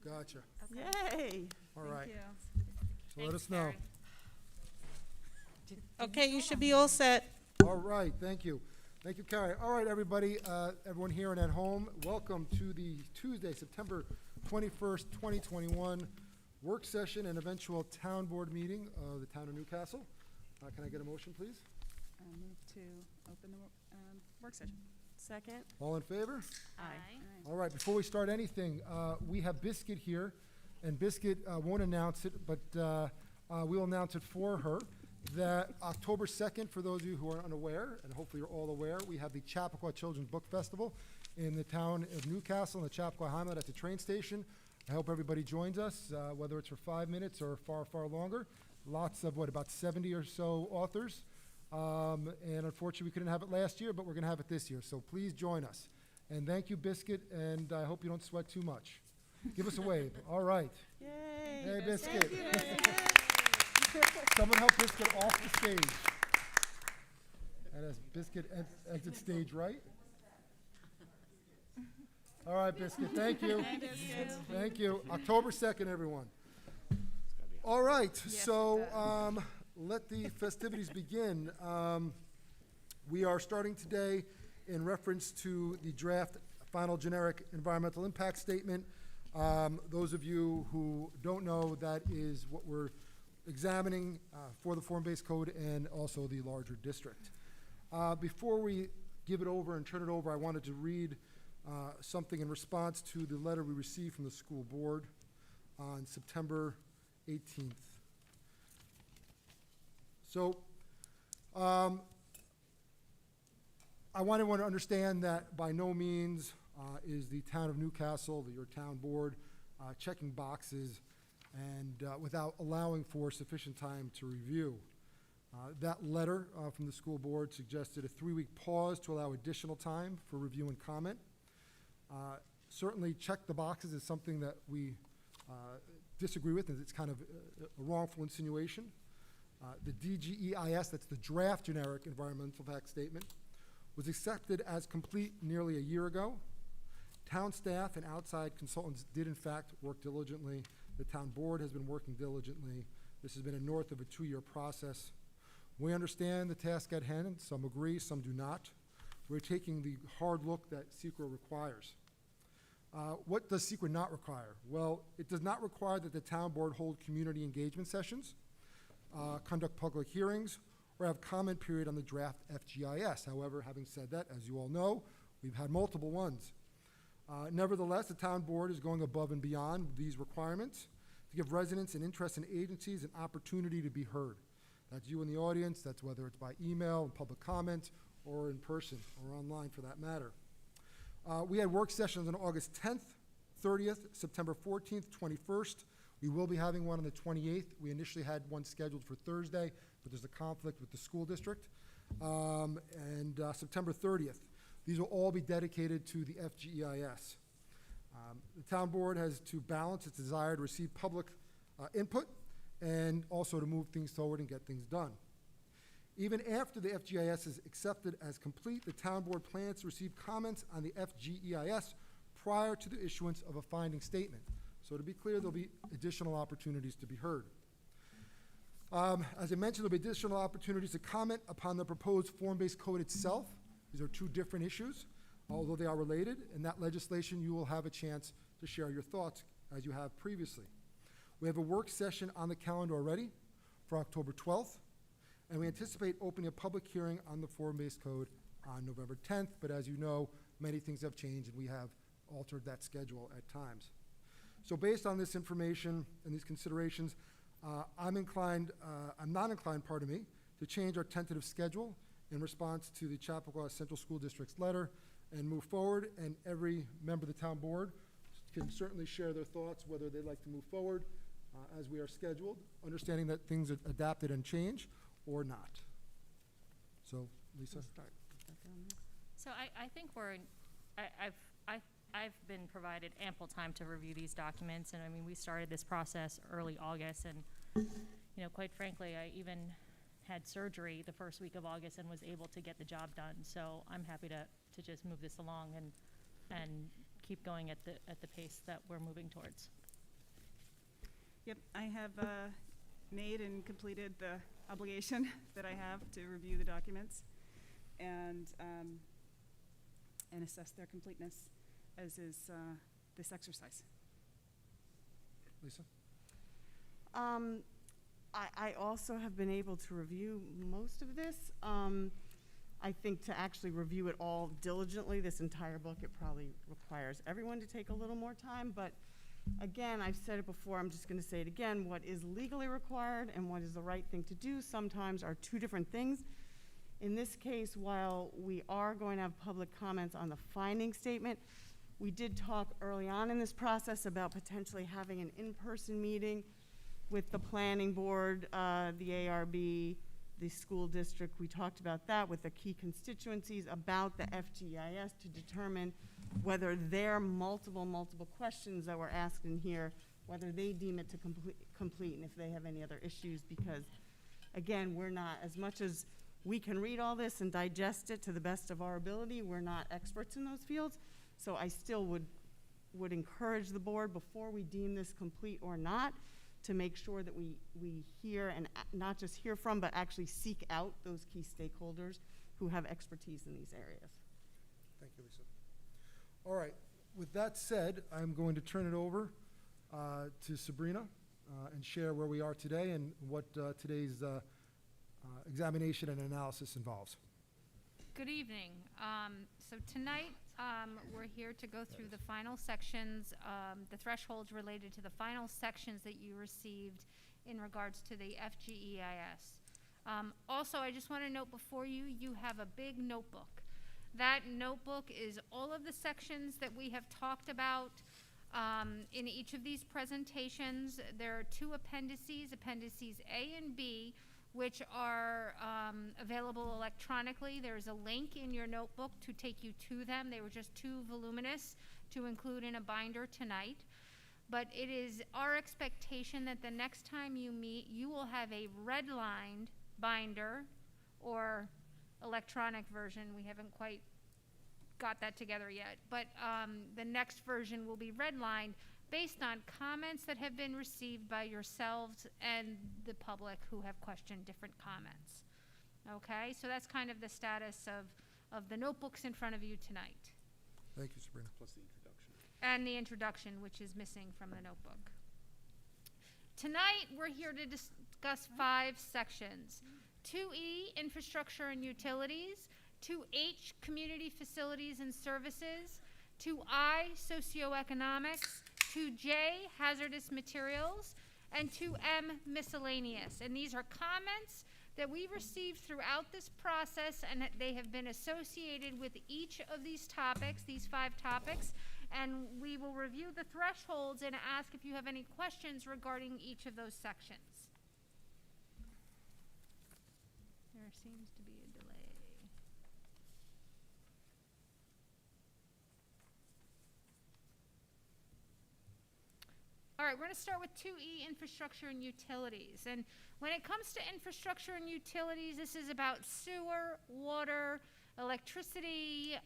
Gotcha. Yay. All right. you. So let us know. Okay, you should be all set. All right, thank you. Thank you, Carrie. All right, everybody, everyone here and at home, welcome to the Tuesday, September 21st, 2021 work session and eventual town board meeting of the town of Newcastle. Can I get a motion, please? Move to open the work session. Second. All in favor? Aye. All right, before we start anything, we have Biscuit here, and Biscuit won't announce it, but we'll announce it for her, that October 2nd, for those of you who are unaware, and hopefully you're all aware, we have the Chappaqua Children's Book Festival in the town of Newcastle, in the Chappaqua Hamlet at the train station. I hope everybody joins us, whether it's for 5 minutes or far, far longer. Lots of, about 70 or so authors. And unfortunately, we couldn't have it last year, but we're going to have it this year. So please join us. And thank you, Biscuit, and I hope you don't sweat too much. Give us a wave. All right. Yay. Hey, Biscuit. Thank you, Biscuit. Someone help Biscuit off the stage. And as Biscuit exits stage right. All right, Biscuit, thank you. Thank you. October 2nd, everyone. All right, so let the festivities begin. We are starting today in reference to the draft final generic environmental impact statement. Those of you who don't know, that is what we're examining for the form-based code and also the larger district. Before we give it over and turn it over, I wanted to read something in response to the letter we received from the school board on September 18th. So I want everyone to understand that by no means is the town of Newcastle, your town board, checking boxes and without allowing for sufficient time to review. That letter from the school board suggested a 3-week pause to allow additional time for review and comment. Certainly check the boxes is something that we disagree with, and it's kind of a wrongful insinuation. The DGEIS, that's the draft generic environmental impact statement, was accepted as complete nearly a year ago. Town staff and outside consultants did in fact work diligently. The town board has been working diligently. This has been a north of a 2-year process. We understand the task at hand. Some agree, some do not. We're taking the hard look that SECRA requires. What does SECRA not require? Well, it does not require that the town board hold community engagement sessions, conduct public hearings, or have comment period on the draft FGIS. However, having said that, as you all know, we've had multiple ones. Nevertheless, the town board is going above and beyond these requirements to give residents and interested agencies an opportunity to be heard. That's you in the audience, that's whether it's by email and public comment or in person or online for that matter. We had work sessions on August 10th, 30th, September 14th, 21st. We will be having one on the 28th. We initially had one scheduled for Thursday, but there's a conflict with the school district. And September 30th. These will all be dedicated to the FGEIS. The town board has to balance its desire to receive public input and also to move things forward and get things done. Even after the FGIS is accepted as complete, the town board plans to receive comments on the FGEIS prior to the issuance of a finding statement. So to be clear, there'll be additional opportunities to be heard. As I mentioned, there'll be additional opportunities to comment upon the proposed form-based code itself. These are two different issues, although they are related. In that legislation, you will have a chance to share your thoughts as you have previously. We have a work session on the calendar already for October 12th, and we anticipate opening a public hearing on the form-based code on November 10th, but as you know, many things have changed and we have altered that schedule at times. So based on this information and these considerations, I'm not inclined, to change our tentative schedule in response to the Chappaqua Central School District's letter and move forward, and every member of the town board can certainly share their thoughts whether they'd like to move forward as we are scheduled, understanding that things are adapted and change or not. So, Lisa? So I think I've been provided ample time to review these documents, and I mean, we started this process early August, and you know, quite frankly, I even had surgery the first week of August and was able to get the job done. So I'm happy to just move this along and keep going at the pace that we're moving towards. Yep, I have made and completed the obligation that I have to review the documents and assess their completeness, as is this exercise. Lisa? I also have been able to review most of this. I think to actually review it all diligently, this entire book, it probably requires everyone to take a little more time. But again, I've said it before, I'm just going to say it again, what is legally required and what is the right thing to do sometimes are two different things. In this case, while we are going to have public comments on the finding statement, we did talk early on in this process about potentially having an in-person meeting with the planning board, the ARB, the school district. We talked about that with the key constituencies about the FGIS to determine whether their multiple questions that were asked in here, whether they deem it to complete and if they have any other issues, because again, we're not, as much as we can read all this and digest it to the best of our ability, we're not experts in those fields. So I still would encourage the board, before we deem this complete or not, to make sure that we hear, and not just hear from, but actually seek out those key stakeholders who have expertise in these areas. Thank you, Lisa. All right, with that said, I'm going to turn it over to Sabrina and share where we are today and what today's examination and analysis involves. Good evening. So tonight, we're here to go through the final sections, the thresholds related to the final sections that you received in regards to the FGEIS. Also, I just want to note before you, you have a big notebook. That notebook is all of the sections that we have talked about in each of these presentations. There are two appendices, appendices A and B, which are available electronically. There's a link in your notebook to take you to them. They were just too voluminous to include in a binder tonight. But it is our expectation that the next time you meet, you will have a redlined binder or electronic version. We haven't quite got that together yet. But the next version will be redlined based on comments that have been received by yourselves and the public who have questioned different comments. Okay, so that's kind of the status of the notebooks in front of you tonight. Thank you, Sabrina. Plus the introduction. And the introduction, which is missing from the notebook. Tonight, we're here to discuss 5 sections. 2E, infrastructure and utilities. 2H, community facilities and services. 2I, socioeconomics. 2J, hazardous materials, and 2M, miscellaneous. And these are comments that we received throughout this process, and they have been associated with each of these topics, these 5 topics, and we will review the thresholds and ask if you have any questions regarding each of those sections. There seems to be a delay. All right, we're going to start with 2E, infrastructure and utilities. And when it comes to infrastructure and utilities, this is about sewer, water, electricity,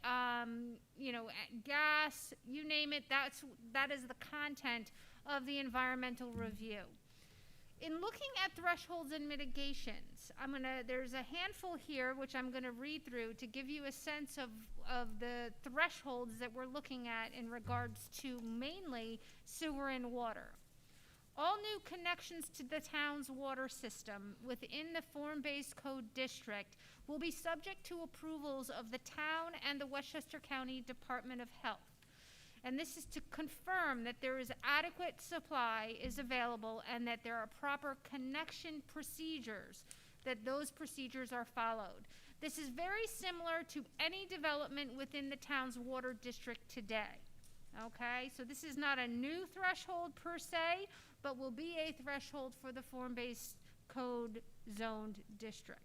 gas, you name it. That is the content of the environmental review. In looking at thresholds and mitigations, there's a handful here which I'm going to read through to give you a sense of the thresholds that we're looking at in regards to mainly sewer and water. All new connections to the town's water system within the form-based code district will be subject to approvals of the town and the Westchester County Department of Health. And this is to confirm that there is adequate supply is available and that there are proper connection procedures, that those procedures are followed. This is very similar to any development within the town's water district today. Okay, so this is not a new threshold per se, but will be a threshold for the form-based code zoned district.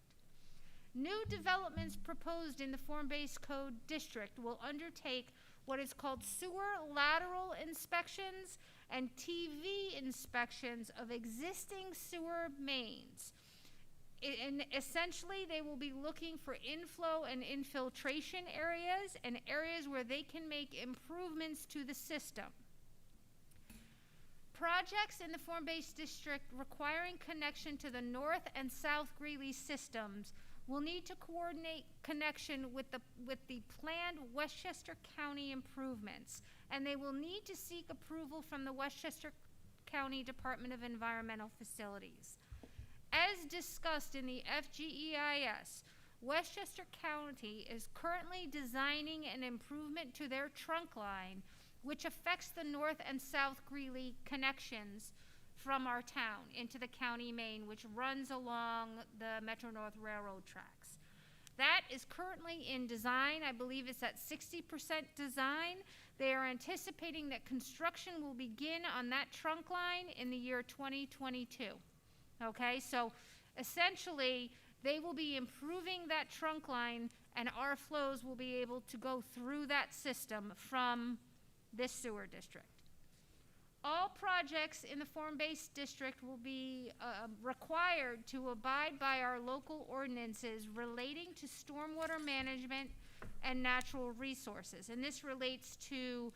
New developments proposed in the form-based code district will undertake what is called sewer lateral inspections and TV inspections of existing sewer mains. And essentially, they will be looking for inflow and infiltration areas and areas where they can make improvements to the system. projects in the form-based district requiring connection to the North and South Greeley systems will need to coordinate connection with the planned Westchester County improvements, and they will need to seek approval from the Westchester County Department of Environmental Facilities. As discussed in the FGEIS, Westchester County is currently designing an improvement to their trunk line, which affects the North and South Greeley connections from our town into the county main, which runs along the Metro-North Railroad tracks. That is currently in design. I believe it's at 60% design. They are anticipating that construction will begin on that trunk line in the year 2022. Okay, so essentially, they will be improving that trunk line, and our flows will be able to go through that system from this sewer district. All projects in the form-based district will be required to abide by our local ordinances relating to stormwater management and natural resources. And this relates to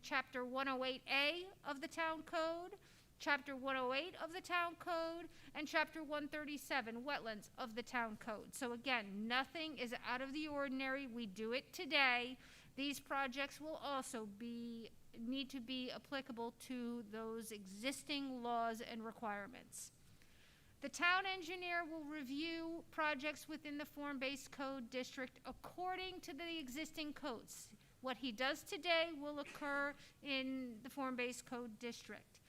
Chapter 108A of the Town Code, Chapter 108 of the Town Code, and Chapter 137, Wetlands of the Town Code. So again, nothing is out of the ordinary. We do it today. These projects will also need to be applicable to those existing laws and requirements. The town engineer will review projects within the form-based code district according to the existing codes. What he does today will occur in the form-based code district.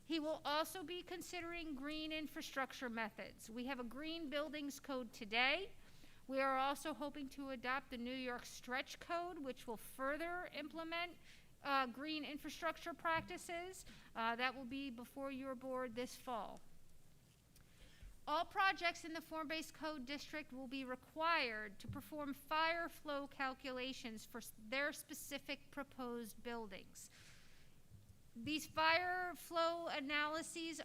He will also be considering green infrastructure methods. We have a green buildings code today. We are also hoping to adopt the New York Stretch Code, which will further implement green infrastructure practices. That will be before your board this fall. All projects in the form-based code district will be required to perform fire flow calculations for their specific proposed buildings. These fire flow analyses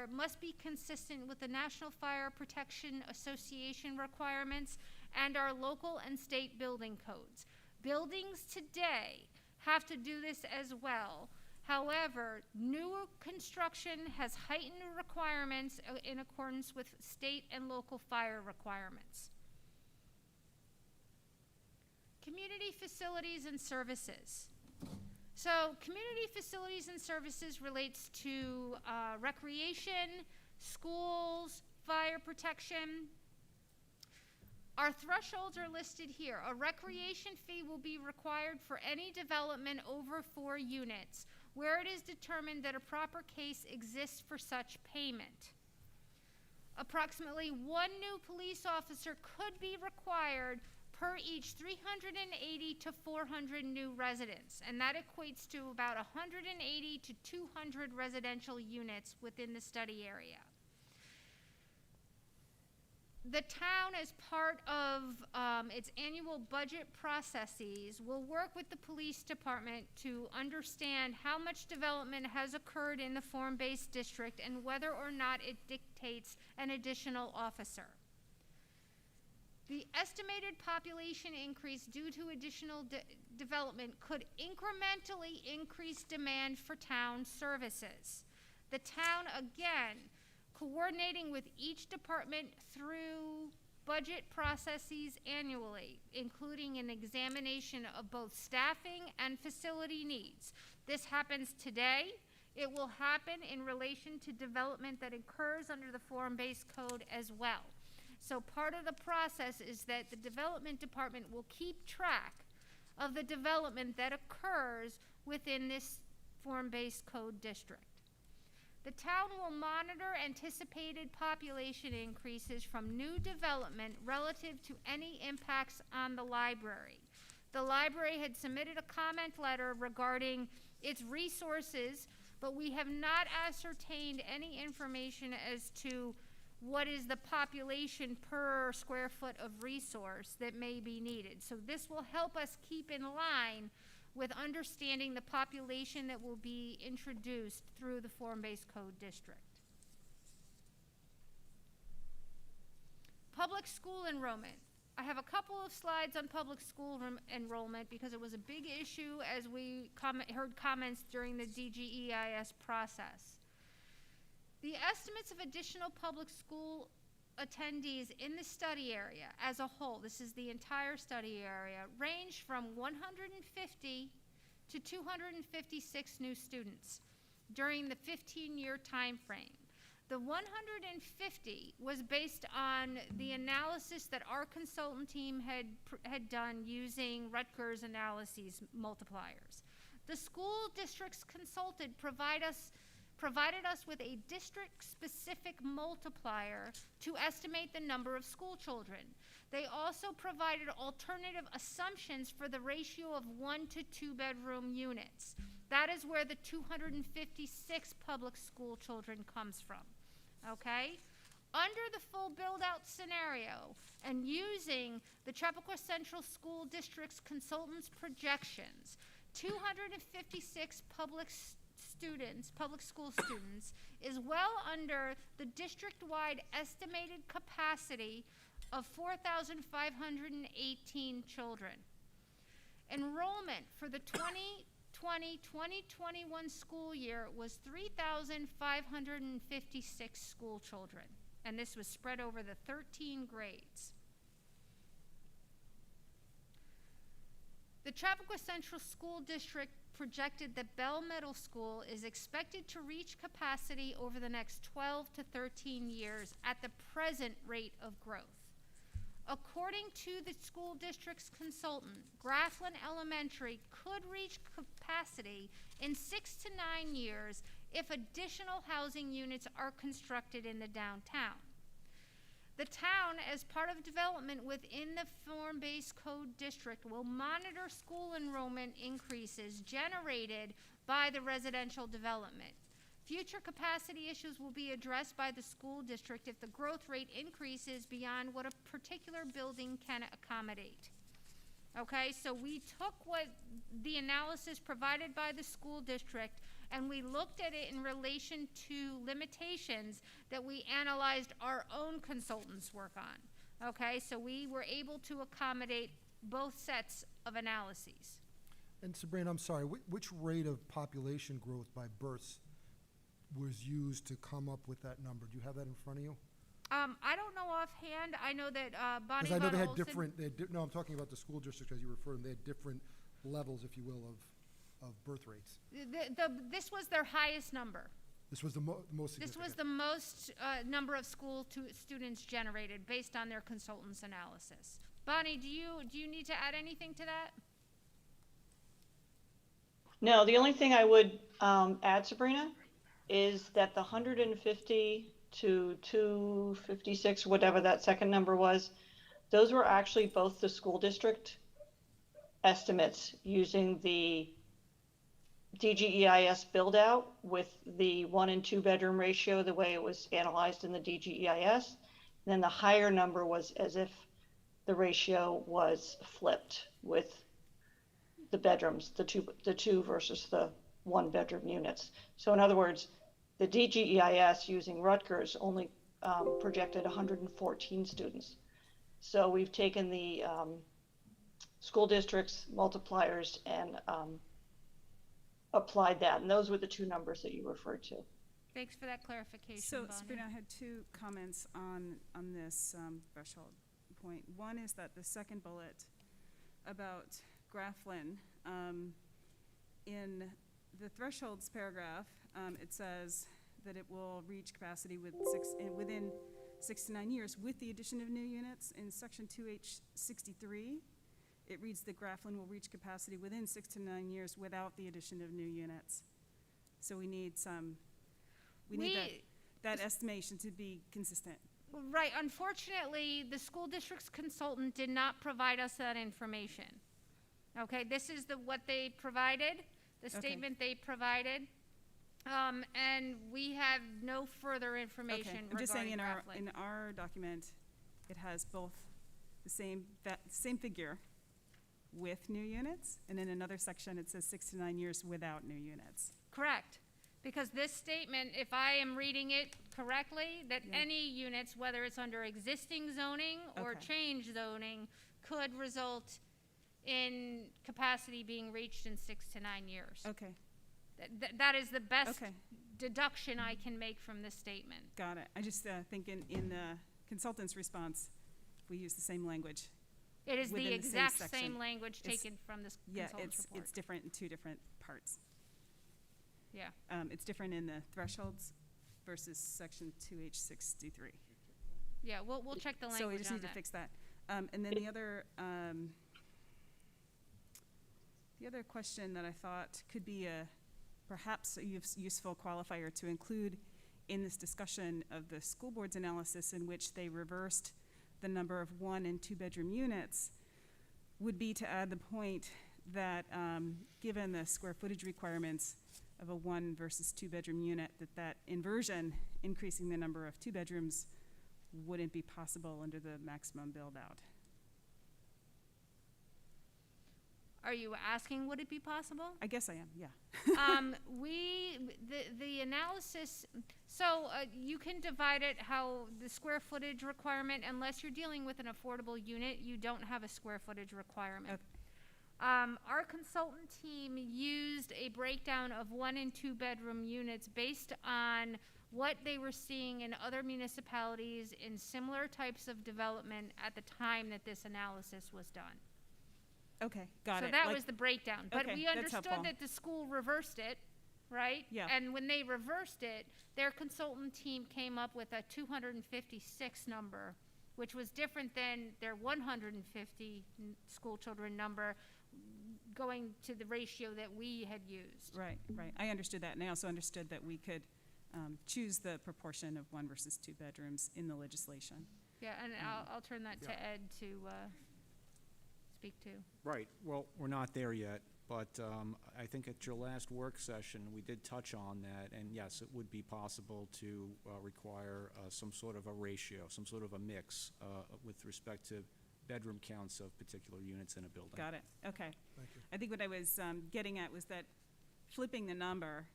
must be consistent with the National Fire Protection Association requirements and our local and state building codes. Buildings today have to do this as well. However, new construction has heightened requirements in accordance with state and local fire requirements. Community facilities and services. So community facilities and services relates to recreation, schools, fire protection. Our thresholds are listed here. A recreation fee will be required for any development over 4 units, where it is determined that a proper case exists for such payment. Approximately 1 new police officer could be required per each 380 to 400 new residents, and that equates to about 180 to 200 residential units within the study area. The town, as part of its annual budget processes, will work with the police department to understand how much development has occurred in the form-based district and whether or not it dictates an additional officer. The estimated population increase due to additional development could incrementally increase demand for town services. The town, again, coordinating with each department through budget processes annually, including an examination of both staffing and facility needs. This happens today. It will happen in relation to development that occurs under the form-based code as well. So part of the process is that the development department will keep track of the development that occurs within this form-based code district. The town will monitor anticipated population increases from new development relative to any impacts on the library. The library had submitted a comment letter regarding its resources, but we have not ascertained any information as to what is the population per square foot of resource that may be needed. So this will help us keep in line with understanding the population that will be introduced through the form-based code district. Public school enrollment. I have a couple of slides on public school enrollment because it was a big issue as we heard comments during the DGEIS process. The estimates of additional public school attendees in the study area as a whole, this is the entire study area, range from 150 to 256 new students during the 15-year time frame. The 150 was based on the analysis that our consultant team had done using Rutgers analyses multipliers. The school districts consulted provided us with a district-specific multiplier to estimate the number of school children. They also provided alternative assumptions for the ratio of 1 to 2 bedroom units. That is where the 256 public school children comes from, okay? Under the full build-out scenario and using the Chappaqua Central School District's consultants' projections, 256 public school students is well under the district-wide estimated capacity of 4,518 children. Enrollment for the 2020-2021 school year was 3,556 school children, and this was spread over the 13 grades. The Chappaqua Central School District projected that Bell Middle School is expected to reach capacity over the next 12 to 13 years at the present rate of growth. According to the school district's consultant, Grafflin Elementary could reach capacity in 6 to 9 years if additional housing units are constructed in the downtown. The town, as part of development within the form-based code district, will monitor school enrollment increases generated by the residential development. Future capacity issues will be addressed by the school district if the growth rate increases beyond what a particular building can accommodate. Okay, so we took what the analysis provided by the school district and we looked at it in relation to limitations that we analyzed our own consultants' work on. Okay, so we were able to accommodate both sets of analyses. And Sabrina, I'm sorry, which rate of population growth by births was used to come up with that number? Do you have that in front of you? I don't know offhand. I know that Bonnie Because I know they Von had Olson- different, no, I'm talking about the school district as you refer, and they had different levels, if you will, of birth rates. This was their highest number. This was the most This significant. was the most number of students generated based on their consultant's analysis. Bonnie, do you need to add anything to that? No, the only thing I would add, Sabrina, is that the 150 to 256, whatever that second number was, those were actually both the school district estimates using the DGEIS build out with the 1 and 2 bedroom ratio, the way it was analyzed in the DGEIS. And then the higher number was as if the ratio was flipped with the bedrooms, the two versus the 1 bedroom units. So in other words, the DGEIS using Rutgers only projected 114 students. So we've taken the school districts multipliers and applied that, and those were the two numbers that you referred to. Thanks for that clarification, So, Bonnie. Sabrina, I had two comments on this threshold point. One is that the second bullet about Grafflin, in the thresholds paragraph, it says that it will reach capacity within 6 to 9 years with the addition of new units. In section 2H63, it reads that Grafflin will reach capacity within 6 to 9 years without the addition of new units. So we need that estimation to be consistent. Right, unfortunately, the school district's consultant did not provide us that information. Okay, this is what they provided, the Okay. statement they provided, and we have no further information I'm just saying regarding Grafflin. in our document, it has both the same figure with new units, and in another section it says 6 to 9 years without new units. Correct. Because this statement, if I am reading it correctly, that Yeah. any units, whether it's under existing zoning or Okay. change zoning, could result in capacity being reached in 6 to 9 years. Okay, That is the best okay, deduction I can make from this statement. got it. I just think in the consultant's response, if we use the same language, It is Within the the same exact section. same language It's- taken from this yeah, consultant's it's report. different in two different parts. Yeah. It's different in the thresholds versus section 2H63. Yeah, we'll check the So we language just on need to that. fix that. And then the other question that I thought could be perhaps a useful qualifier to include in this discussion of the school board's analysis in which they reversed the number of 1 and 2 bedroom units would be to add the point that given the square footage requirements of a 1 versus 2 bedroom unit, that inversion, increasing the number of 2 bedrooms, wouldn't be possible under the maximum build out. Are you asking, would it be possible? I guess I am, yeah. The analysis, so you can divide it how the square footage requirement, unless you're dealing with an affordable unit, you don't have a square footage requirement. Okay. Our consultant team used a breakdown of 1 and 2 bedroom units based on what they were seeing in other municipalities in similar types of development at the time that this analysis was done. Okay, got it. So that Like- was the breakdown. But Okay, we that's understood helpful. that the school reversed it, right? Yeah. And when they reversed it, their consultant team came up with a 256 number, which was different than their 150 school children number, going to the ratio that we had used. Right. I understood that, and I also understood that we could choose the proportion of 1 versus 2 bedrooms in the legislation. Yeah, and I'll turn that to Ed to speak to. Right, well, we're not there yet, but I think at your last work session, we did touch on that, and yes, it would be possible to require some sort of a ratio, some sort of a mix with respect to bedroom counts of particular units in a building. Got it, okay. Thank you. I think what I was getting at was that flipping the number,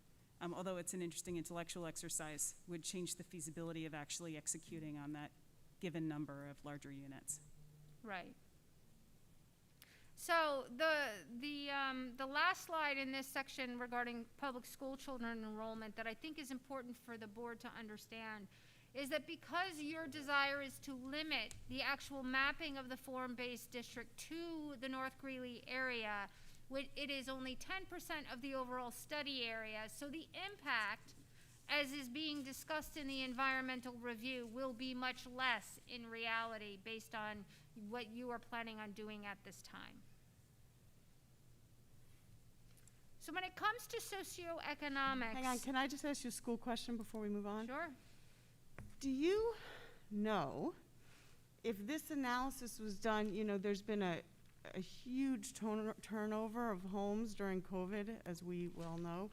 although it's an interesting intellectual exercise, would change the feasibility of actually executing on that given number of larger units. Right. So the last slide in this section regarding public school children enrollment that I think is important for the board to understand is that because your desire is to limit the actual mapping of the form-based district to the North Greeley area, it is only 10% of the overall study area. So the impact, as is being discussed in the environmental review, will be much less in reality based on what you are planning on doing at this time. So when it comes to socioeconomics. Hang on, can I just ask you a school question before we move on? Sure. Do you know if this analysis was done, there's been a huge turnover of homes during COVID, as we well know.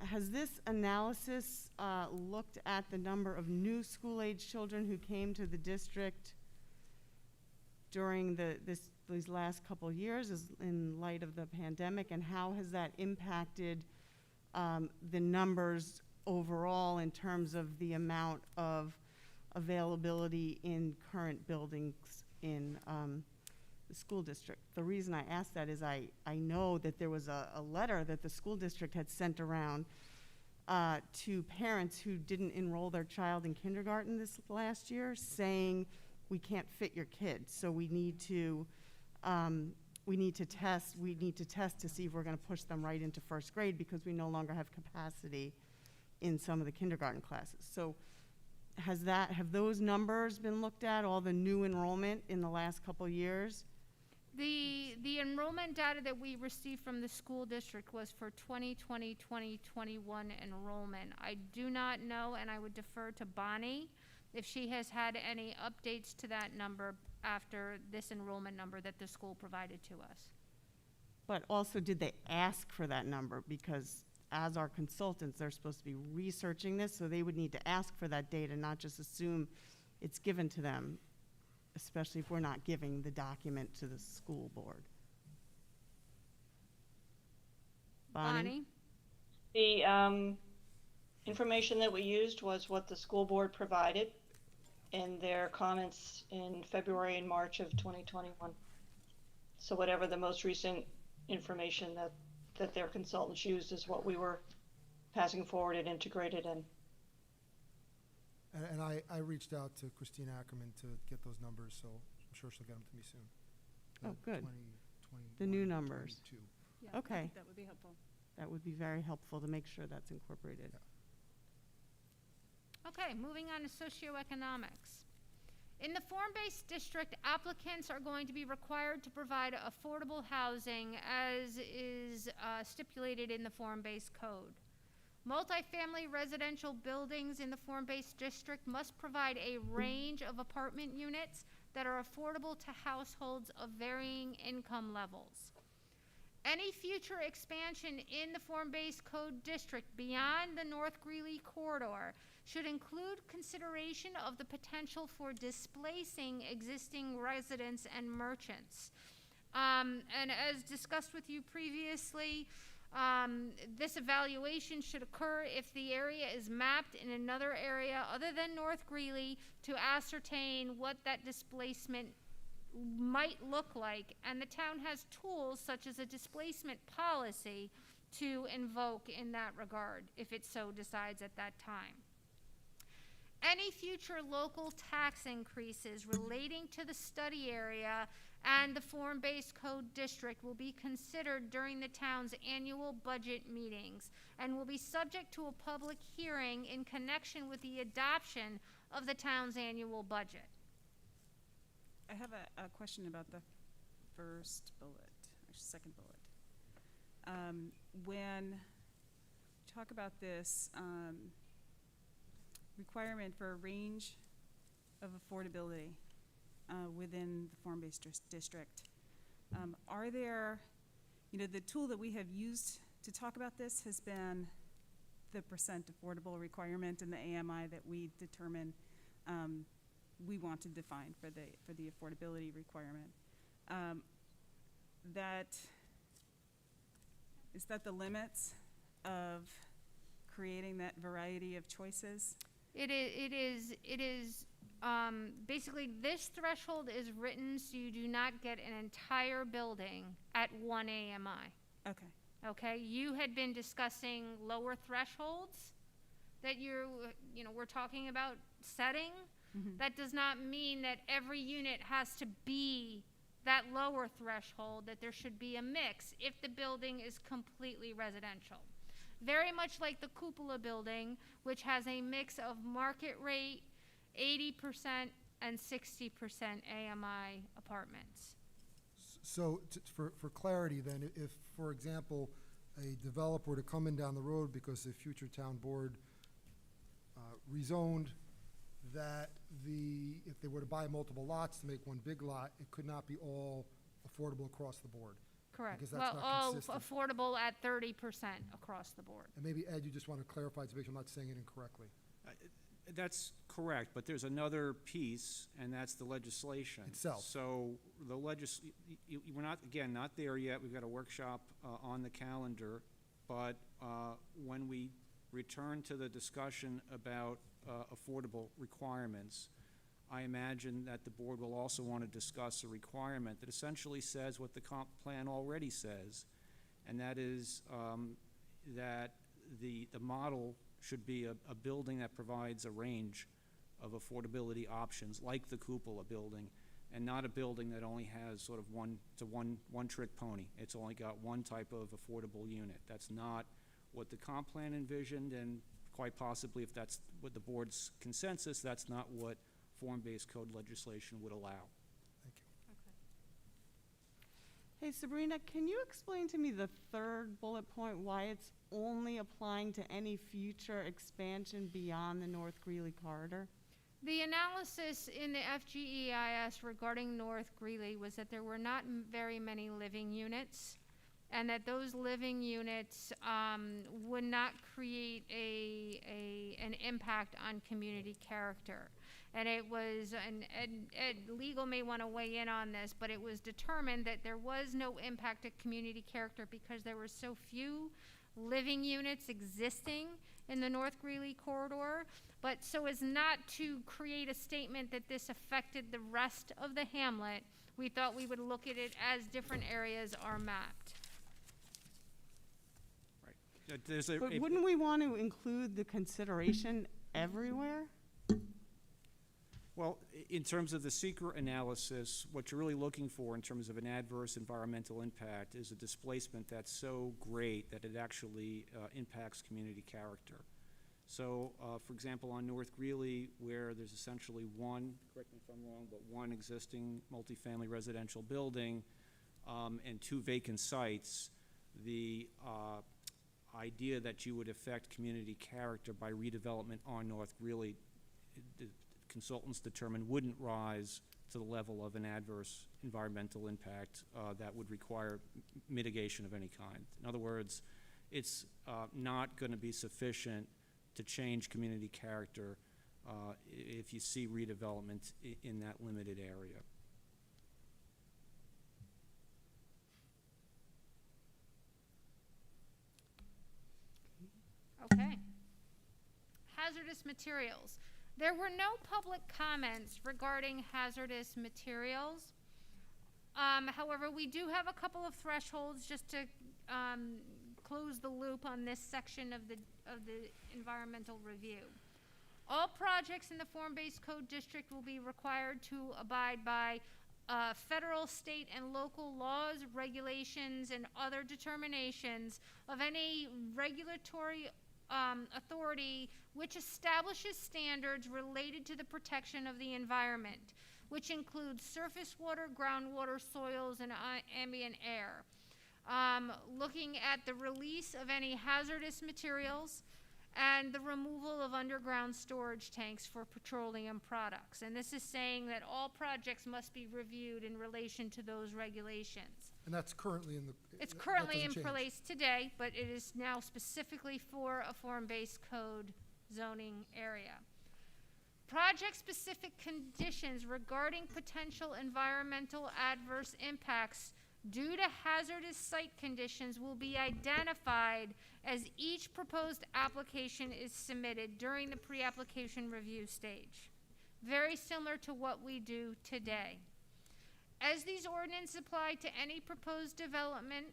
Has this analysis looked at the number of new school-age children who came to the district during these last couple of years in light of the pandemic, and how has that impacted the numbers overall in terms of the amount of availability in current buildings in the school district? The reason I ask that is I know that there was a letter that the school district had sent around to parents who didn't enroll their child in kindergarten this last year, saying we can't fit your kid, so we need to test to see if we're going to push them right into first grade because we no longer have capacity in some of the kindergarten classes. So have those numbers been looked at, all the new enrollment in the last couple of years? The enrollment data that we received from the school district was for 2020, 2021 enrollment. I do not know, and I would defer to Bonnie if she has had any updates to that number after this enrollment number that the school provided to us. But also, did they ask for that number? Because as our consultants, they're supposed to be researching this, so they would need to ask for that data, not just assume it's given to them, especially if we're not giving the document to the school board. Bonnie? The information that we used was what the school board provided in their comments in February and March of 2021. So whatever the most recent information that their consultants used is what we were passing forward and integrated in. And I reached out to Christine Ackerman to get those numbers, so I'm sure she'll get them to me soon. Oh, good. 20, The new numbers. 22. Yeah, I Okay. think that would be helpful. That would be very helpful to make sure that's incorporated. Okay, moving on to socioeconomics. In the form-based district, applicants are going to be required to provide affordable housing as is stipulated in the form-based code. Multifamily residential buildings in the form-based district must provide a range of apartment units that are affordable to households of varying income levels. Any future expansion in the form-based code district beyond the North Greeley corridor should include consideration of the potential for displacing existing residents and merchants. And as discussed with you previously, this evaluation should occur if the area is mapped in another area other than North Greeley to ascertain what that displacement might look like, and the town has tools such as a displacement policy to invoke in that regard if it so decides at that time. Any future local tax increases relating to the study area and the form-based code district will be considered during the town's annual budget meetings and will be subject to a public hearing in connection with the adoption of the town's annual budget. I have a question about the first bullet, or second bullet. When we talk about this requirement for a range of affordability within the form-based district, are there, the tool that we have used to talk about this has been the percent affordable requirement in the AMI that we determine we want to define for the affordability requirement. Is that the limits of creating that variety of choices? It is basically this threshold is written so you do not get an entire building at one AMI. Okay. Okay, you had been discussing lower thresholds that we're talking about setting. Mm-hmm. That does not mean that every unit has to be that lower threshold, that there should be a mix if the building is completely residential. Very much like the cupola building, which has a mix of market rate, 80% and 60% AMI apartments. So for clarity then, if, for example, a developer were to come in down the road because the future town board rezoned that if they were to buy multiple lots to make one big lot, it could not be all affordable across the board. Correct. Because that's not all consistent. affordable at 30% across the board. And maybe, Ed, you just want to clarify to make sure I'm not saying it incorrectly. That's correct, but there's another piece, and that's the legislation. Itself. So the we're not there yet. We've got a workshop on the calendar, but when we return to the discussion about affordable requirements, I imagine that the board will also want to discuss a requirement that essentially says what the comp plan already says, and that is that the model should be a building that provides a range of affordability options, like the cupola building, and not a building that only has sort of one trick pony. It's only got one type of affordable unit. That's not what the comp plan envisioned, and quite possibly, if that's what the board's consensus, that's not what form-based code legislation would allow. Thank you. Hey, Sabrina, can you explain to me the third bullet point, why it's only applying to any future expansion beyond the North Greeley corridor? The analysis in the FGEIS regarding North Greeley was that there were not very many living units, and that those living units would not create an impact on community character. And it was, and legal may want to weigh in on this, but it was determined that there was no impact to community character because there were so few living units existing in the North Greeley corridor, but so as not to create a statement that this affected the rest of the hamlet, we thought we would look at it as different areas are mapped. There's a, But wouldn't we want to include the consideration everywhere? well, in terms of the secret analysis, what you're really looking for in terms of an adverse environmental impact is a displacement that's so great that it actually impacts community character. So, for example, on North Greeley, where there's essentially one, correct me if I'm wrong, but one existing multifamily residential building and 2 vacant sites, the idea that you would affect community character by redevelopment on North Greeley, the consultants determined wouldn't rise to the level of an adverse environmental impact that would require mitigation of any kind. In other words, it's not going to be sufficient to change community character if you see redevelopment in that limited area. Okay. Hazardous materials. There were no public comments regarding hazardous materials. However, we do have a couple of thresholds just to close the loop on this section of the environmental review. All projects in the form-based code district will be required to abide by federal, state, and local laws, regulations, and other determinations of any regulatory authority which establishes standards related to the protection of the environment, which includes surface water, groundwater, soils, and ambient air. Looking at the release of any hazardous materials and the removal of underground storage tanks for petroleum products. And this is saying that all projects must be reviewed in relation to those regulations. And that's currently in the. It's that currently in doesn't change. place today, but it is now specifically for a form-based code zoning area. Project-specific conditions regarding potential environmental adverse impacts due to hazardous site conditions will be identified as each proposed application is submitted during the pre-application review stage. Very similar to what we do today. As these ordinances apply to any proposed development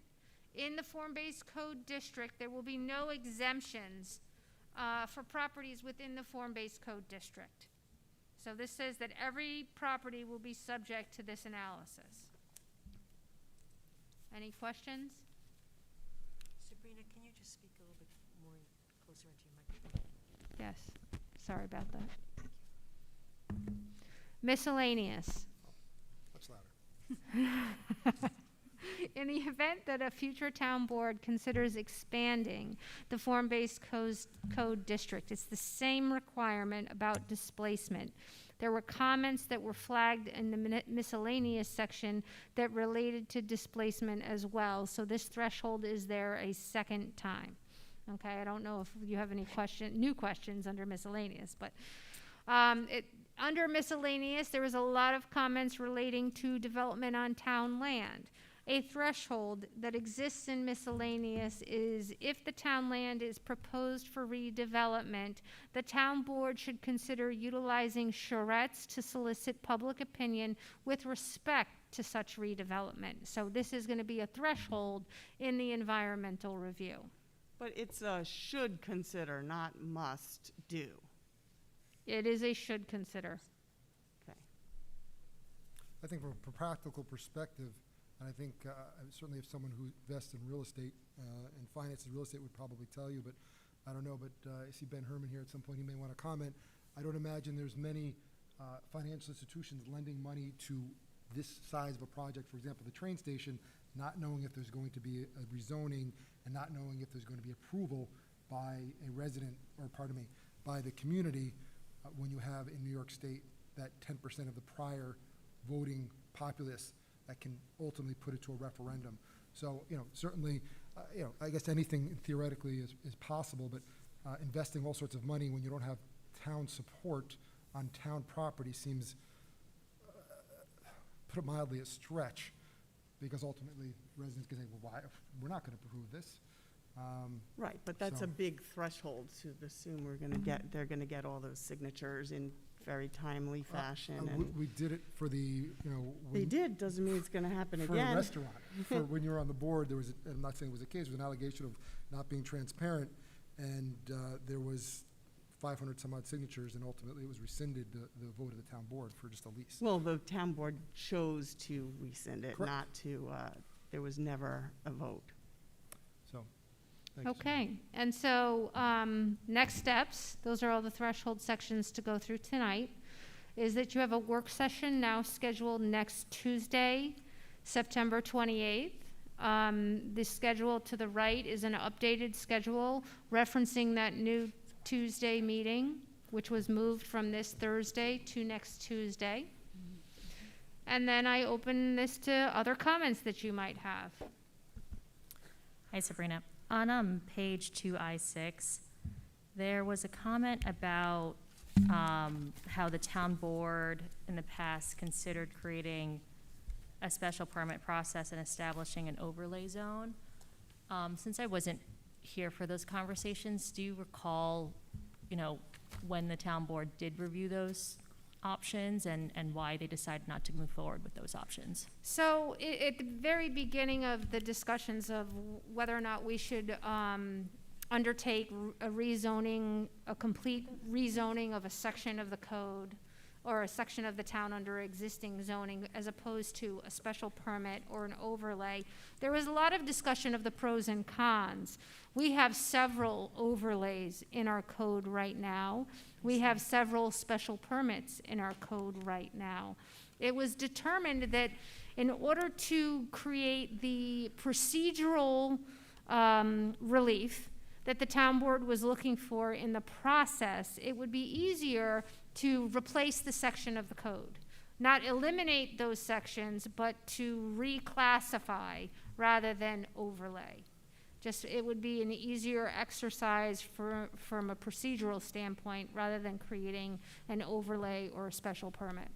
in the form-based code district, there will be no exemptions for properties within the form-based code district. So this says that every property will be subject to this analysis. Any questions? Sabrina, can you just speak a little bit more closer into your microphone? Yes, sorry about that. Miscellaneous. Much louder. In the event that a future town board considers expanding the form-based code district, it's the same requirement about displacement. There were comments that were flagged in the miscellaneous section that related to displacement as well. So this threshold is there a second time. Okay, I don't know if you have any new questions under miscellaneous, but under miscellaneous, there was a lot of comments relating to development on town land. A threshold that exists in miscellaneous is if the town land is proposed for redevelopment, the town board should consider utilizing charrettes to solicit public opinion with respect to such redevelopment. So this is going to be a threshold in the environmental review. But it's a should consider, not must do. It is a should consider. Okay. I think from a practical perspective, and I think certainly if someone who invests in real estate and finances real estate would probably tell you, but I don't know, but I see Ben Herman here at some point, he may want to comment. I don't imagine there's many financial institutions lending money to this size of a project, for example, the train station, not knowing if there's going to be a rezoning and not knowing if there's going to be approval by a resident, or pardon me, by the community when you have in New York State that 10% of the prior voting populace that can ultimately put it to a referendum. So, certainly, I guess anything theoretically is possible, but investing all sorts of money when you don't have town support on town property seems, put it mildly, a stretch, because ultimately residents can say, well, why, we're not going to approve this. Right, but that's So- a big threshold to assume they're gonna get all those signatures in very timely fashion, and We did it for the, they did, doesn't mean it's gonna happen for a again. restaurant. For when you were on the board, there was, I'm not saying it was the case, it was an allegation of not being transparent, and there was 500 some odd signatures, and ultimately it was rescinded, the vote of the town board for just a lease. Well, the town board chose to rescind it, Correct. not to, there was never a vote. So, thank you. Okay, and so, next steps, those are all the threshold sections to go through tonight, is that you have a work session now scheduled next Tuesday, September 28th. The schedule to the right is an updated schedule referencing that new Tuesday meeting, which was moved from this Thursday to next Tuesday. And then I open this to other comments that you might have. Hi, Sabrina. On page 2I6, there was a comment about how the town board in the past considered creating a special permit process and establishing an overlay zone. Since I wasn't here for those conversations, do you recall, when the town board did review those options and why they decided not to move forward with those options? So at the very beginning of the discussions of whether or not we should undertake a complete rezoning of a section of the code or a section of the town under existing zoning as opposed to a special permit or an overlay, there was a lot of discussion of the pros and cons. We have several overlays in our code right now. We have several special permits in our code right now. It was determined that in order to create the procedural relief that the town board was looking for in the process, it would be easier to replace the section of the code. Not eliminate those sections, but to reclassify rather than overlay. It would be an easier exercise from a procedural standpoint rather than creating an overlay or a special permit.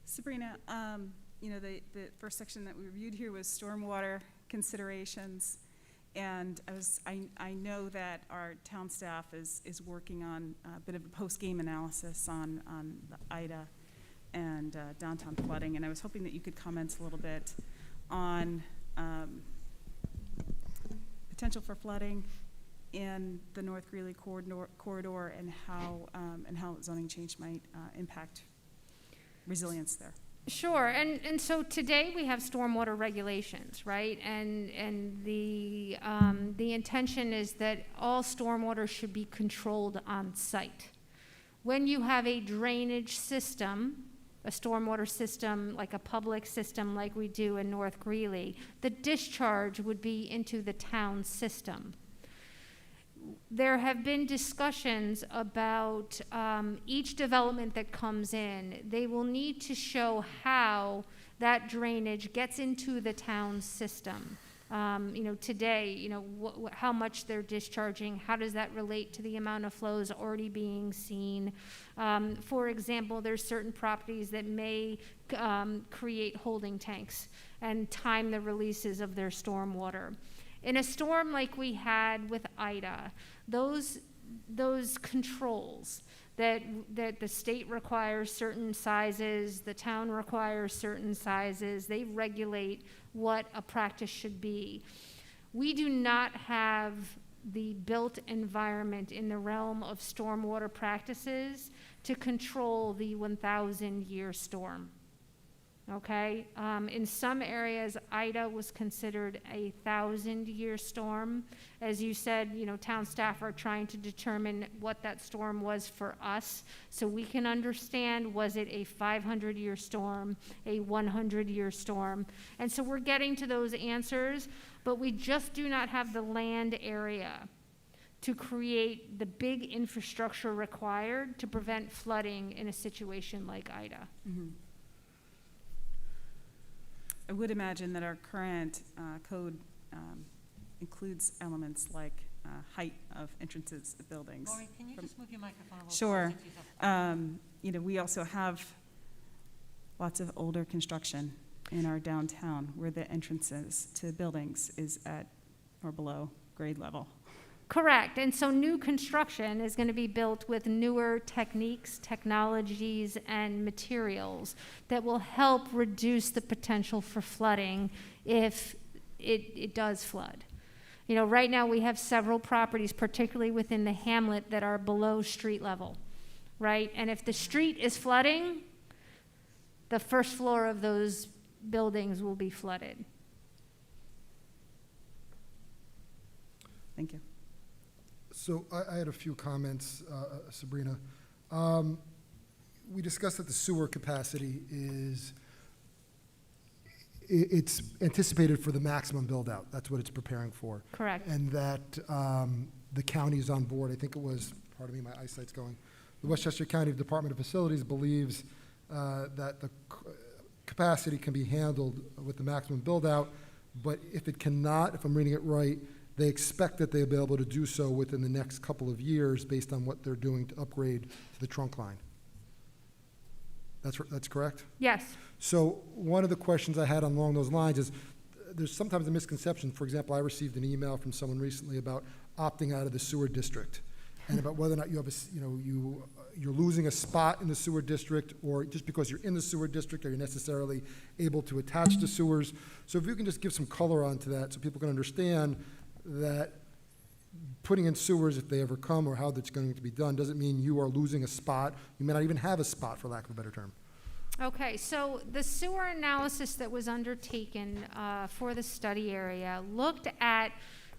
Sabrina, the first section that we reviewed here was stormwater considerations. And I know that our town staff is working on a bit of a post-game analysis on the Ida and downtown flooding. And I was hoping that you could comment a little bit on potential for flooding in the North Greeley corridor and how zoning change might impact resilience there. Sure, and so today we have stormwater regulations, right? And the intention is that all stormwater should be controlled on site. When you have a drainage system, a stormwater system, like a public system like we do in North Greeley, the discharge would be into the town system. There have been discussions about each development that comes in. They will need to show how that drainage gets into the town system. Today, how much they're discharging, how does that relate to the amount of flows already being seen? For example, there's certain properties that may create holding tanks and time the releases of their stormwater. In a storm like we had with Ida, those controls that the state requires certain sizes, the town requires certain sizes, they regulate what a practice should be. We do not have the built environment in the realm of stormwater practices to control the 1,000-year storm. Okay, in some areas, Ida was considered a 1,000-year storm. As you said, town staff are trying to determine what that storm was for us, so we can understand, was it a 500-year storm, a 100-year storm? And so we're getting to those answers, but we just do not have the land area to create the big infrastructure required to prevent flooding in a situation like Ida. Mm-hmm. I would imagine that our current code includes elements like height of entrances of buildings. Maureen, can you just move your microphone a little Sure. closer to yourself? We also have lots of older construction in our downtown where the entrances to buildings is at or below grade level. Correct. And so new construction is going to be built with newer techniques, technologies, and materials that will help reduce the potential for flooding if it does flood. You know, right now we have several properties, particularly within the hamlet, that are below street level, right? And if the street is flooding, the first floor of those buildings will be flooded. Thank you. So I had a few comments, Sabrina. We discussed that the sewer capacity it's anticipated for the maximum build-out. That's what it's preparing for. Correct. And that the county is on board. I think it was, pardon me, my eyesight's going. The Westchester County Department of Facilities believes that the capacity can be handled with the maximum build-out, but if it cannot, if I'm reading it right, they expect that they'll be able to do so within the next couple of years based on what they're doing to upgrade to the trunk line. That's correct? Yes. So one of the questions I had along those lines is, there's sometimes a misconception. For example, I received an email from someone recently about opting out of the sewer district and about whether or not you have you're losing a spot in the sewer district, or just because you're in the sewer district, are you necessarily able to attach to sewers? So if you can just give some color onto that so people can understand that putting in sewers, if they ever come, or how that's going to be done, doesn't mean you are losing a spot. You may not even have a spot, for lack of a better term. Okay, so the sewer analysis that was undertaken for the study area looked at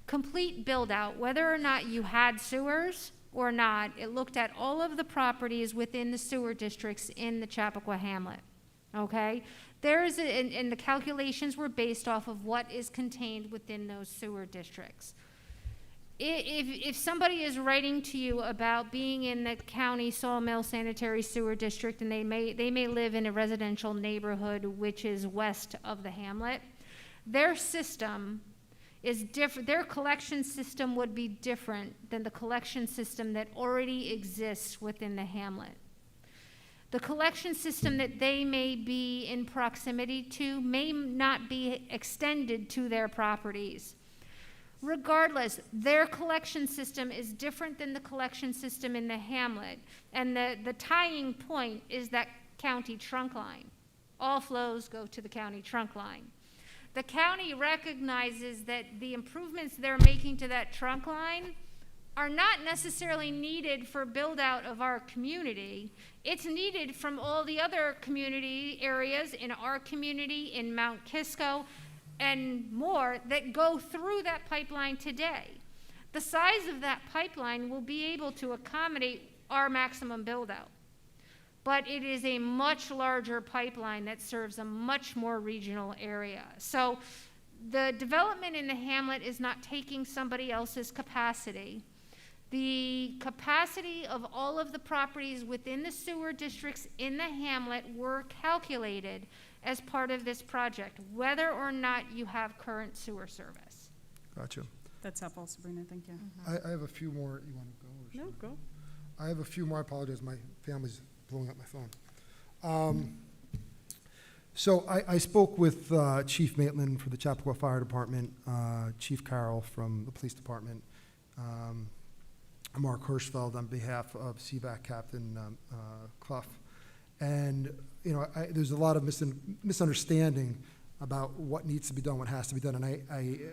complete build-out, whether or not you had sewers or not. It looked at all of the properties within the sewer districts in the Chappaqua Hamlet, okay? And the calculations were based off of what is contained within those sewer districts. If somebody is writing to you about being in the county sawmill sanitary sewer district, and they may live in a residential neighborhood which is west of the hamlet, their system is different. Their collection system would be different than the collection system that already exists within the hamlet. The collection system that they may be in proximity to may not be extended to their properties. Regardless, their collection system is different than the collection system in the hamlet, and the tying point is that county trunk line. All flows go to the county trunk line. The county recognizes that the improvements they're making to that trunk line are not necessarily needed for build out of our community. It's needed from all the other community areas in our community, in Mount Kisco, and more that go through that pipeline today. The size of that pipeline will be able to accommodate our maximum build out. But it is a much larger pipeline that serves a much more regional area. So the development in the hamlet is not taking somebody else's capacity. The capacity of all of the properties within the sewer districts in the hamlet were calculated as part of this project, whether or not you have current sewer service. Gotcha. That's helpful, Sabrina, thank you. I have a few more. You want to go? Or No, should I? go. I have a few more. I apologize. My family's blowing up my phone. So I spoke with Chief Maitland for the Chappaqua Fire Department, Chief Carroll from the Police Department, Mark Hirschfeld on behalf of CVAC Captain Clough. And, you know, there's a lot of misunderstanding about what needs to be done, what has to be done. And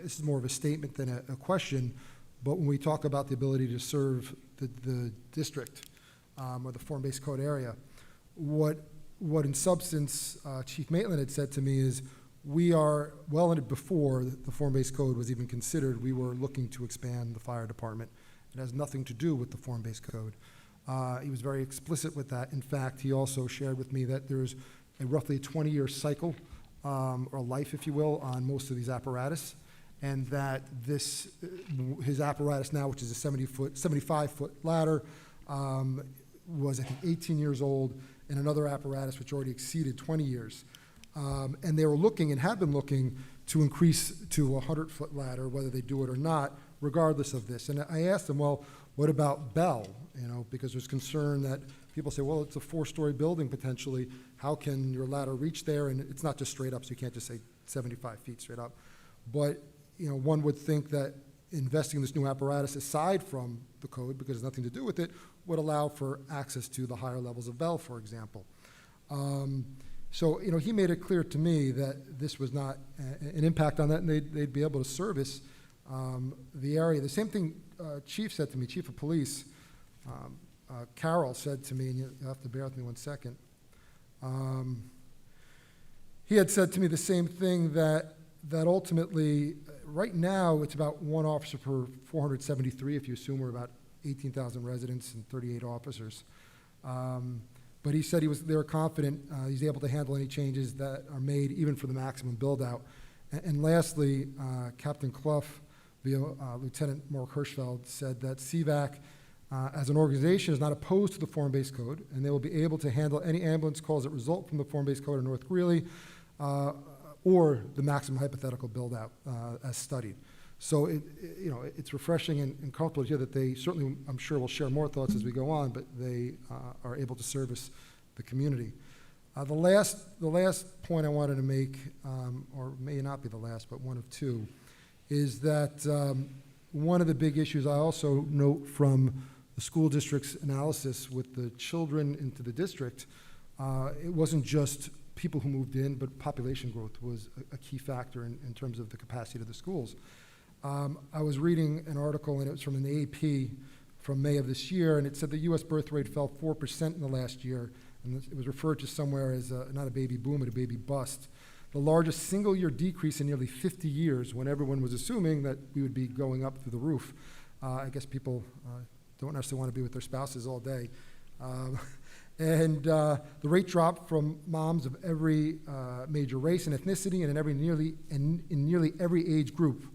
this is more of a statement than a question, but when we talk about the ability to serve the district or the form-based code area, what in substance Chief Maitland had said to me is, we are well into before the form-based code was even considered, we were looking to expand the fire department. It has nothing to do with the form-based code. He was very explicit with that. In fact, he also shared with me that there's a roughly 20-year cycle, or life, if you will, on most of these apparatus, and that his apparatus now, which is a 75-foot ladder, was, I think, 18 years old, and another apparatus which already exceeded 20 years. And they were looking, and have been looking, to increase to a 100-foot ladder, whether they do it or not, regardless of this. And I asked them, well, what about Bell? You know, because there's concern that people say, well, it's a 4-story building potentially. How can your ladder reach there? And it's not just straight up, so you can't just say 75 feet straight up. But, one would think that investing in this new apparatus, aside from the code, because it has nothing to do with it, would allow for access to the higher levels of Bell, for example. So, he made it clear to me that this was not an impact on that, and they'd be able to service the area. The same thing Chief said to me, Chief of Police, Carroll said to me, and you'll have to bear with me 1 second. He had said to me the same thing, that ultimately, right now, it's about 1 officer per 473, if you assume we're about 18,000 residents and 38 officers. But he said they were confident he's able to handle any changes that are made, even for the maximum build-out. And lastly, Captain Clough, via Lieutenant Mark Hirschfeld, said that CVAC, as an organization, is not opposed to the form-based code, and they will be able to handle any ambulance calls that result from the form-based code in North Greeley, or the maximum hypothetical build-out as studied. So it's refreshing and comfortable to hear that they certainly, I'm sure, will share more thoughts as we go on, but they are able to service the community. The last point I wanted to make, or may not be the last, but one of two, is that one of the big issues I also note from the school district's analysis with the children into the district, it wasn't just people who moved in, but population growth was a key factor in terms of the capacity of the schools. I was reading an article, and it was from an AP from May of this year, and it said the U.S. birth rate fell 4% in the last year, and it was referred to somewhere as not a baby boom, but a baby bust. The largest single-year decrease in nearly 50 years, when everyone was assuming that we would be going up through the roof. I guess people don't necessarily want to be with their spouses all day. And the rate dropped from moms of every major race and ethnicity and in nearly every age group,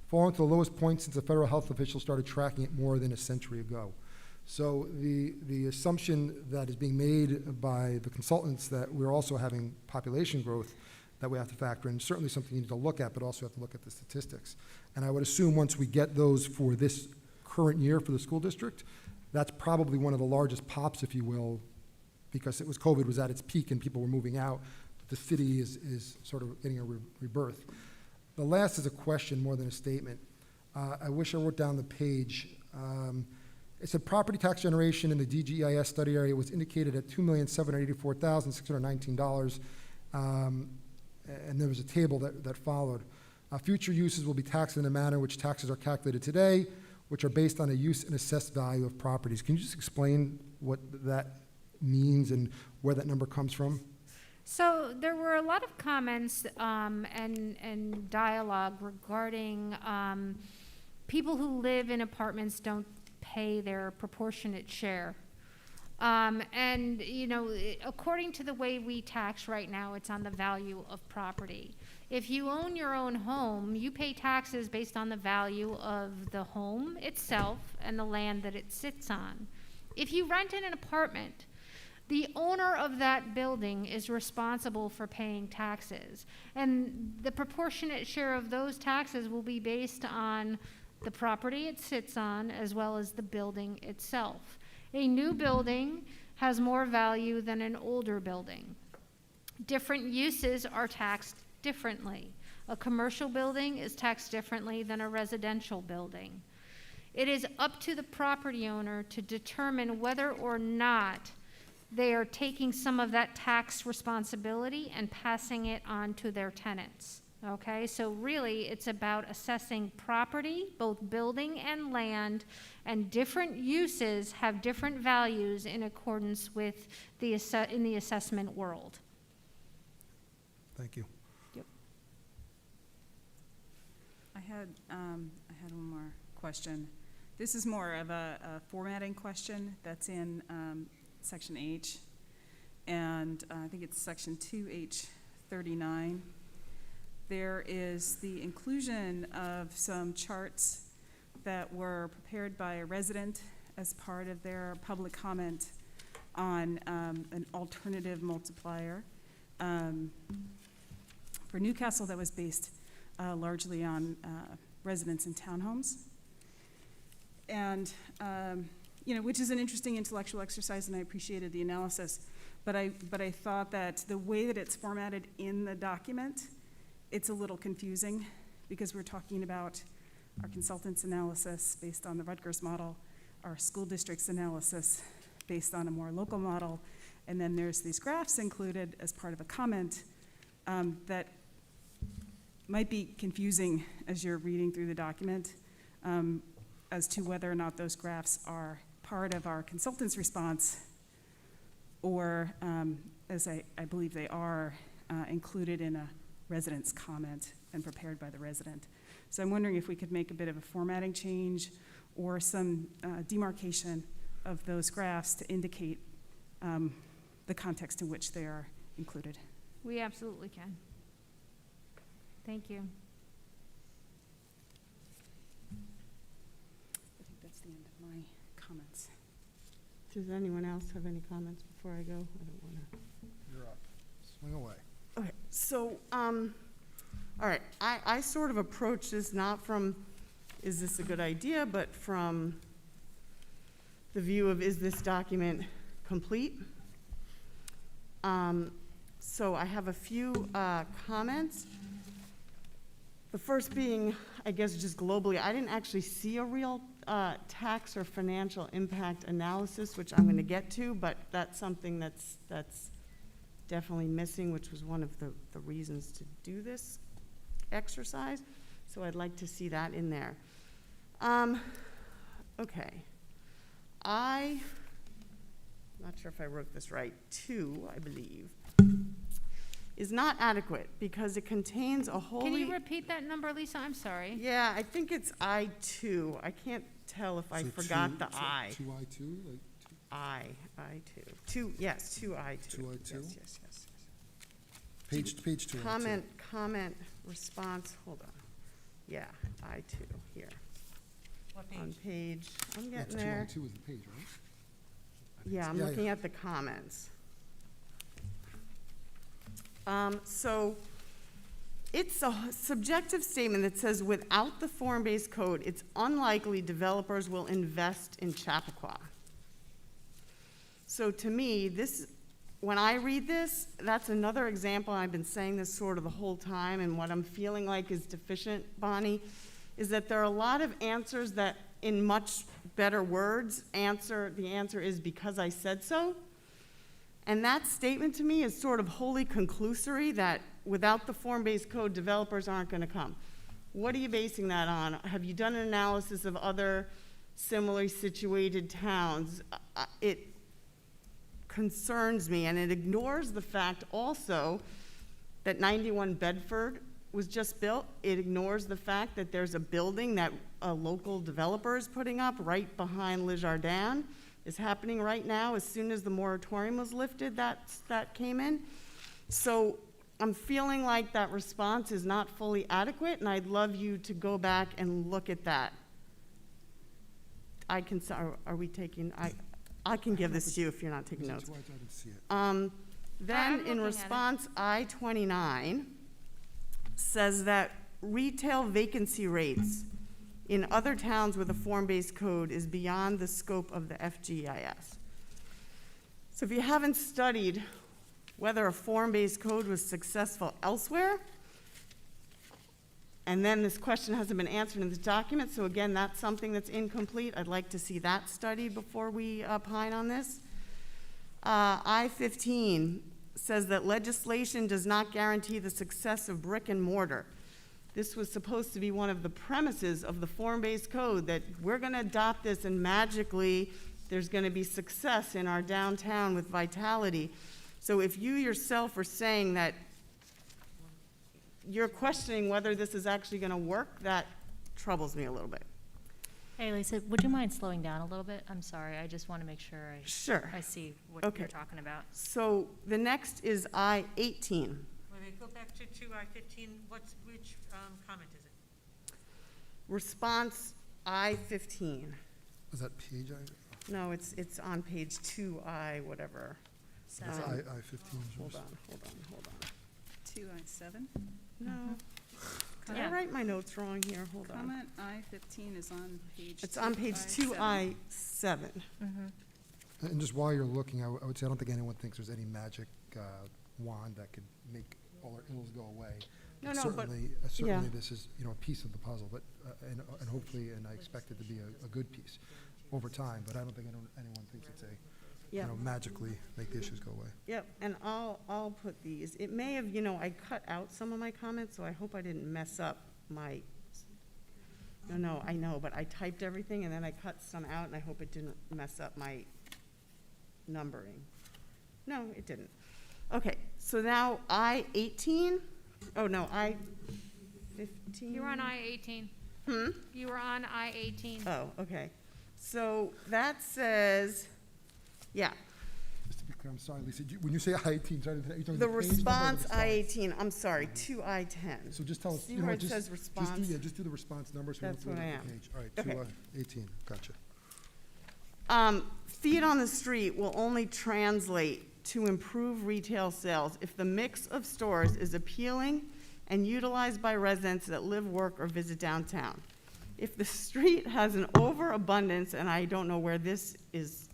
falling to the lowest point since the federal health officials started tracking it more than a century ago. So the assumption that is being made by the consultants that we're also having population growth that we have to factor in, certainly something you need to look at, but also have to look at the statistics. And I would assume once we get those for this current year for the school district, that's probably one of the largest pops, if you will, because COVID was at its peak and people were moving out. The city is sort of getting a rebirth. The last is a question more than a statement. I wish I wrote down the page. It said property tax generation in the DGEIS study area was indicated at $2,784,619, and there was a table that followed. Future uses will be taxed in a manner which taxes are calculated today, which are based on a use and assessed value of properties. Can you just explain what that means and where that number comes from? So there were a lot of comments and dialogue regarding people who live in apartments don't pay their proportionate share. And, according to the way we tax right now, it's on the value of property. If you own your own home, you pay taxes based on the value of the home itself and the land that it sits on. If you rent in an apartment, the owner of that building is responsible for paying taxes. And the proportionate share of those taxes will be based on the property it sits on as well as the building itself. A new building has more value than an older building. Different uses are taxed differently. A commercial building is taxed differently than a residential building. It is up to the property owner to determine whether or not they are taking some of that tax responsibility and passing it on to their tenants. Okay, so really it's about assessing property, both building and land, and different uses have different values in accordance with in the assessment world. Thank you. Yep. I had one more question. This is more of a formatting question that's in Section H, and I think it's Section 2H39. There is the inclusion of some charts that were prepared by a resident as part of their public comment on an alternative multiplier for Newcastle that was based largely on residents in townhomes. And which is an interesting intellectual exercise, and I appreciated the analysis. But I thought that the way that it's formatted in the document, it's a little confusing, because we're talking about our consultant's analysis based on the Rutgers model, our school district's analysis based on a more local model, and then there's these graphs included as part of a comment that might be confusing as you're reading through the document as to whether or not those graphs are part of our consultant's response, or as I believe they are, included in a resident's comment and prepared by the resident. So I'm wondering if we could make a bit of a formatting change or some demarcation of those graphs to indicate the context in which they are included. We absolutely can. Thank you. I think that's the end of my comments. Does anyone else have any comments before I go? I don't want to. You're up. Swing away. Okay, so, all right, I sort of approach this not from, is this a good idea, but from the view of, is this document complete? So I have a few comments. The first being, I guess, just globally, I didn't actually see a real tax or financial impact analysis, which I'm going to get to, but that's something that's definitely missing, which was one of the reasons to do this exercise. So I'd like to see that in there. Okay. I'm not sure if I wrote this right. 2, I believe, is not adequate because it contains a wholly... Can you repeat that number, Lisa? I'm sorry. Yeah, I think it's I2. I can't tell if I forgot the I. 2I2, like I2. 2, yes, 2I2. 2I2? Yes. page 2. Comment, response, hold on. Yeah, I2, here. What On page, I'm That's getting there. 2I2 is the page, right? Yeah, I'm Yeah, looking at the comments. So it's a subjective statement that says without the form-based code, it's unlikely developers will invest in Chappaqua. So to me, when I read this, that's another example, and I've been saying this sort of the whole time, and what I'm feeling like is deficient, Bonnie, is that there are a lot of answers that in much better words the answer is because I said so. And that statement to me is sort of wholly conclusory that without the form-based code, developers aren't going to come. What are you basing that on? Have you done an analysis of other similarly situated towns? It concerns me, and it ignores the fact also that 91 Bedford was just built. It ignores the fact that there's a building that a local developer is putting up right behind Le Jardin. Is happening right now. As soon as the moratorium was lifted, that came in. So I'm feeling like that response is not fully adequate, and I'd love you to go back and look at that. Are we taking, I can give this to you if you're not taking notes. I didn't see it. I'm Then looking in at it. response, I-29 says that retail vacancy rates in other towns with a form-based code is beyond the scope of the FGIS. So if you haven't studied whether a form-based code was successful elsewhere, and then this question hasn't been answered in this document, so again, that's something that's incomplete. I'd like to see that studied before we opine on this. I-15 says that legislation does not guarantee the success of brick and mortar. This was supposed to be one of the premises of the form-based code, that we're going to adopt this and magically there's going to be success in our downtown with vitality. So if you yourself are saying that you're questioning whether this is actually going to work, that troubles me a little bit. Hey, Lisa, would you mind slowing down a little bit? I'm sorry, I just want to make sure Sure. I see what Okay. you're talking about. So the next is I-18. Wait, go back to 2I15, which comment is it? Response I-15. Is that page I? No, it's on page 2I, whatever. That's I-15. Hold on. 2I7? No. Did Yeah. I write my notes wrong here? Hold on. Comment I-15 is on page. It's on page 2I7. And just while you're looking, I would say, I don't think anyone thinks there's any magic wand that could make all our ills go away. No, no, but, Certainly, yeah. this is, a piece of the puzzle, but, and hopefully, and I expect it to be a good piece over time, but I don't think anyone thinks it's Yeah. magically make the issues go away. Yep, and I'll put these. It may have, I cut out some of my comments, so I hope I didn't mess up my, no, I know, but I typed everything and then I cut some out and I hope it didn't mess up my numbering. No, it didn't. Okay, so now I-18, oh no, I-15. You were on I-18. You were on I-18. Oh, okay. So that says, yeah, Just to be clear, I'm sorry, Lisa, when you say I-18, sorry, are you talking the the page number or the response I-18, I'm sorry, 2I-10. So just tell us, See where it says just response? just do the response numbers. So we That's don't what I flip am. the page. All right, Okay. 18, gotcha. Feet on the street will only translate to improve retail sales if the mix of stores is appealing and utilized by residents that live, work, or visit downtown. If the street has an overabundance, and I don't know where this is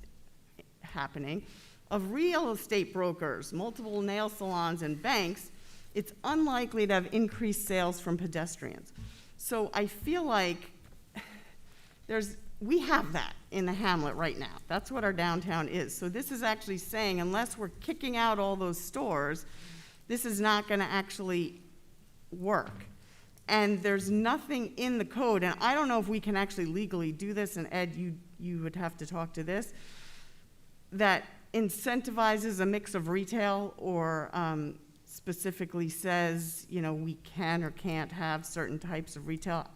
happening, of real estate brokers, multiple nail salons, and banks, it's unlikely to have increased sales from pedestrians. So I feel like we have that in the hamlet right now. That's what our downtown is. So this is actually saying, unless we're kicking out all those stores, this is not gonna actually work. And there's nothing in the code, and I don't know if we can actually legally do this, and Ed, you would have to talk to this, that incentivizes a mix of retail or specifically says, we can or can't have certain types of retail.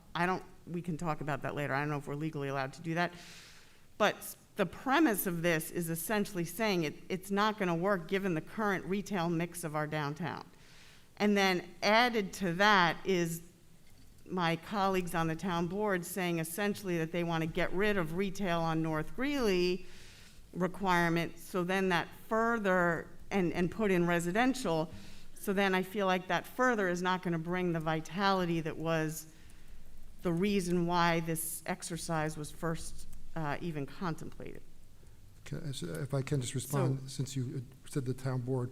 We can talk about that later. I don't know if we're legally allowed to do that. But the premise of this is essentially saying it's not gonna work given the current retail mix of our downtown. And then added to that is my colleagues on the town board saying essentially that they want to get rid of retail on North Greeley requirement, so then that further, and put in residential, so then I feel like that further is not going to bring the vitality that was the reason why this exercise was first even contemplated. So if I can just respond, since you said the town board.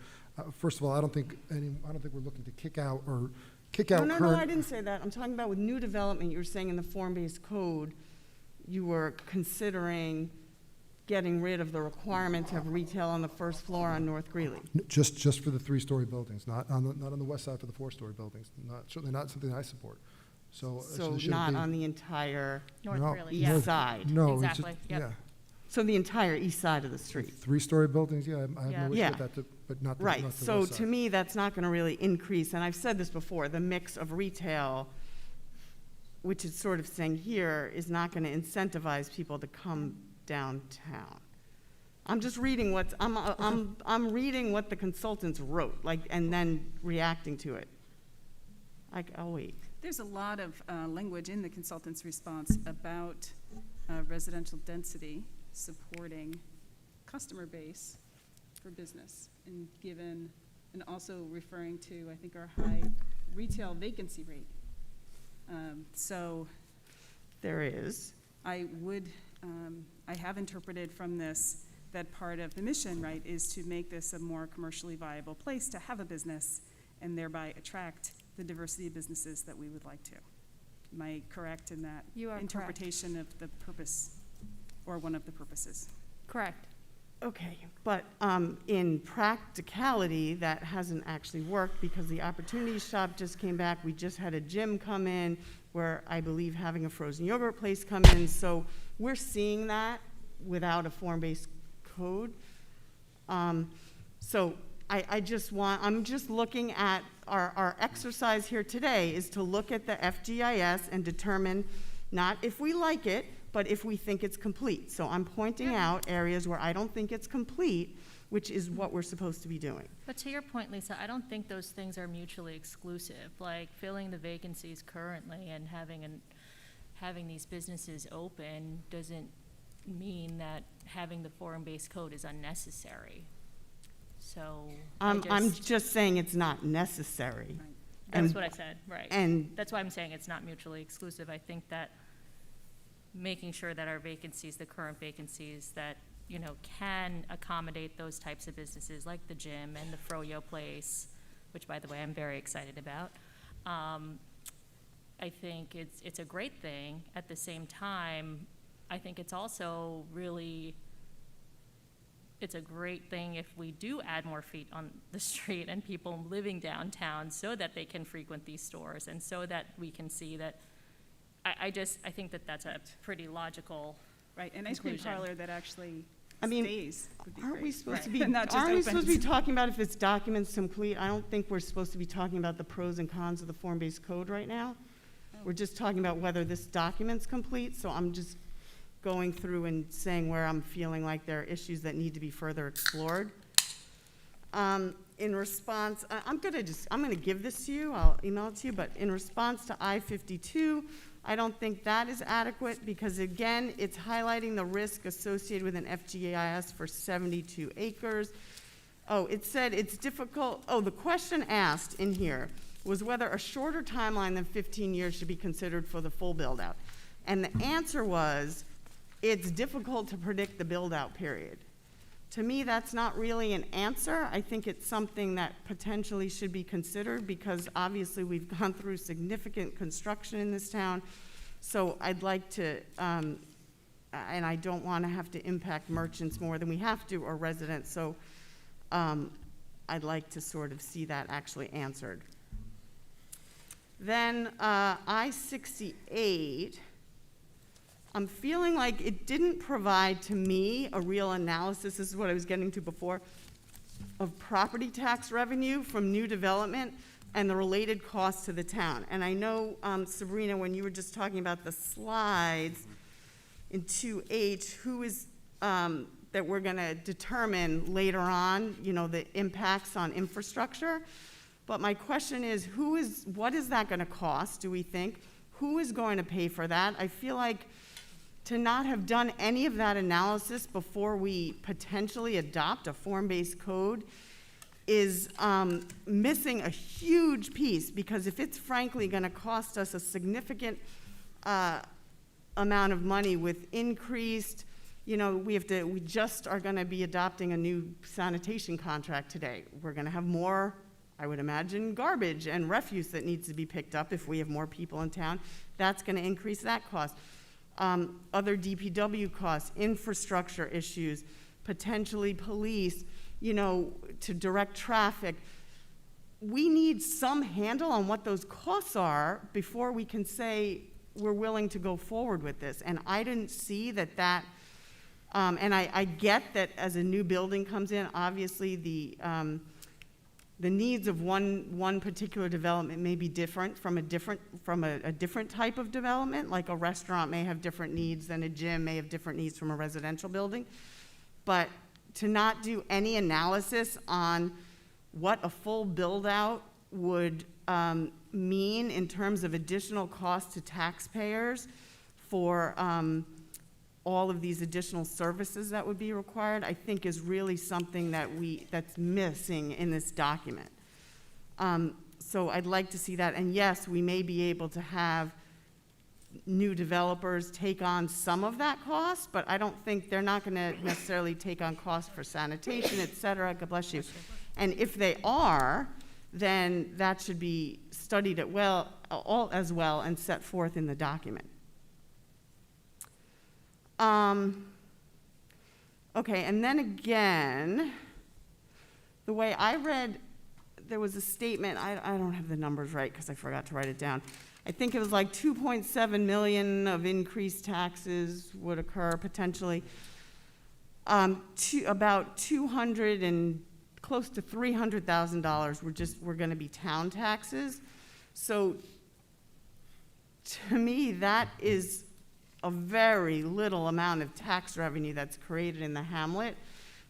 First of all, I don't think we're looking to kick out current. No, I didn't say that. I'm talking about with new development, you were saying in the form-based code, you were considering getting rid of the requirement to have retail on the first floor on North Greeley. Just for the 3-story buildings, not on the west side for the 4-story buildings. Certainly not something I support. So not on the entire North No, Greeley, east yeah. side. No, it's just, Exactly, yep. yeah. So the entire east side of the street. 3-story buildings, yeah, I have no issue Yeah. with that, but not the Right, not the so west to side. me, that's not gonna really increase, and I've said this before, the mix of retail, which is sort of saying here, is not gonna incentivize people to come downtown. I'm just reading I'm reading what the consultants wrote, and then reacting to it. I'll wait. There's a lot of language in the consultant's response about residential density supporting customer base for business, and also referring to, I think, our high retail vacancy rate. So There is. I have interpreted from this that part of the mission, right, is to make this a more commercially viable place to have a business and thereby attract the diversity of businesses that we would like to. Am I correct in that You are correct. interpretation of the purpose, or one of the purposes? Correct. Okay, but in practicality, that hasn't actually worked because the Opportunity Shop just came back. We just had a gym come in where I believe having a frozen yogurt place come in. So we're seeing that without a form-based code. So I'm just looking at our exercise here today is to look at the FGIS and determine not if we like it, but if we think it's complete. So I'm pointing out areas where I don't think it's complete, which is what we're supposed to be doing. But to your point, Lisa, I don't think those things are mutually exclusive. Like filling the vacancies currently and having these businesses open doesn't mean that having the forum-based code is unnecessary. So I'm just saying it's not necessary. That's what I said, right. And That's why I'm saying it's not mutually exclusive. I think that making sure that our vacancies, the current vacancies, that, you know, can accommodate those types of businesses, like the gym and the Froyo place, which, by the way, I'm very excited about. I think it's a great thing. At the same time, I think it's also really, it's a great thing if we do add more feet on the street and people living downtown so that they can frequent these stores and so that we can see that, I think that that's a pretty logical, Right, an ice cream Conclusion. parlor that actually I mean, stays would be aren't we great. supposed to Right. be, Not just aren't we supposed to be opens. talking about if it's documents complete? I don't think we're supposed to be talking about the pros and cons of the form-based code right now. Oh. We're just talking about whether this document's complete, so I'm just going through and saying where I'm feeling like there are issues that need to be further explored. In response, I'm gonna give this to you, I'll email it to you, but in response to I-52, I don't think that is adequate because again, it's highlighting the risk associated with an FGIS for 72 acres. Oh, it said it's difficult, the question asked in here was whether a shorter timeline than 15 years should be considered for the full build-out. And the answer was, it's difficult to predict the build-out period. To me, that's not really an answer. I think it's something that potentially should be considered because obviously we've gone through significant construction in this town. So I'd like to, and I don't want to have to impact merchants more than we have to or residents. So I'd like to sort of see that actually answered. Then I-68. I'm feeling like it didn't provide to me a real analysis, this is what I was getting to before, of property tax revenue from new development and the related costs to the town. And I know, Sabrina, when you were just talking about the slides in 2H, who is, that we're gonna determine later on, you know, the impacts on infrastructure. But my question is, what is that gonna cost, do we think? Who is going to pay for that? I feel like to not have done any of that analysis before we potentially adopt a form-based code is missing a huge piece, because if it's frankly gonna cost us a significant amount of money with increased, you know, we just are gonna be adopting a new sanitation contract today. We're gonna have more, I would imagine, garbage and refuse that needs to be picked up if we have more people in town. That's gonna increase that cost. Other DPW costs, infrastructure issues, potentially police, you know, to direct traffic. We need some handle on what those costs are before we can say we're willing to go forward with this. And I didn't see that, and I get that as a new building comes in, obviously the needs of one particular development may be different from a different type of development, like a restaurant may have different needs than a gym may have different needs from a residential building. But to not do any analysis on what a full build-out would mean in terms of additional costs to taxpayers for all of these additional services that would be required, I think is really something that's missing in this document. So I'd like to see that, and yes, we may be able to have new developers take on some of that cost, but I don't think they're not gonna necessarily take on costs for sanitation, et cetera, God bless you. And if they are, then that should be studied as well and set forth in the document. Okay, and then again, the way I read, there was a statement, I don't have the numbers right because I forgot to write it down. I think it was like 2.7 million of increased taxes would occur potentially. About 200 and close to $300,000 were gonna be town taxes. So to me, that is a very little amount of tax revenue that's created in the hamlet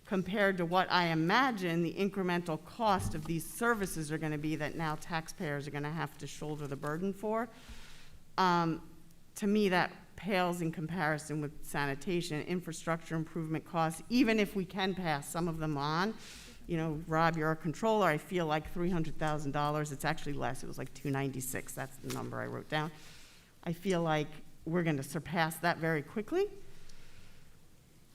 compared to what I imagine the incremental cost of these services are gonna be that now taxpayers are gonna have to shoulder the burden for. To me, that pales in comparison with sanitation, infrastructure improvement costs, even if we can pass some of them on. Rob, you're a controller, I feel like $300,000, it's actually less, it was like 296, that's the number I wrote down. I feel like we're gonna surpass that very quickly.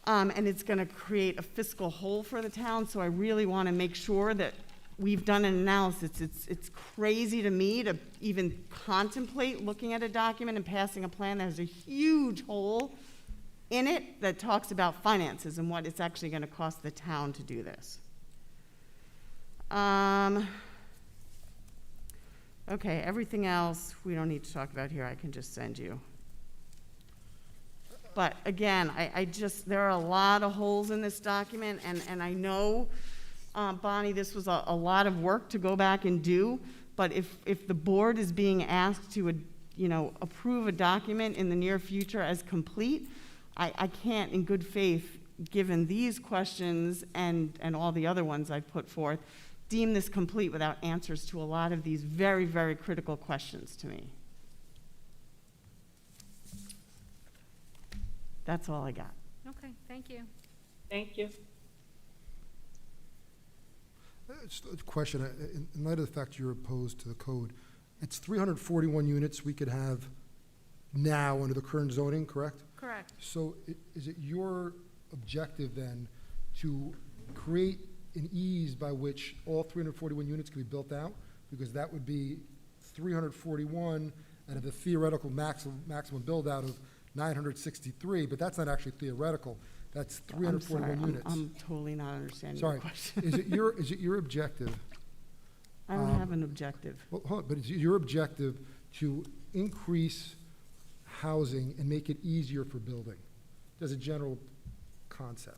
And it's gonna create a fiscal hole for the town, so I really wanna make sure that we've done an analysis. It's crazy to me to even contemplate looking at a document and passing a plan that has a huge hole in it that talks about finances and what it's actually gonna cost the town to do this. Okay, everything else we don't need to talk about here, I can just send you. But again, there are a lot of holes in this document, and I know, Bonnie, this was a lot of work to go back and do, but if the board is being asked to, approve a document in the near future as complete, I can't, in good faith, given these questions and all the other ones I've put forth, deem this complete without answers to a lot of these very, very critical questions to me. That's all I got. Okay, thank you. Thank you. Just a question, in light of the fact you're opposed to the code, it's 341 units we could have now under the current zoning, correct? Correct. So is it your objective then to create an ease by which all 341 units can be built out? Because that would be 341 out of the theoretical maximum build-out of 963, but that's not actually theoretical. That's 341 units. I'm totally not understanding Sorry. your question. Is it your objective? I don't have an objective. Well, hold on, but is it your objective to increase housing and make it easier for building? As a general concept.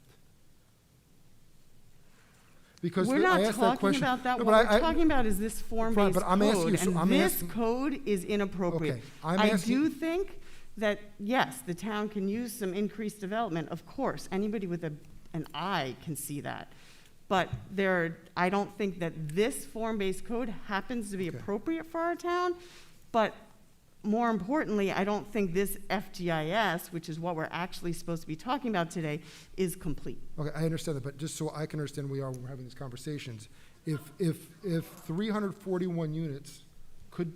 Because We're I not asked that talking question. about that. No, What but we're talking about is this form-based but I'm asking code, you, so and I'm this asking- code is inappropriate. Okay, I'm I asking- do think that, yes, the town can use some increased development, of course. Anybody with an eye can see that. But I don't think that this form-based code happens to be Okay. appropriate for our town. But more importantly, I don't think this FGIS, which is what we're actually supposed to be talking about today, is complete. Okay, I understand that, but just so I can understand where we are when we're having these conversations, if 341 units could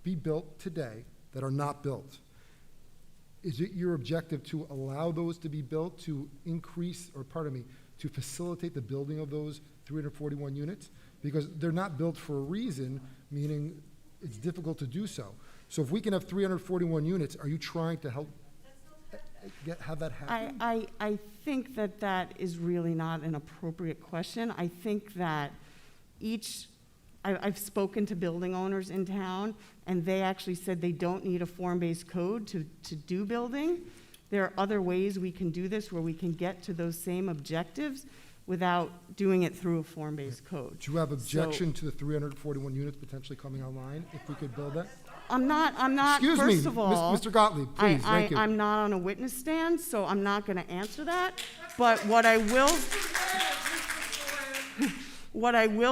be built today that are not built, is it your objective to allow those to be built to increase, or pardon me, to facilitate the building of those 341 units? Because they're not built for a reason, meaning it's difficult to do so. So if we can have 341 units, are you trying to help have that happen? I think that is really not an appropriate question. I think that I've spoken to building owners in town, and they actually said they don't need a form-based code to do building. There are other ways we can do this where we can get to those same objectives without doing it through a form-based code. Do you have objection to the 341 units potentially coming online if we could build that? I'm not, Excuse me, first of all. Mr. Gottlieb, please, thank you. I'm not on a witness stand, so I'm not gonna answer that. But what I will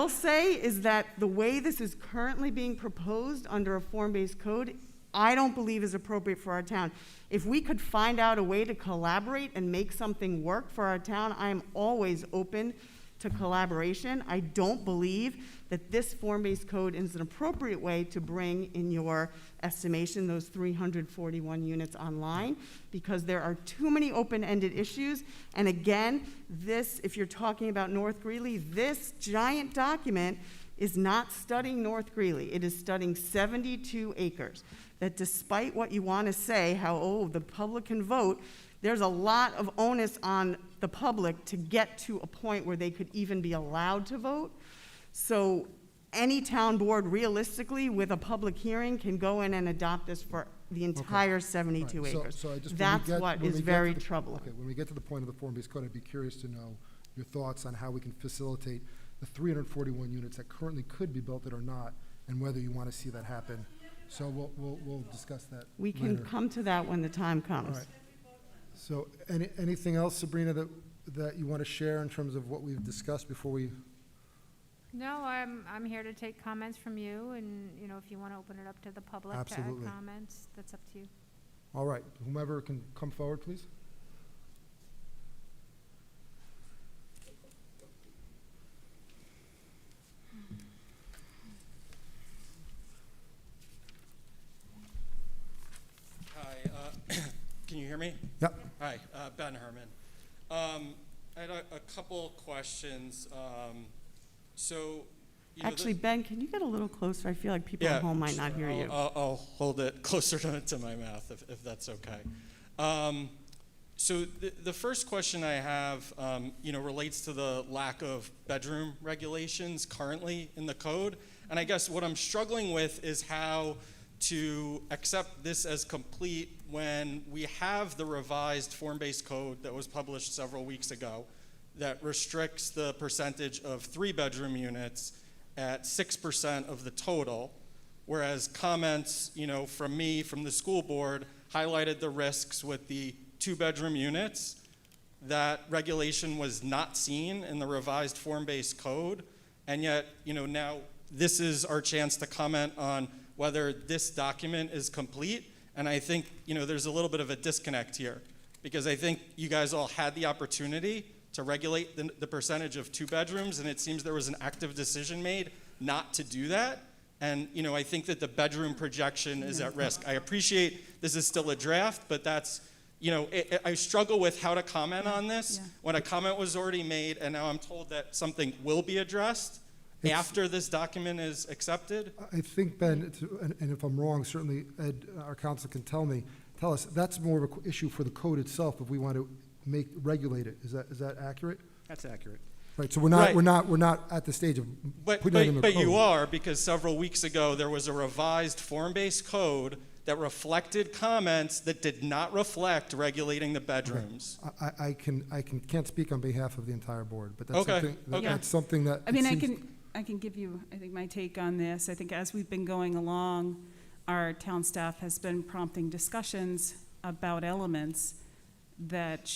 say is that the way this is currently being proposed under a form-based code, I don't believe is appropriate for our town. If we could find out a way to collaborate and make something work for our town, I am always open to collaboration. I don't believe that this form-based code is an appropriate way to bring, in your estimation, those 341 units online, because there are too many open-ended issues. And again, if you're talking about North Greeley, this giant document is not studying North Greeley. It is studying 72 acres. That despite what you want to say, how, the public can vote, there's a lot of onus on the public to get to a point where they could even be allowed to vote. So any town board realistically with a public hearing can go in and adopt this for the entire 72 All right, acres. so I just, That's what when is we get very to the- troubling. Okay, when we get to the point of the form-based code, I'd be curious to know your thoughts on how we can facilitate the 341 units that currently could be built that are not, and whether you want to see that happen. So we'll discuss that We can later. come to that when the time All comes. right. So anything else, Sabrina, that you want to share in terms of what we've discussed before we? No, I'm here to take comments from you, and, if you want to open it up to the public to add Absolutely. comments, that's up to you. All right, whomever can come forward, please. Ben Herman. I had a couple questions. Actually, Ben, can you get a little closer? I feel like people Yeah, at home might not hear you. I'll hold it closer to my mouth if that's okay. So the first question I have, relates to the lack of bedroom regulations currently in the code. And I guess what I'm struggling with is how to accept this as complete when we have the revised form-based code that was published several weeks ago that restricts the percentage of 3-bedroom units at 6% of the total, whereas comments, from me, from the school board, highlighted the risks with the 2-bedroom units. That regulation was not seen in the revised form-based code, and yet, now this is our chance to comment on whether this document is complete, and I think, there's a little bit of a disconnect here, because I think you guys all had the opportunity to regulate the percentage of 2 bedrooms, and it seems there was an active decision made not to do that. And I think that the bedroom projection is at risk. I appreciate this is still a draft, but that's, I struggle with how to comment on this when a comment was already made, and now I'm told that something will be addressed after this document is accepted. I think, Ben, and if I'm wrong, certainly Ed, our counsel can tell us, that's more of an issue for the code itself if we want to regulate it. Is that accurate? That's accurate. Right, so we're not at the stage of putting that in the code. But you are, because several weeks ago there was a revised form-based code that reflected comments that did not reflect regulating the bedrooms. I can't speak on behalf of the entire board, but that's Okay, something, okay. that's something that. I mean, I can give you, I think, my take on this. I think as we've been going along, our town staff has been prompting discussions about elements that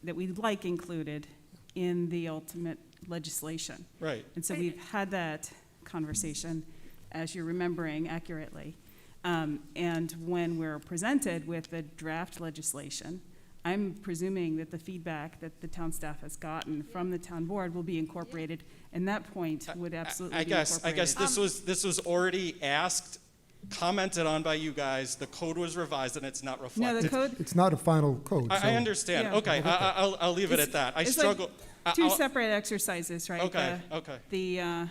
we'd like included in the ultimate legislation. Right. And so we've had that conversation, as you're remembering accurately. And when we're presented with the draft legislation, I'm presuming that the feedback that the town staff has gotten from the town board will be incorporated, and that point would absolutely be incorporated. I guess this was already asked, commented on by you guys. The code was revised and it's not reflected. No, the code, It's not a final code. I so- understand. Yeah. Okay, I'll leave it at that. I it's struggle. like two separate exercises, right? Okay, okay. The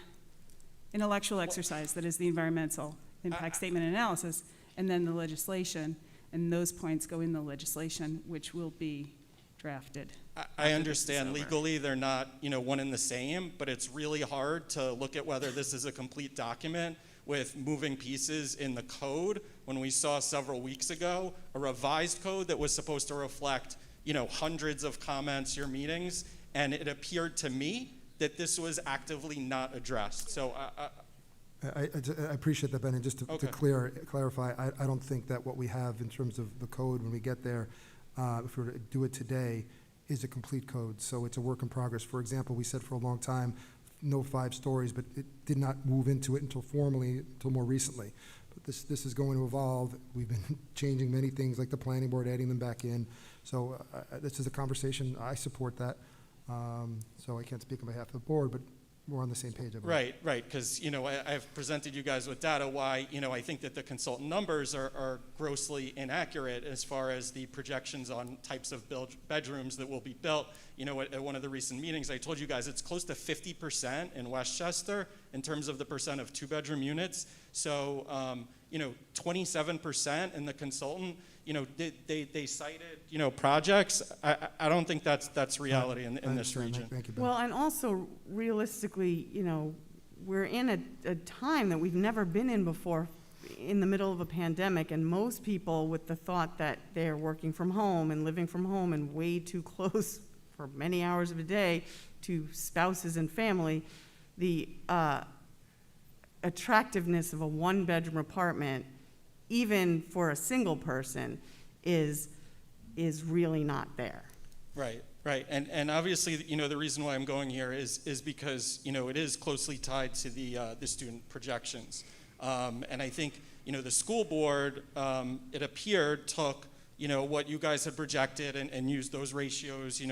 intellectual exercise, that is the environmental impact statement analysis, and then the legislation, and those points go in the legislation, which will be drafted. I understand over. legally they're not, one and the same, but it's really hard to look at whether this is a complete document with moving pieces in the code when we saw several weeks ago a revised code that was supposed to reflect, hundreds of comments, your meetings, and it appeared to me that this was actively not addressed. So I appreciate that, Ben, and just to Okay. clarify, I don't think that what we have in terms of the code when we get there, if we were to do it today, is a complete code. So it's a work in progress. For example, we said for a long time, no 5 stories, but it did not move into it until more recently. But this is going to evolve. We've been changing many things, like the planning board, adding them back in. So this is a conversation. I support that. So I can't speak on behalf of the board, but we're on the same page, I believe. Right, because, I've presented you guys with data why, I think that the consultant numbers are grossly inaccurate as far as the projections on types of bedrooms that will be built. At one of the recent meetings, I told you guys it's close to 50% in Westchester in terms of the percent of 2-bedroom units. So, 27% in the consultant, they cited, projects. I don't think that's reality in this region. Thank you, Ben. Well, and also realistically, we're in a time that we've never been in before, in the middle of a pandemic, and most people with the thought that they're working from home and living from home and way too close for many hours of a day to spouses and family, the attractiveness of a 1-bedroom apartment, even for a single person, is really not there. Right. And obviously, the reason why I'm going here is because, it is closely tied to the student projections. And I think, the school board, it appeared, took, what you guys had projected and used those ratios,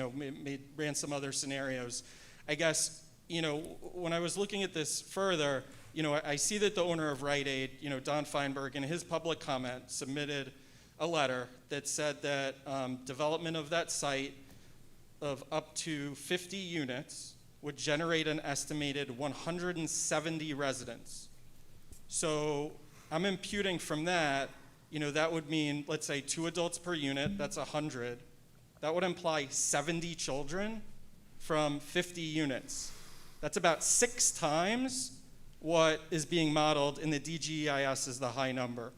ran some other scenarios. I guess, when I was looking at this further, I see that the owner of Rite Aid, Don Feinberg, in his public comment submitted a letter that said that development of that site of up to 50 units would generate an estimated 170 residents. So I'm imputing from that, that would mean, let's say 2 adults per unit, that's 100. That would imply 70 children from 50 units. That's about 6 times what is being modeled in the DGEIS as the high number.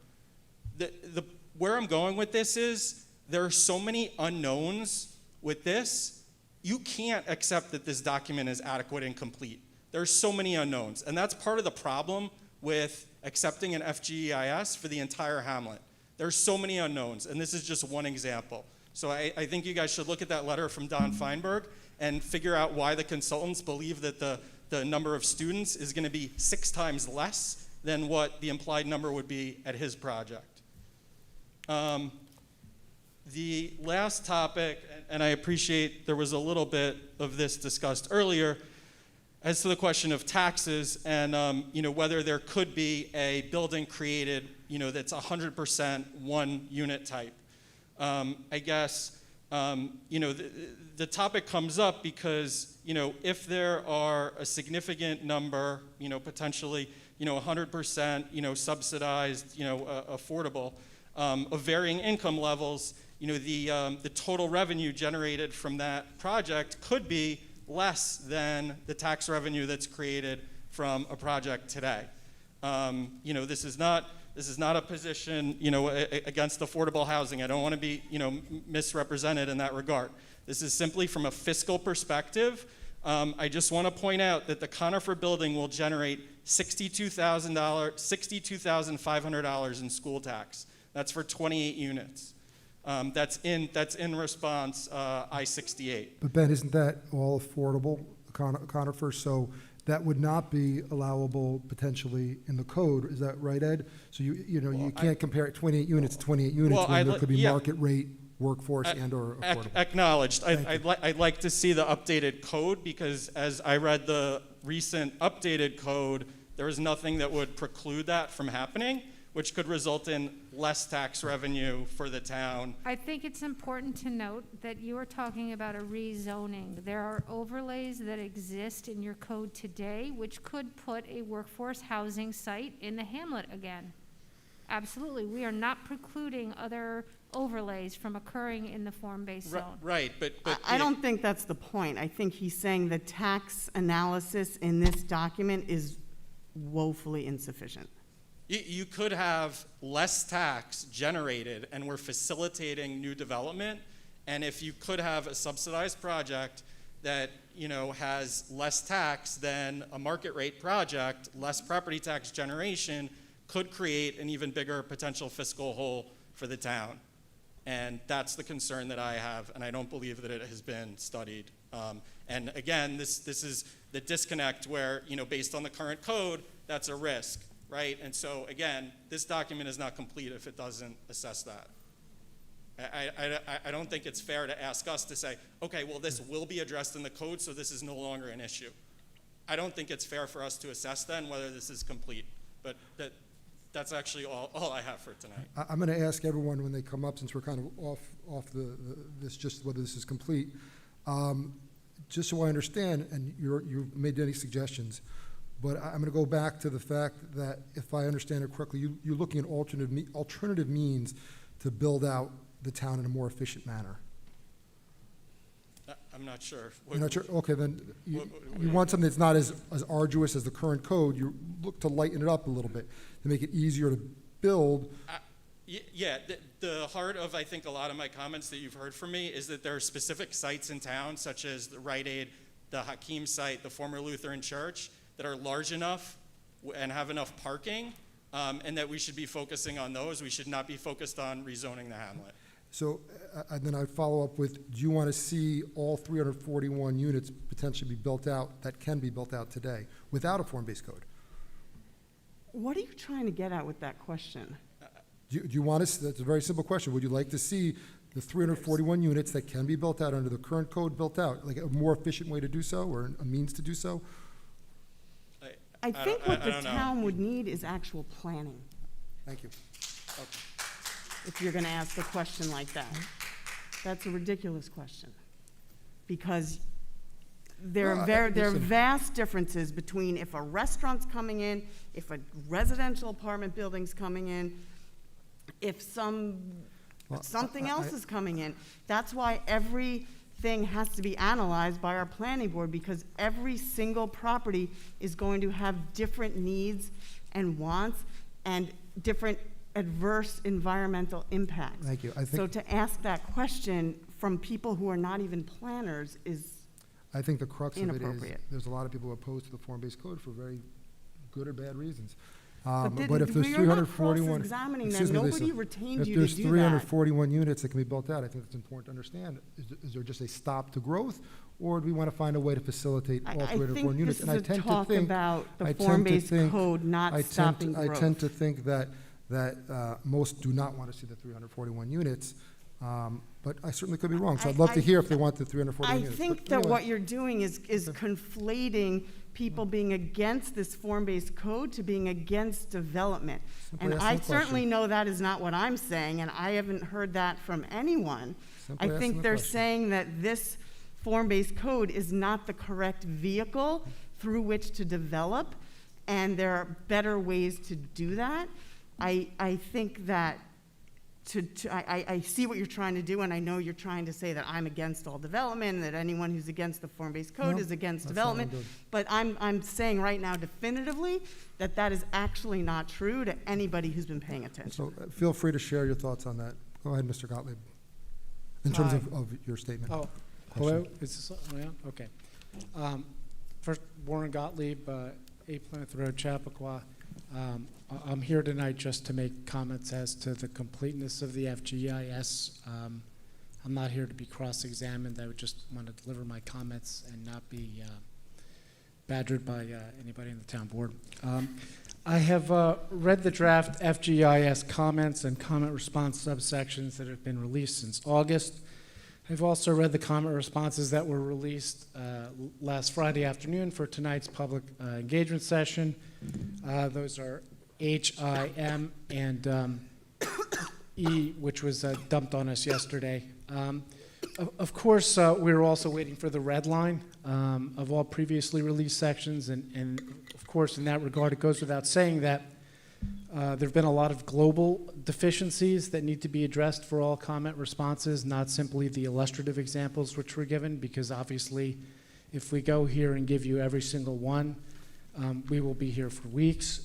Where I'm going with this is there are so many unknowns with this, you can't accept that this document is adequate and complete. There's so many unknowns, and that's part of the problem with accepting an FGEIS for the entire hamlet. There's so many unknowns, and this is just one example. So I think you guys should look at that letter from Don Feinberg and figure out why the consultants believe that the number of students is gonna be 6 times less than what the implied number would be at his project. The last topic, and I appreciate there was a little bit of this discussed earlier, as to the question of taxes and whether there could be a building created that's 100% one unit type. I guess the topic comes up because if there are a significant number, potentially 100% subsidized, affordable, of varying income levels, the total revenue generated from that project could be less than the tax revenue that's created from a project today. This is not a position, against affordable housing. I don't want to be, misrepresented in that regard. This is simply from a fiscal perspective. I just want to point out that the Conifer building will generate $62,500 in school tax. That's for 28 units. That's in response I-68. But Ben, isn't that all affordable, Conifer? So that would not be allowable potentially in the code. Is that right, Ed? So you can't compare 28 units to 28 units when there could be market rate, workforce, and/or affordable. Acknowledged. I'd like to see the updated code because as I read the recent updated code, there is nothing that would preclude that from happening, which could result in less tax revenue for the town. I think it's important to note that you are talking about a rezoning. There are overlays that exist in your code today which could put a workforce housing site in the hamlet again. Absolutely, we are not precluding other overlays from occurring in the form-based zone. Right, but I don't think that's the point. I think he's saying the tax analysis in this document is woefully insufficient. You could have less tax generated and we're facilitating new development. And if you could have a subsidized project that has less tax than a market rate project, less property tax generation could create an even bigger potential fiscal hole for the town. And that's the concern that I have, and I don't believe that it has been studied. And again, this is the disconnect where, based on the current code, that's a risk. Right? And so, again, this document is not complete if it doesn't assess that. I don't think it's fair to ask us to say, okay, well, this will be addressed in the code, so this is no longer an issue. I don't think it's fair for us to assess then whether this is complete. But that's actually all I have for tonight. I'm going to ask everyone when they come up, since we're kind of off this, just whether this is complete. Just so I understand, and you've made any suggestions, but I'm going to go back to the fact that, if I understand it correctly, you're looking at alternative means to build out the town in a more efficient manner. I'm not sure. You're not sure? Okay, then you want something that's not as arduous as the current code. You look to lighten it up a little bit to make it easier to build. Yeah, the heart of, I think, a lot of my comments that you've heard from me is that there are specific sites in town, such as the Rite Aid, the Hakeem site, the former Lutheran church, that are large enough and have enough parking, and that we should be focusing on those. We should not be focused on rezoning the hamlet. So, and then I'd follow up with, do you want to see all 341 units potentially be built out that can be built out today without a form-based code? What are you trying to get at with that question? Do you want us, that's a very simple question, would you like to see the 341 units that can be built out under the current code built out, like a more efficient way to do so, or a means to do so? I think what the town would need is actual planning. Thank you. Okay. if you're gonna ask a question like that. That's a ridiculous question. Because there Well, are listen. vast differences between if a restaurant's coming in, if a residential apartment building's coming in, if Well, something I- else I- is coming in. That's why everything has to be analyzed by our planning board, because every single property is going to have different needs and wants and different adverse environmental impacts. Thank you. I So think, to ask that question from people who are not even planners is, I think the crux of it is, inappropriate. there's a lot of people opposed to the form-based code for very good or bad reasons. but But if there's we are not 341, cross-examining them. excuse me, Lisa. Nobody retained if you to there's do that. 341 units that can be built out, I think it's important to understand, is there just a stop to growth? Or do we want to find a way to facilitate all I 341 think units? this And I is a tend to talk think, about I the tend to form-based think- code not stopping I growth. tend to think that most do not want to see the 341 units, but I certainly could be wrong. So I'd love to hear if they want the 341 I units. think But that anyway. what you're doing is conflating people being against this form-based code to being against development. Simply And asking I a question. certainly know that is not what I'm saying, and I haven't heard that from anyone. Simply I asking think the they're question. saying that this form-based code is not the correct vehicle through which to develop, and there are better ways to do that. I think that I see what you're trying to do, and I know you're trying to say that I'm against all development, and that anyone who's against the form-based code No, is against that's not what I'm development. doing. But I'm saying right now definitively that that is actually not true to anybody who's been paying attention. So feel free to share your thoughts on that. Go ahead, Mr. Gottlieb, in terms of your statement. Oh, hello, is this, oh, yeah, okay. First, Warren Gottlieb, 8 Plymouth Road, Chappaqua. I'm here tonight just to make comments as to the completeness of the FGIS. I'm not here to be cross-examined. I would just want to deliver my comments and not be badgered by anybody in the town board. I have read the draft FGIS comments and comment response subsections that have been released since August. I've also read the comment responses that were released last Friday afternoon for tonight's public engagement session. Those are H, I, M, and E, which was dumped on us yesterday. Of course, we were also waiting for the red line of all previously released sections, and of course, in that regard, it goes without saying that there have been a lot of global deficiencies that need to be addressed for all comment responses, not simply the illustrative examples which were given, because obviously, if we go here and give you every single one, we will be here for weeks.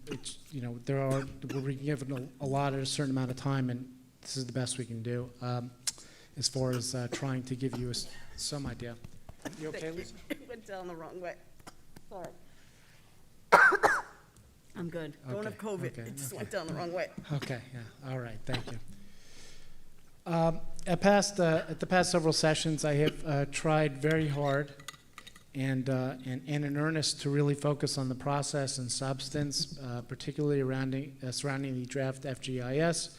It's, you know, we're given a lot at a certain amount of time, and this is the best we can do as far as trying to give you some idea. You okay, Lisa? It went down the wrong way. Sorry. I'm good. Don't have Okay, COVID. okay, It just okay. went down the wrong way. Okay, yeah, all right, thank you. At the past several sessions, I have tried very hard and in earnest to really focus on the process and substance, particularly surrounding the draft FGIS.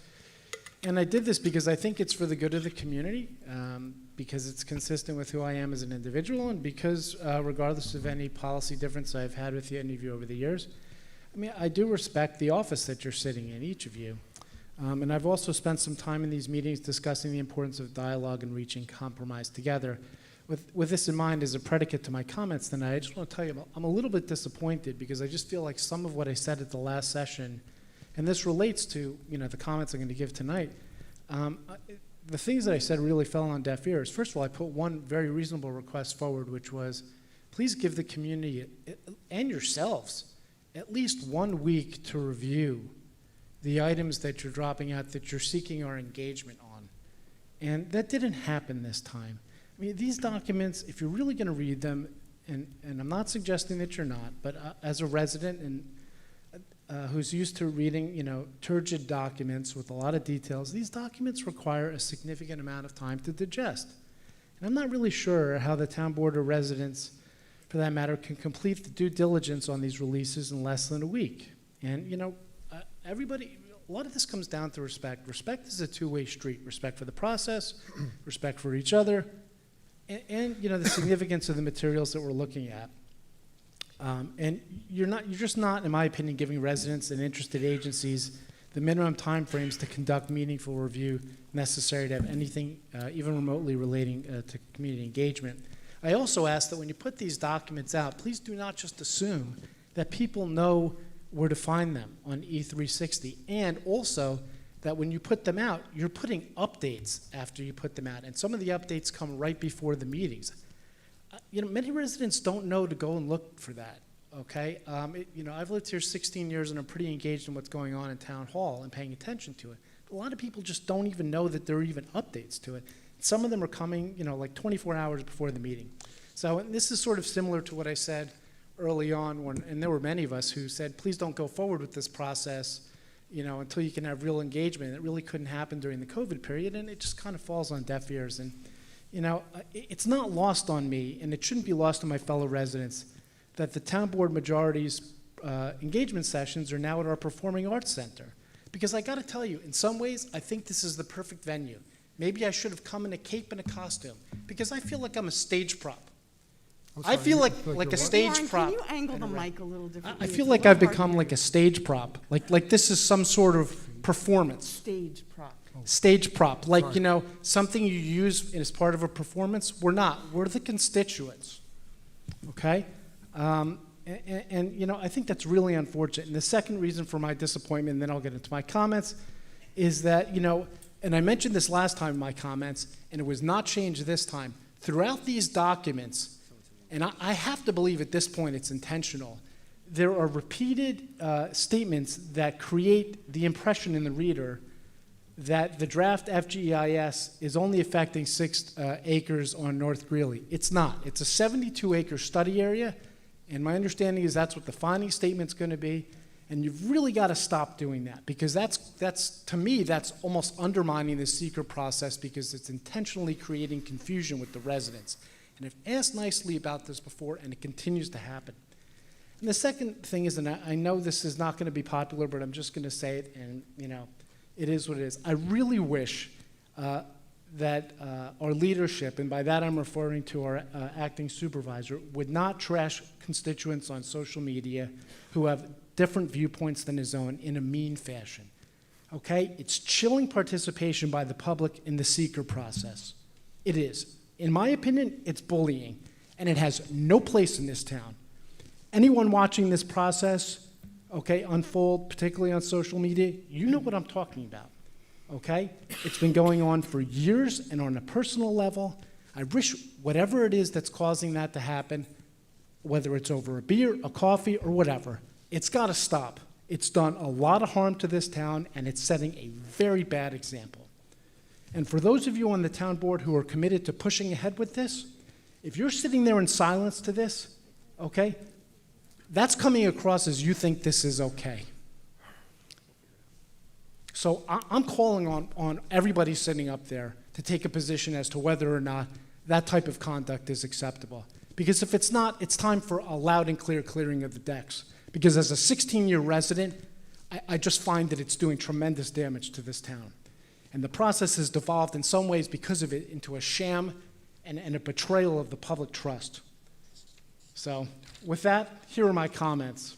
And I did this because I think it's for the good of the community, because it's consistent with who I am as an individual, and because regardless of any policy difference I've had with any of you over the years, I mean, I do respect the office that you're sitting in, each of you. And I've also spent some time in these meetings discussing the importance of dialogue and reaching compromise together. With this in mind as a predicate to my comments tonight, I just want to tell you I'm a little bit disappointed because I just feel like some of what I said at the last session, and this relates to, you know, the comments I'm going to give tonight, the things that I said really fell on deaf ears. First of all, I put one very reasonable request forward, which was, please give the community and yourselves at least 1 week to review the items that you're dropping out that you're seeking our engagement on. And that didn't happen this time. I mean, these documents, if you're really going to read them, and I'm not suggesting that you're not, but as a resident and who's used to reading, you know, turgid documents with a lot of details, these documents require a significant amount of time to digest. And I'm not really sure how the town board or residents, for that matter, can complete the due diligence on these releases in less than a week. And, you know, everybody, a lot of this comes down to respect. Respect is a two-way street. Respect for the process, respect for each other, and you know, the significance of the materials that we're looking at. And you're just not, in my opinion, giving residents and interested agencies the minimum timeframes to conduct meaningful review necessary to have anything even remotely relating to community engagement. I also ask that when you put these documents out, please do not just assume that people know where to find them on E360, and also that when you put them out, you're putting updates after you put them out, and some of the updates come right before the meetings. Many residents don't know to go and look for that, okay? I've lived here 16 years, and I'm pretty engaged in what's going on in Town Hall and paying attention to it. But a lot of people just don't even know that there are even updates to it. Some of them are coming, like 24 hours before the meeting. So and this is sort of similar to what I said early on, and there were many of us who said, please don't go forward with this process, until you can have real engagement. It really couldn't happen during the COVID period, and it just kind of falls on deaf ears. And, it's not lost on me, and it shouldn't be lost on my fellow residents, that the town board majority's engagement sessions are now at our Performing Arts Center. Because I gotta tell you, in some ways, I think this is the perfect venue. Maybe I should have come in a cape and a costume, because I feel like I'm a stage prop. I feel like a Warren, stage prop. can you angle the mic a little differently? I feel It's like a I've little hard become to like hear. a stage prop. Like this is some sort of performance. Stage prop. Stage prop, like, Sorry. something you use as part of a performance. We're not. We're the constituents, okay? I think that's really unfortunate. And the second reason for my disappointment, and then I'll get into my comments, is that, and I mentioned this last time in my comments, and it was not changed this time. Throughout these documents, and I have to believe at this point it's intentional, there are repeated statements that create the impression in the reader that the draft FGEIS is only affecting 6 acres on North Greeley. It's not. It's a 72-acre study area, and my understanding is that's what the finding statement's going to be, and you've really got to stop doing that, because that's to me, that's almost undermining the seeker process, because it's intentionally creating confusion with the residents. And I've asked nicely about this before, and it continues to happen. And the second thing is, and I know this is not going to be popular, but I'm just going to say it, and it is what it is. I really wish that our leadership, and by that I'm referring to our acting supervisor, would not trash constituents on social media who have different viewpoints than his own in a mean fashion. Okay? It's chilling participation by the public in the seeker process. It is. In my opinion, it's bullying, and it has no place in this town. Anyone watching this process, okay, unfold, particularly on social media, you know what I'm talking about, okay? It's been going on for years, and on a personal level, I wish whatever it is that's causing that to happen, whether it's over a beer, a coffee, or whatever, it's got to stop. It's done a lot of harm to this town, and it's setting a very bad example. And for those of you on the town board who are committed to pushing ahead with this, if you're sitting there in silence to this, okay, that's coming across as you think this is okay. So I'm calling on everybody sitting up there to take a position as to whether or not that type of conduct is acceptable. Because if it's not, it's time for a loud and clear clearing of the decks. Because as a 16-year resident, I just find that it's doing tremendous damage to this town. And the process has devolved in some ways because of it into a sham and a betrayal of the public trust. So with that, here are my comments.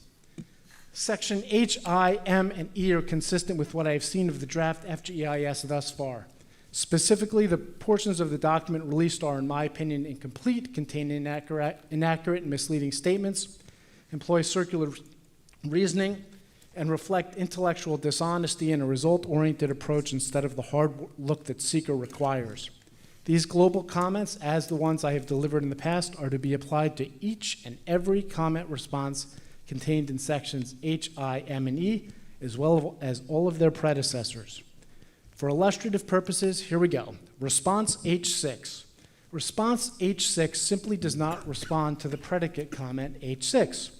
Section H, I, M, and E are consistent with what I have seen of the draft FGEIS thus far. Specifically, the portions of the document released are, in my opinion, incomplete, contain inaccurate and misleading statements, employ circular reasoning, and reflect intellectual dishonesty and a result-oriented approach instead of the hard look that seeker requires. These global comments, as the ones I have delivered in the past, are to be applied to each and every comment response contained in sections H, I, M, and E, as well as all of their predecessors. For illustrative purposes, here we go. Response H6. Response H6 simply does not respond to the predicate comment H6.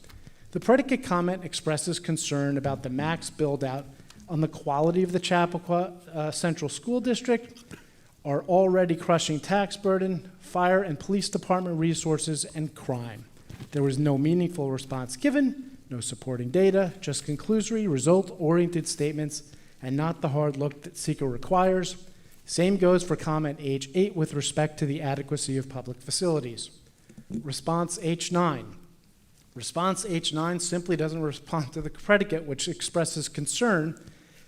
The predicate comment expresses concern about the max build-out on the quality of the Chappaqua Central School District, our already crushing tax burden, fire and police department resources, and crime. There was no meaningful response given, no supporting data, just conclusory, result-oriented statements, and not the hard look that seeker requires. Same goes for comment H8 with respect to the adequacy of public facilities. Response H9. Response H9 simply doesn't respond to the predicate, which expresses concern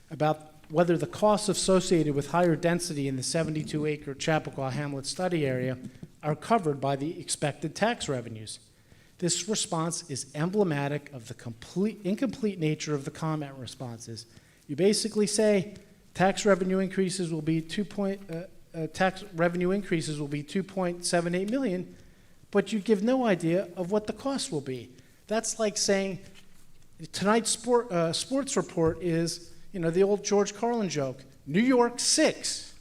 about whether the costs associated with higher density in the 72-acre Chappaqua Hamlet study area are covered by the expected tax revenues. This response is emblematic of the incomplete nature of the comment responses. You basically say tax revenue increases will be 2.78 million, but you give no idea of what the cost will be. That's like saying tonight's sports report is, the old George Carlin joke, New York 6.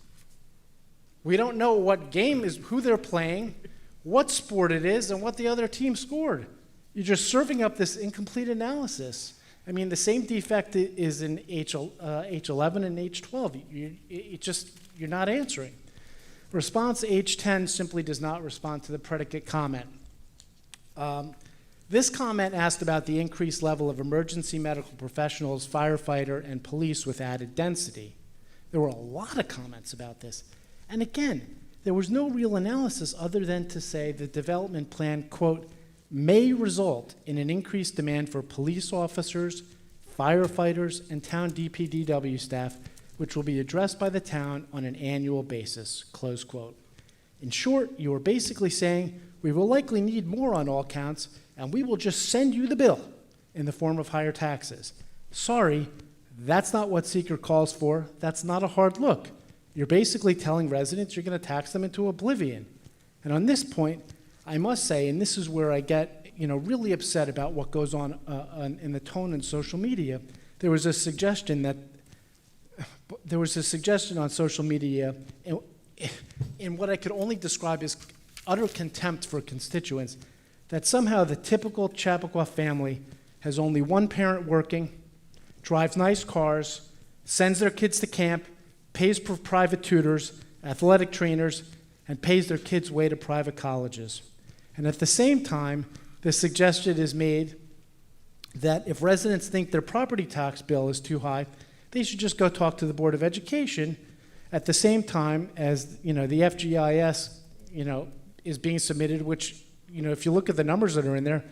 We don't know what game is, who they're playing, what sport it is, and what the other team scored. You're just serving up this incomplete analysis. I mean, the same defect is in H11 and H12. You're not answering. Response H10 simply does not respond to the predicate comment. This comment asked about the increased level of emergency medical professionals, firefighter, and police with added density. There were a lot of comments about this. And again, there was no real analysis other than to say the development plan, quote, may result in an increased demand for police officers, firefighters, and town DPW staff, which will be addressed by the town on an annual basis, close quote. In short, you are basically saying, we will likely need more on all counts, and we will just send you the bill in the form of higher taxes. Sorry, that's not what SEEKR calls for. That's not a hard look. You're basically telling residents you're going to tax them into oblivion. And on this point, I must say, and this is where I get really upset about what goes on in the tone in social media, there was a suggestion on social media in what I could only describe as utter contempt for constituents, that somehow the typical Chappaqua family has only one parent working, drives nice cars, sends their kids to camp, pays for private tutors, athletic trainers, and pays their kids' way to private colleges. And at the same time, the suggestion is made that if residents think their property tax bill is too high, they should just go talk to the Board of Education at the same time as, the FGIS, is being submitted, which, if you look at the numbers that are in there,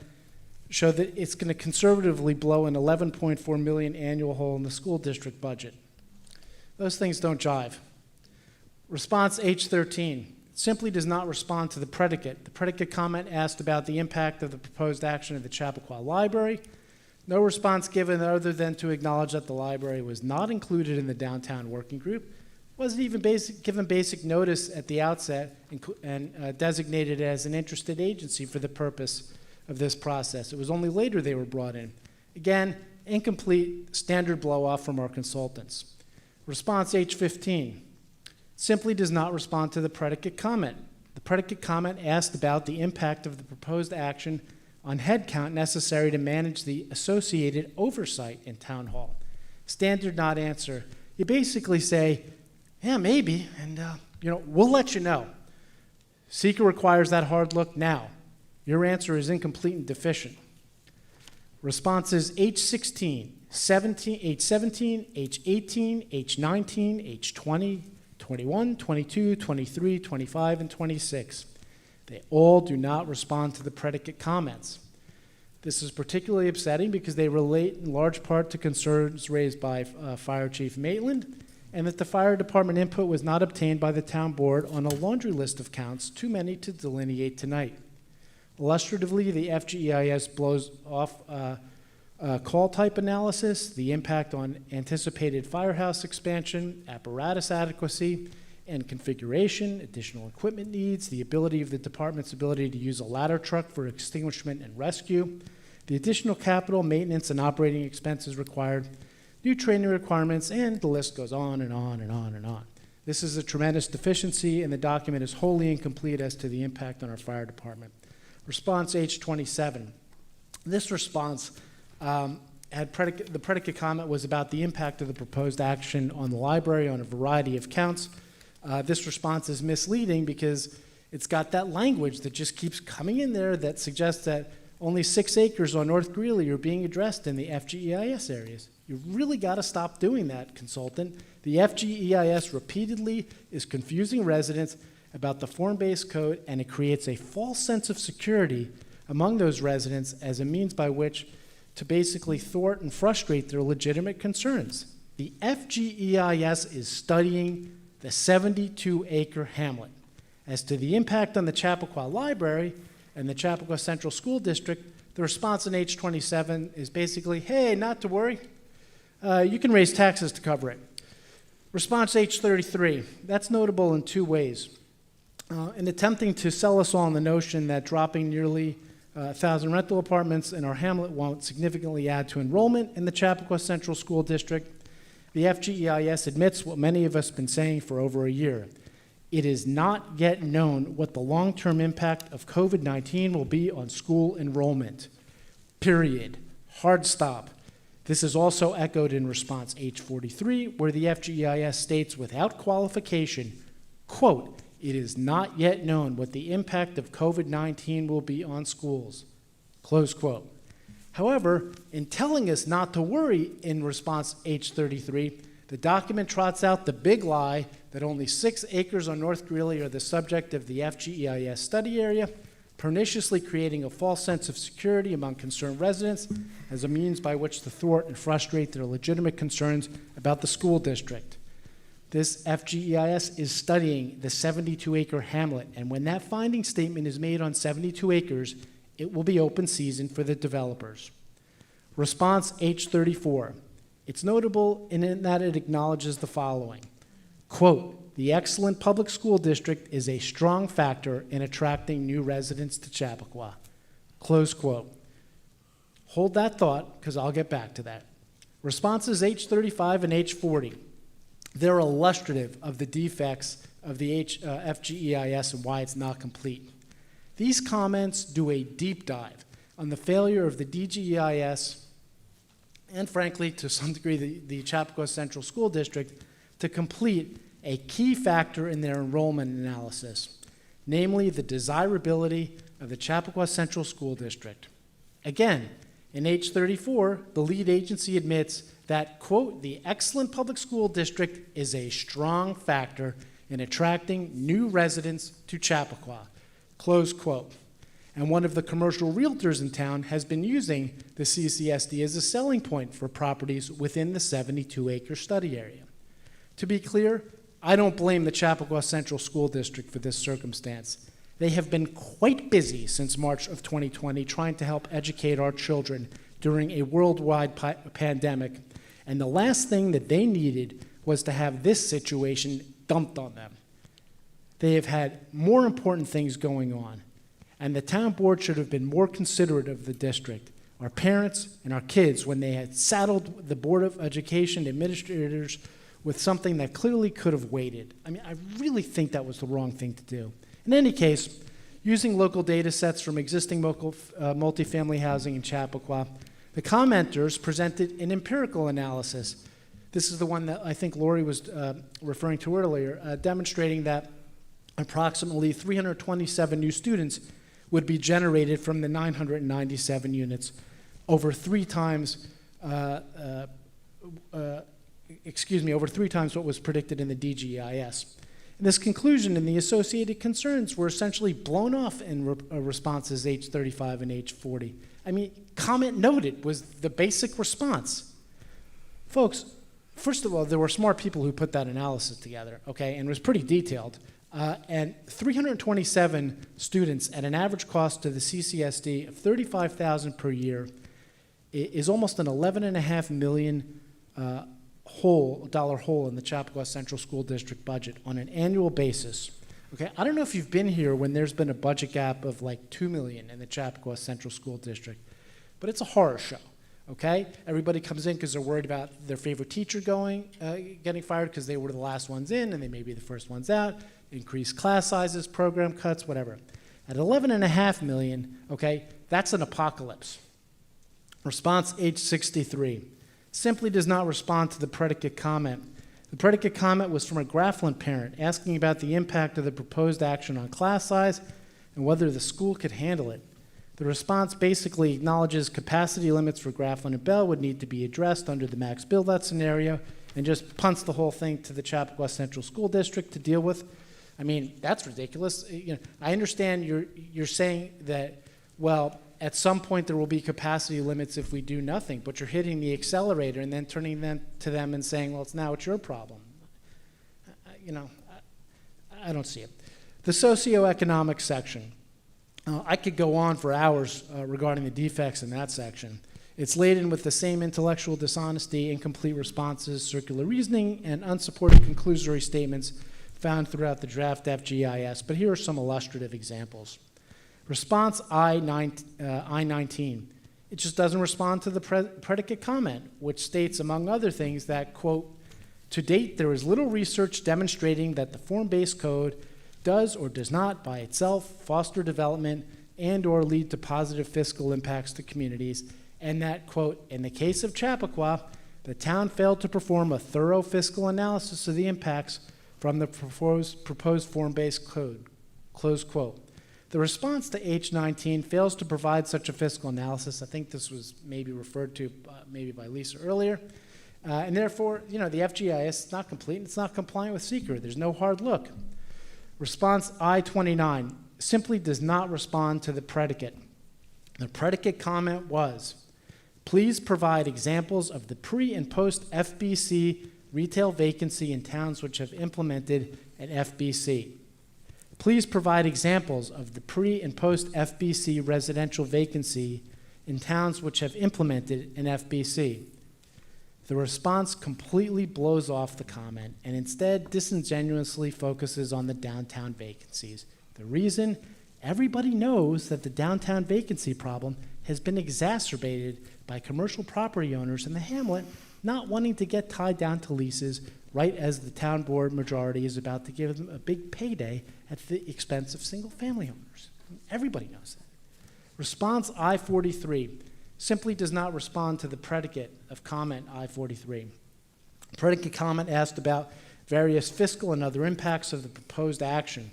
show that it's going to conservatively blow an $11.4 million annual hole in the school district budget. Those things don't jive. Response H13 simply does not respond to the predicate. The predicate comment asked about the impact of the proposed action of the Chappaqua Library. No response given other than to acknowledge that the library was not included in the downtown working group, wasn't even given basic notice at the outset, and designated as an interested agency for the purpose of this process. It was only later they were brought in. Again, incomplete standard blow-off from our consultants. Response H15 simply does not respond to the predicate comment. The predicate comment asked about the impact of the proposed action on headcount necessary to manage the associated oversight in town hall. Standard not answer. You basically say, yeah, maybe, and we'll let you know. SEEKR requires that hard look now. Your answer is incomplete and deficient. Responses H16, H17, H18, H19, H20, 21, 22, 23, 25, and 26. They all do not respond to the predicate comments. This is particularly upsetting because they relate in large part to concerns raised by Fire Chief Maitland, and that the fire department input was not obtained by the town board on a laundry list of counts, too many to delineate tonight. Illustratively, the FGEIS blows off call type analysis, the impact on anticipated firehouse expansion, apparatus adequacy and configuration, additional equipment needs, the ability of the department's ability to use a ladder truck for extinguishment and rescue, the additional capital, maintenance, and operating expenses required, new training requirements, and the list goes on and on and on and on. This is a tremendous deficiency, and the document is wholly incomplete as to the impact on our fire department. Response H27. This response the predicate comment was about the impact of the proposed action on the library on a variety of counts. This response is misleading because it's got that language that just keeps coming in there that suggests that only 6 acres on North Greeley are being addressed in the FGEIS areas. You really got to stop doing that, consultant. The FGEIS repeatedly is confusing residents about the form-based code, and it creates a false sense of security among those residents as a means by which to basically thwart and frustrate their legitimate concerns. The FGEIS is studying the 72-acre hamlet. As to the impact on the Chappaqua Library and the Chappaqua Central School District, the response in H27 is basically, hey, not to worry. You can raise taxes to cover it. Response H33, that's notable in two ways. In attempting to sell us all on the notion that dropping nearly 1,000 rental apartments in our hamlet won't significantly add to enrollment in the Chappaqua Central School District, the FGEIS admits what many of us have been saying for over a year. It is not yet known what the long-term impact of COVID-19 will be on school enrollment. Period. Hard stop. This is also echoed in response H43, where the FGEIS states without qualification, quote, it is not yet known what the impact of COVID-19 will be on schools, close quote. However, in telling us not to worry in response H33, the document trots out the big lie that only 6 acres on North Greeley are the subject of the FGEIS study area, perniciously creating a false sense of security among concerned residents as a means by which to thwart and frustrate their legitimate concerns about the school district. This FGEIS is studying the 72-acre hamlet, and when that finding statement is made on 72 acres, it will be open season for the developers. Response H34. It's notable in that it acknowledges the following. Quote, the excellent public school district is a strong factor in attracting new residents to Chappaqua. Close quote. Hold that thought, because I'll get back to that. Responses H35 and H40. They're illustrative of the defects of the FGEIS and why it's not complete. These comments do a deep dive on the failure of the DGEIS and, frankly, to some degree, the Chappaqua Central School District to complete a key factor in their enrollment analysis, namely the desirability of the Chappaqua Central School District. Again, in H34, the lead agency admits that, quote, the excellent public school district is a strong factor in attracting new residents to Chappaqua, close quote. And one of the commercial realtors in town has been using the CCSD as a selling point for properties within the 72-acre study area. To be clear, I don't blame the Chappaqua Central School District for this circumstance. They have been quite busy since March of 2020 trying to help educate our children during a worldwide pandemic, and the last thing that they needed was to have this situation dumped on them. They have had more important things going on, and the town board should have been more considerate of the district, our parents, and our kids when they had saddled the Board of Education administrators with something that clearly could have waited. I mean, I really think that was the wrong thing to do. In any case, using local data sets from existing multifamily housing in Chappaqua, the commenters presented an empirical analysis. This is the one that I think Lori was referring to earlier, demonstrating that approximately 327 new students would be generated from the 997 units, over 3 times over 3 times what was predicted in the DGEIS. And this conclusion and the associated concerns were essentially blown off in responses H35 and H40. I mean, comment noted was the basic response. Folks, first of all, there were smart people who put that analysis together, okay, and it was pretty detailed. And 327 students at an average cost to the CCSD of $35,000 per year is almost an $11.5 million dollar hole in the Chappaqua Central School District budget on an annual basis. Okay, I don't know if you've been here when there's been a budget gap of like $2 million in the Chappaqua Central School District, but it's a horror show. Okay, everybody comes in because they're worried about their favorite teacher getting fired because they were the last ones in and they may be the first ones out. Increased class sizes, program cuts, whatever. At $11.5 million, okay, that's an apocalypse. Response H63 simply does not respond to the predicate comment. The predicate comment was from a Grafflin parent asking about the impact of the proposed action on class size and whether the school could handle it. The response basically acknowledges capacity limits for Grafflin and Bell would need to be addressed under the max build-out scenario and just punts the whole thing to the Chappaqua Central School District to deal with. I mean, that's ridiculous. You know, I understand you're saying that, well, at some point there will be capacity limits if we do nothing, but you're hitting the accelerator and then turning them to them and saying, well, it's your problem. I don't see it. The socioeconomic section. I could go on for hours regarding the defects in that section. It's laden with the same intellectual dishonesty, incomplete responses, circular reasoning, and unsupported conclusory statements found throughout the draft FGIS. But here are some illustrative examples. Response I-19. It just doesn't respond to the predicate comment, which states, among other things, that, quote, to date, there is little research demonstrating that the form-based code does or does not by itself foster development and or lead to positive fiscal impacts to communities, and that, quote, in the case of Chappaqua, the town failed to perform a thorough fiscal analysis of the impacts from the proposed form-based code, close quote. The response to H19 fails to provide such a fiscal analysis. I think this was maybe referred to maybe by Lisa earlier. And therefore, the FGIS is not complete and it's not compliant with SECR. There's no hard look. Response I-29 simply does not respond to the predicate. The predicate comment was, please provide examples of the pre- and post-FBC retail vacancy in towns which have implemented an FBC. Please provide examples of the pre- and post-FBC residential vacancy in towns which have implemented an FBC. The response completely blows off the comment and instead disingenuously focuses on the downtown vacancies. The reason? Everybody knows that the downtown vacancy problem has been exacerbated by commercial property owners in the hamlet not wanting to get tied down to leases right as the town board majority is about to give them a big payday at the expense of single-family owners. Everybody knows that. Response I-43 simply does not respond to the predicate of comment I-43. Predicate comment asked about various fiscal and other impacts of the proposed action.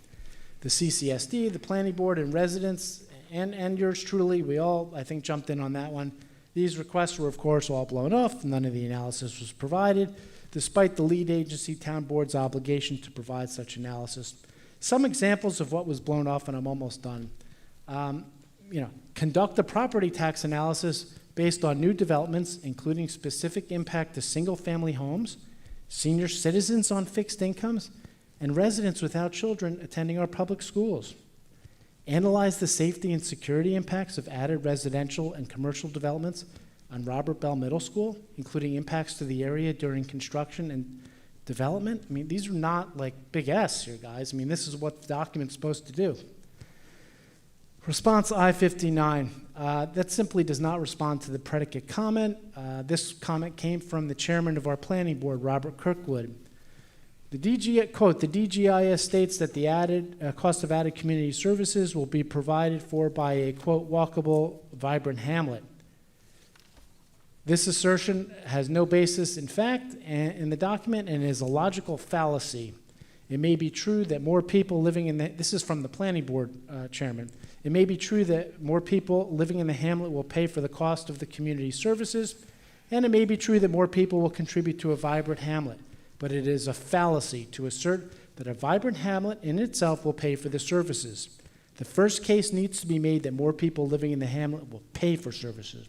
The CCSD, the planning board, and residents, and yours truly, we all, I think, jumped in on that one. These requests were, of course, all blown off. None of the analysis was provided, despite the lead agency town board's obligation to provide such analysis. Some examples of what was blown off, and I'm almost done. Conduct a property tax analysis based on new developments, including specific impact to single-family homes, senior citizens on fixed incomes, and residents without children attending our public schools. Analyze the safety and security impacts of added residential and commercial developments on Robert Bell Middle School, including impacts to the area during construction and development. I mean, these are not like big S here, guys. I mean, this is what the document's supposed to do. Response I-59, that simply does not respond to the predicate comment. This comment came from the chairman of our planning board, Robert Kirkwood. Quote, the DGIS states that the cost of added community services will be provided for by a, quote, walkable, vibrant hamlet. This assertion has no basis in fact in the document and is a logical fallacy. It may be true that more people living in this is from the planning board chairman. It may be true that more people living in the hamlet will pay for the cost of the community services, and it may be true that more people will contribute to a vibrant hamlet. But it is a fallacy to assert that a vibrant hamlet in itself will pay for the services. The first case needs to be made that more people living in the hamlet will pay for services.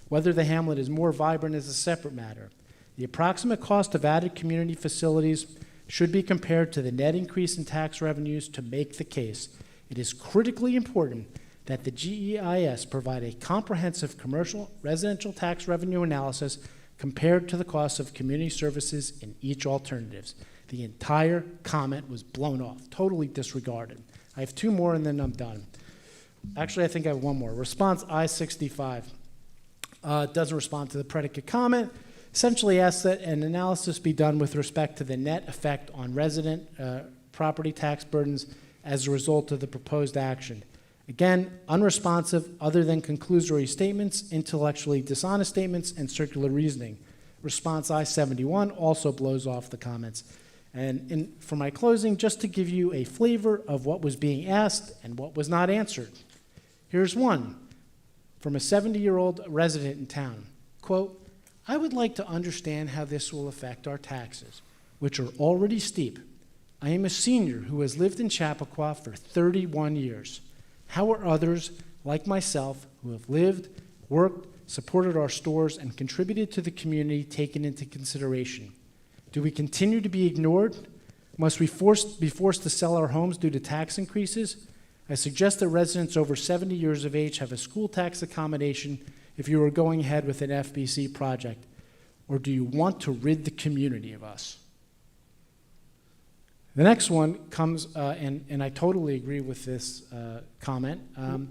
Whether the hamlet is more vibrant is a separate matter. The approximate cost of added community facilities should be compared to the net increase in tax revenues to make the case. It is critically important that the GEIS provide a comprehensive commercial residential tax revenue analysis compared to the cost of community services in each alternatives. The entire comment was blown off, totally disregarded. I have two more and then I'm done. Actually, I think I have one more. Response I-65 doesn't respond to the predicate comment. Essentially asks that an analysis be done with respect to the net effect on resident property tax burdens as a result of the proposed action. Again, unresponsive other than conclusory statements, intellectually dishonest statements, and circular reasoning. Response I-71 also blows off the comments. And for my closing, just to give you a flavor of what was being asked and what was not answered. Here's one from a 70-year-old resident in town. Quote, I would like to understand how this will affect our taxes, which are already steep. I am a senior who has lived in Chappaqua for 31 years. How are others like myself, who have lived, worked, supported our stores, and contributed to the community taken into consideration? Do we continue to be ignored? Must we be forced to sell our homes due to tax increases? I suggest that residents over 70 years of age have a school tax accommodation if you are going ahead with an FBC project. Or do you want to rid the community of us? The next one comes, and I totally agree with this comment.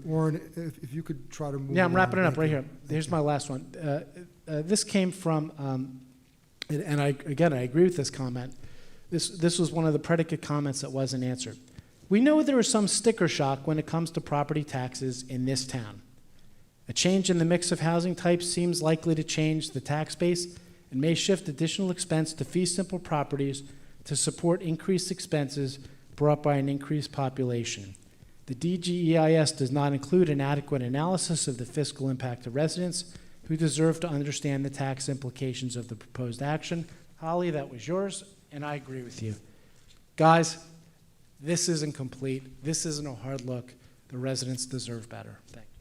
Warren, if you could try to move. Yeah, I'm wrapping it along. up right Thank here. you. Here's my last one. This came from, and I agree with this comment. This was one of the predicate comments that wasn't answered. We know there is some sticker shock when it comes to property taxes in this town. A change in the mix of housing types seems likely to change the tax base and may shift additional expense to fee simple properties to support increased expenses brought by an increased population. The DGEIS does not include an adequate analysis of the fiscal impact to residents who deserve to understand the tax implications of the proposed action. Holly, that was yours, and I agree with you. Guys, this isn't complete. This isn't a hard look. The residents deserve better. Thank you.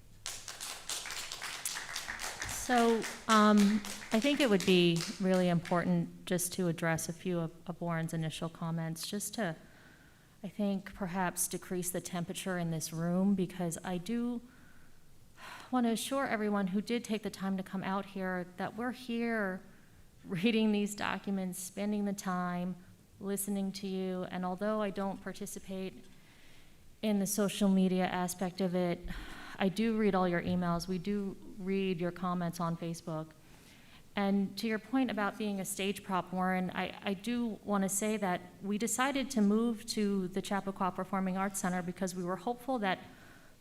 So I think it would be really important just to address a few of Warren's initial comments, just to, I think, perhaps decrease the temperature in this room, because I do want to assure everyone who did take the time to come out here that we're here reading these documents, spending the time, listening to you, and although I don't participate in the social media aspect of it, I do read all your emails. We do read your comments on Facebook. And to your point about being a stage prop, Warren, I do want to say that we decided to move to the Chappaqua Performing Arts Center because we were hopeful that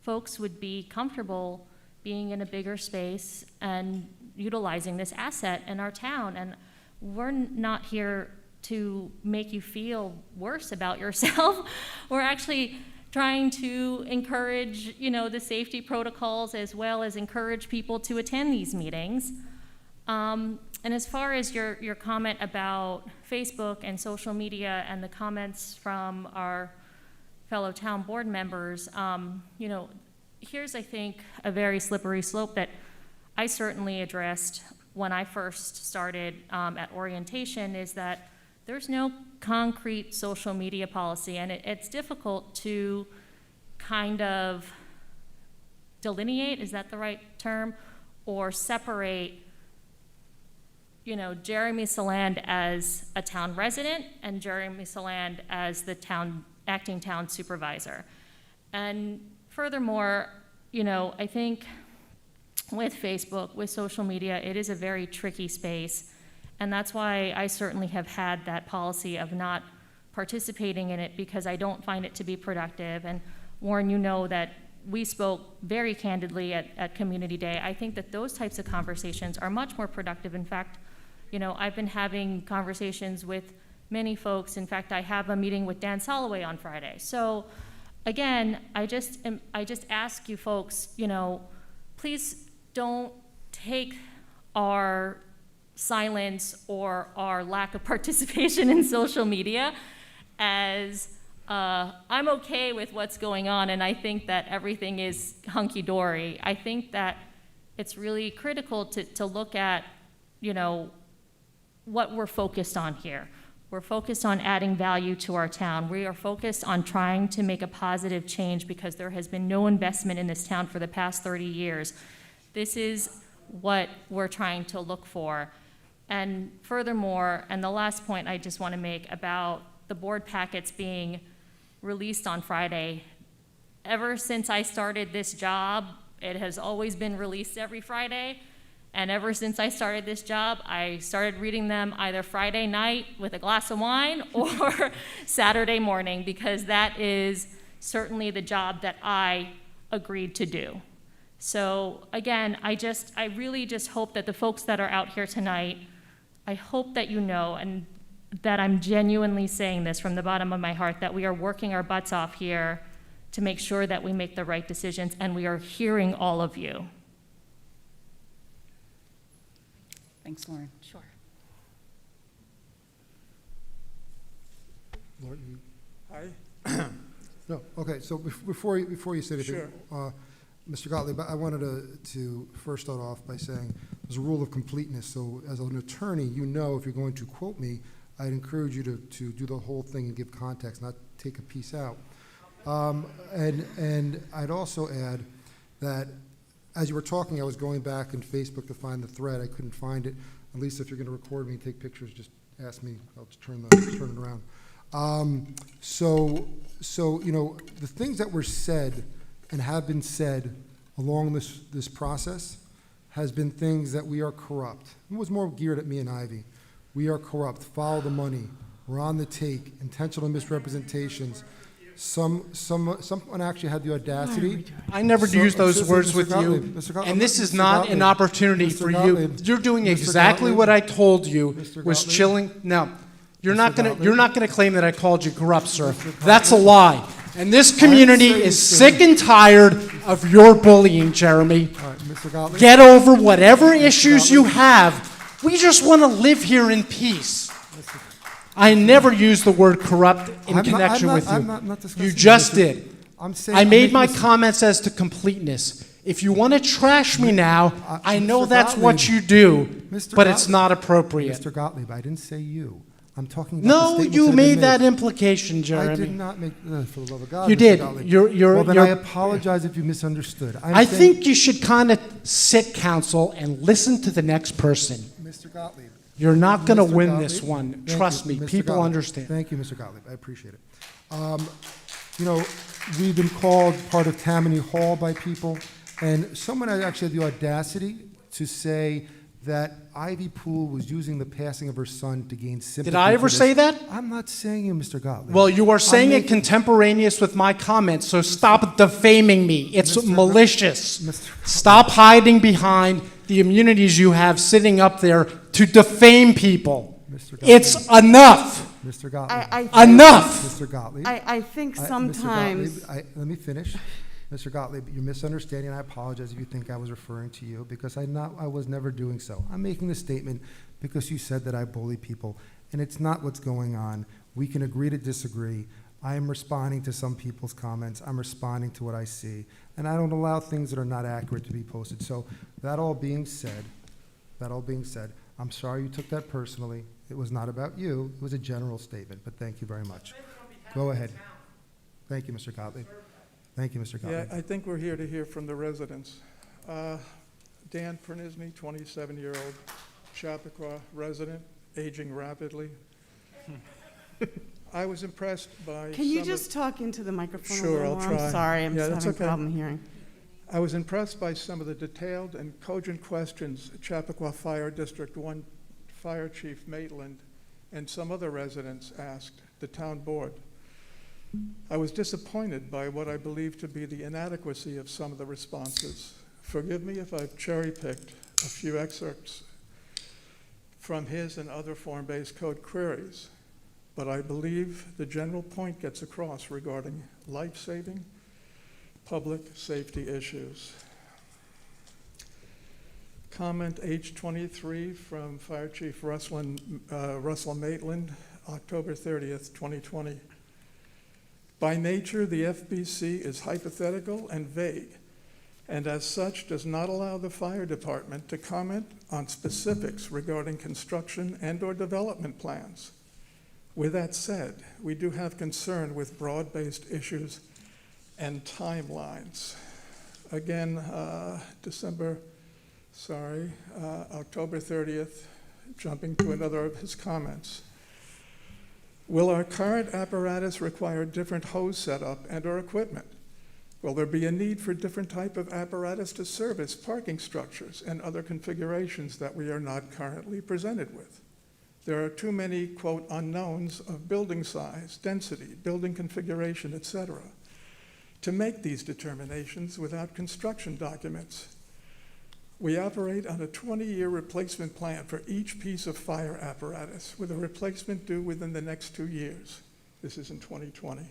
folks would be comfortable being in a bigger space and utilizing this asset in our town. And we're not here to make you feel worse about yourself. We're actually trying to encourage, the safety protocols as well as encourage people to attend these meetings. And as far as your comment about Facebook and social media and the comments from our fellow town board members, here's, I think, a very slippery slope that I certainly addressed when I first started at orientation, is that there's no concrete social media policy, and it's difficult to kind of delineate, is that the right term, or separate Jeremy Saland as a town resident and Jeremy Saland as the acting town supervisor. And furthermore, I think with Facebook, with social media, it is a very tricky space. And that's why I certainly have had that policy of not participating in it, because I don't find it to be productive. And Warren, you know that we spoke very candidly at Community Day. I think that those types of conversations are much more productive. In fact, I've been having conversations with many folks. In fact, I have a meeting with Dan Soloway on Friday. So again, I just ask you folks, please don't take our silence or our lack of participation in social media as I'm okay with what's going on and I think that everything is hunky-dory. I think that it's really critical to look at, what we're focused on here. We're focused on adding value to our town. We are focused on trying to make a positive change because there has been no investment in this town for the past 30 years. This is what we're trying to look for. And furthermore, and the last point I just want to make about the board packets being released on Friday, ever since I started this job, it has always been released every Friday. And ever since I started this job, I started reading them either Friday night with a glass of wine or Saturday morning, because that is certainly the job that I agreed to do. So again, I really just hope that the folks that are out here tonight, I hope that you know, and that I'm genuinely saying this from the bottom of my heart, that we are working our butts off here to make sure that we make the right decisions, and we are hearing all of you. Thanks, Lauren. Sure. Lauren, you- Hi. No, okay, so before you say anything, Sure. Mr. Gottlieb, I wanted to first start off by saying there's a rule of completeness. So as an attorney, you know if you're going to quote me, I'd encourage you to do the whole thing and give context, not take a piece out. And I'd also add that as you were talking, I was going back in Facebook to find the thread. I couldn't find it. At least if you're going to record me and take pictures, just ask me. I'll just turn it around. So you know, the things that were said and have been said along this process has been things that we are corrupt. It was more geared at me and Ivy. We are corrupt. Follow the money. We're on the take. Intentional misrepresentations. Someone actually had the audacity. I never used those words Mr. with Gottlieb, you, Mr. Gottlieb, and this is Mr. not Gottlieb, an opportunity Mr. for you. Gottlieb, You're doing Mr. exactly Gottlieb, what I told you Mr. was Gottlieb. chilling. No, you're Mr. not gonna. Gottlieb. You're not gonna claim that I called you corrupt, sir. Mr. That's a Gottlieb. lie. And this community say is Mr. sick and tired of your bullying, Jeremy. All right, Mr. Gottlieb. Get over whatever issues you have. We just want to live here in peace. I never used the word corrupt in connection with you. I'm not discussing You just Mr. did. I'm saying I I'm made making my this- comments as to completeness. If you want to trash me now, I know Mr. that's what Gottlieb. you do, Mr. but it's Gottlieb. not appropriate. Mr. Gottlieb, I didn't say you. I'm talking about the No, statements you that have made been that implication, I did Jeremy. not make, for the love of God, You Mr. did. Gottlieb. You're- Well, then you're- I apologize if you misunderstood. I think you should kind of sit, counsel, and listen to the next person. Mr. Gottlieb. You're not going to Mr. win Gottlieb, this one. thank Trust you, me, Mr. people Gottlieb. understand. Thank you, Mr. Gottlieb. I appreciate it. You know, we've been called part of Tammany Hall by people, and someone had actually had the audacity to say that Ivy Poole was using the passing of her son to gain sympathy. Did I ever for say this. that? I'm not saying you, Mr. Gottlieb. Well, you are saying it making- contemporaneous with my comments, so stop defaming me. It's Mr. malicious. Mr. Stop hiding behind the immunities you have sitting up there to defame people. Mr. It's enough. Mr. Gottlieb. I think- Enough. Mr. Gottlieb. I think Mr. sometimes, Gottlieb, let me finish. Mr. Gottlieb, you're misunderstanding. I apologize if you think I was referring to you, because I was never doing so. I'm making this statement because you said that I bully people, and it's not what's going on. We can agree to disagree. I am responding to some people's comments. I'm responding to what I see, and I don't allow things that are not accurate to be posted. So that all being said, I'm sorry you took that personally. It was not about you. It was a general statement, but thank you very much. Go ahead. Thank you, Mr. Gottlieb. Thank you, Mr. Yeah, Gottlieb. I think we're here to hear from the residents. Dan Pernisny, 27-year-old Chappaqua resident, aging rapidly. I was impressed by can you some just talk into the microphone a Sure, little I'll more? try. I'm sorry, I'm Yeah, just that's having a okay. problem hearing. I was impressed by some of the detailed and cogent questions Chappaqua Fire District 1 Fire Chief Maitland and some other residents asked the town board. I was disappointed by what I believe to be the inadequacy of some of the responses. Forgive me if I've cherry-picked a few excerpts from his and other form-based code queries, but I believe the general point gets across regarding life-saving public safety issues. Comment H23 from Fire Chief Russell Maitland, October 30th, 2020. By nature, the FBC is hypothetical and vague, and as such does not allow the fire department to comment on specifics regarding construction and/or development plans. With that said, we do have concern with broad-based issues and timelines. Again, October 30th, jumping to another of his comments. Will our current apparatus require different hose setup and/or equipment? Will there be a need for different type of apparatus to service parking structures and other configurations that we are not currently presented with? There are too many, quote, unknowns of building size, density, building configuration, etc., to make these determinations without construction documents. We operate on a 20-year replacement plan for each piece of fire apparatus, with a replacement due within the next 2 years. This is in 2020.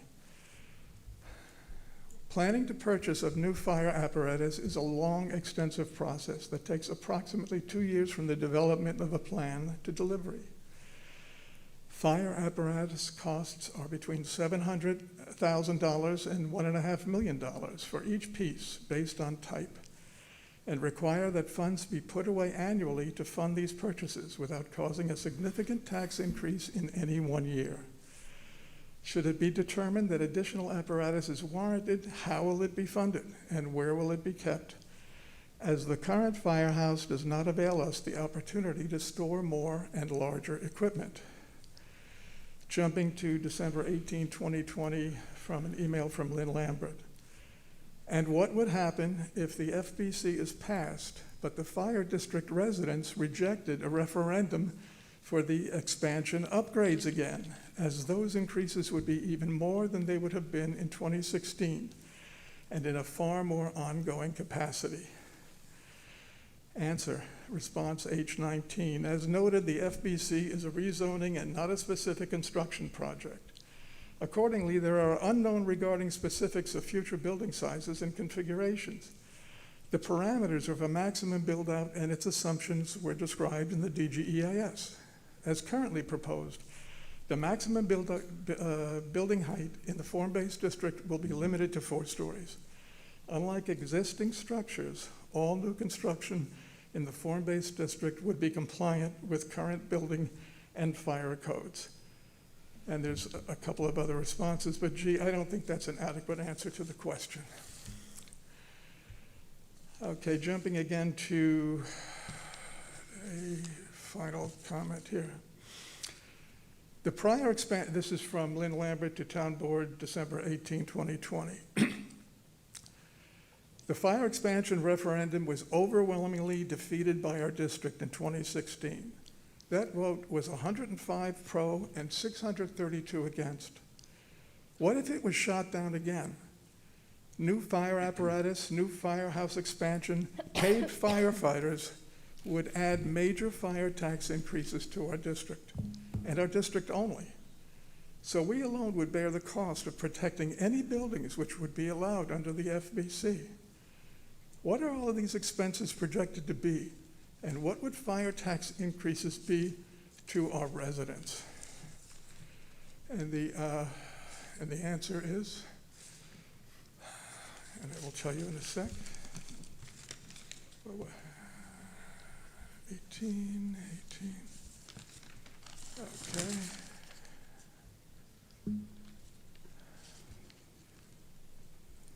Planning to purchase of new fire apparatus is a long, extensive process that takes approximately 2 years from the development of a plan to delivery. Fire apparatus costs are between $700 $100,000 and $1.5 million for each piece based on type, and require that funds be put away annually to fund these purchases without causing a significant tax increase in any one year. Should it be determined that additional apparatus is warranted, how will it be funded and where will it be kept? As the current firehouse does not avail us the opportunity to store more and larger equipment. Jumping to December 18, 2020, from an email from Lynn Lambert. And what would happen if the FBC is passed, but the fire district residents rejected a referendum for the expansion upgrades again, as those increases would be even more than they would have been in 2016, and in a far more ongoing capacity? Answer, response H19. As noted, the FBC is a rezoning and not a specific construction project. Accordingly, there are unknown regarding specifics of future building sizes and configurations. The parameters of a maximum build-out and its assumptions were described in the DGEIS. As currently proposed, the maximum building height in the form-based district will be limited to 4 stories. Unlike existing structures, all new construction in the form-based district would be compliant with current building and fire codes. And there's a couple of other responses, but gee, I don't think that's an adequate answer to the question. Okay, jumping again to a final comment here. The prior this is from Lynn Lambert to Town Board, December 18, 2020. The fire expansion referendum was overwhelmingly defeated by our district in 2016. That vote was 105 pro and 632 against. What if it was shot down again? New fire apparatus, new firehouse expansion, paid firefighters would add major fire tax increases to our district, and our district only. So we alone would bear the cost of protecting any buildings which would be allowed under the FBC. What are all of these expenses projected to be? And what would fire tax increases be to our residents? And the answer is, and I will tell you in a sec, 18, okay.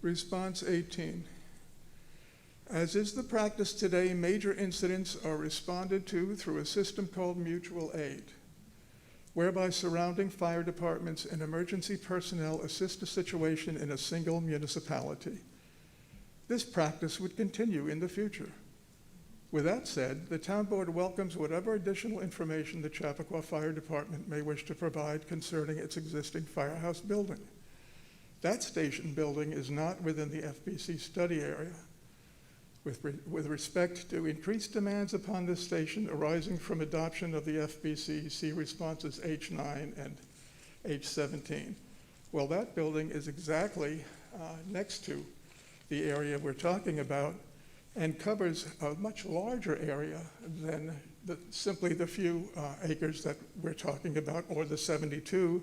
Response 18. As is the practice today, major incidents are responded to through a system called mutual aid, whereby surrounding fire departments and emergency personnel assist a situation in a single municipality. This practice would continue in the future. With that said, the Town Board welcomes whatever additional information the Chappaqua Fire Department may wish to provide concerning its existing firehouse building. That station building is not within the FBC study area. With respect to increased demands upon this station arising from adoption of the FBC, see responses H9 and H17. Well, that building is exactly next to the area we're talking about and covers a much larger area than simply the few acres that we're talking about, or the 72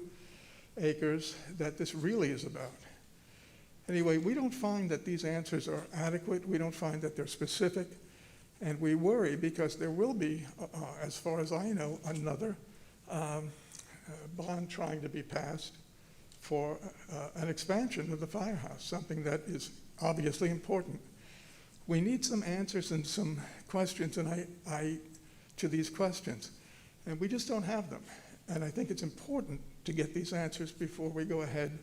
acres that this really is about. Anyway, we don't find that these answers are adequate. We don't find that they're specific. And we worry because there will be, as far as I know, another bond trying to be passed for an expansion of the firehouse, something that is obviously important. We need some answers and some questions to these questions. And we just don't have them. And I think it's important to get these answers before we go ahead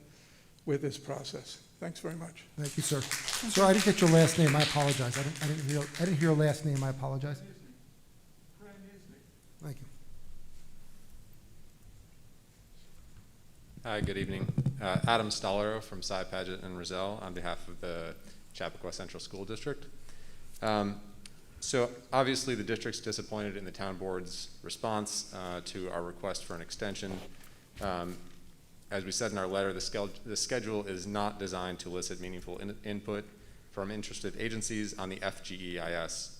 with this process. Thanks very much. Thank you, sir. Sir, I didn't get your last name. I apologize. I didn't hear your last name. I apologize. Thank you. Hi, good evening. Adam Stollerow from Cy Paget and Roselle on behalf of the Chappaqua Central School District. So obviously the district's disappointed in the town board's response to our request for an extension. As we said in our letter, the schedule is not designed to elicit meaningful input from interested agencies on the FGEIS.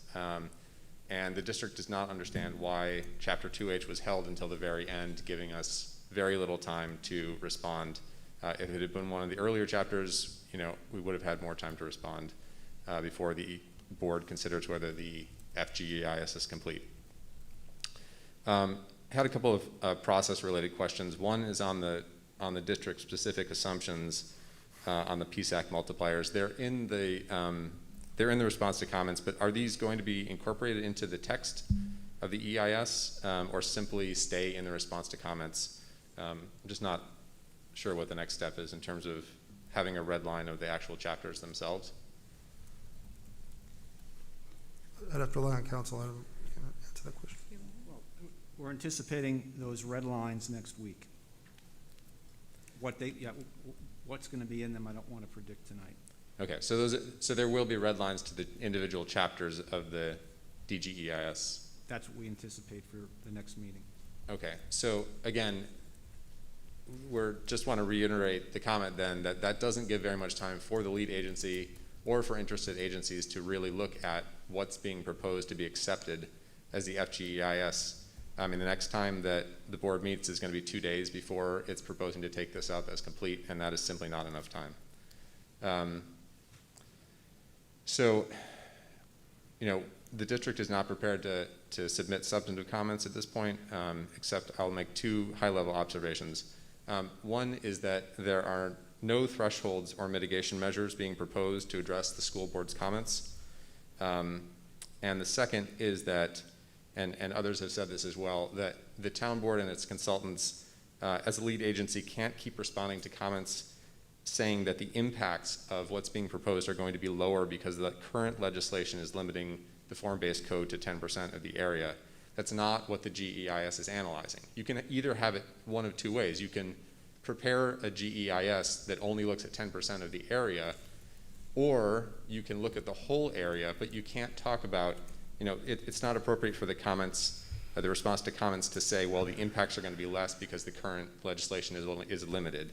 And the district does not understand why Chapter 2H was held until the very end, giving us very little time to respond If it had been one of the earlier chapters, we would have had more time to respond before the board considers whether the FGEIS is complete. Had a couple of process-related questions. One is on the district-specific assumptions on the PSAC multipliers. They're in the response to comments, but are these going to be incorporated into the text of the EIS or simply stay in the response to comments? I'm just not sure what the next step is in terms of having a red line of the actual chapters themselves. I'd have to rely on council. I don't answer that question. Well, we're anticipating those red lines next week. What's going to be in them, I don't want to predict tonight. Okay, so there will be red lines to the individual chapters of the DGEIS. That's what we anticipate for the next meeting. Okay, so again, just want to reiterate the comment then that doesn't give very much time for the lead agency or for interested agencies to really look at what's being proposed to be accepted as the FGEIS. I mean, the next time that the board meets is going to be 2 days before it's proposing to take this up as complete, and that is simply not enough time. So, the district is not prepared to submit substantive comments at this point, except I'll make 2 high-level observations. One is that there are no thresholds or mitigation measures being proposed to address the school board's comments. And the second is that, and others have said this as well, that the town board and its consultants, as a lead agency, can't keep responding to comments saying that the impacts of what's being proposed are going to be lower because the current legislation is limiting the form-based code to 10% of the area. That's not what the GEIS is analyzing. You can either have it one of 2 ways. You can prepare a GEIS that only looks at 10% of the area, or you can look at the whole area, but you can't talk about, it's not appropriate for the comments, the response to comments to say, well, the impacts are going to be less because the current legislation is limited.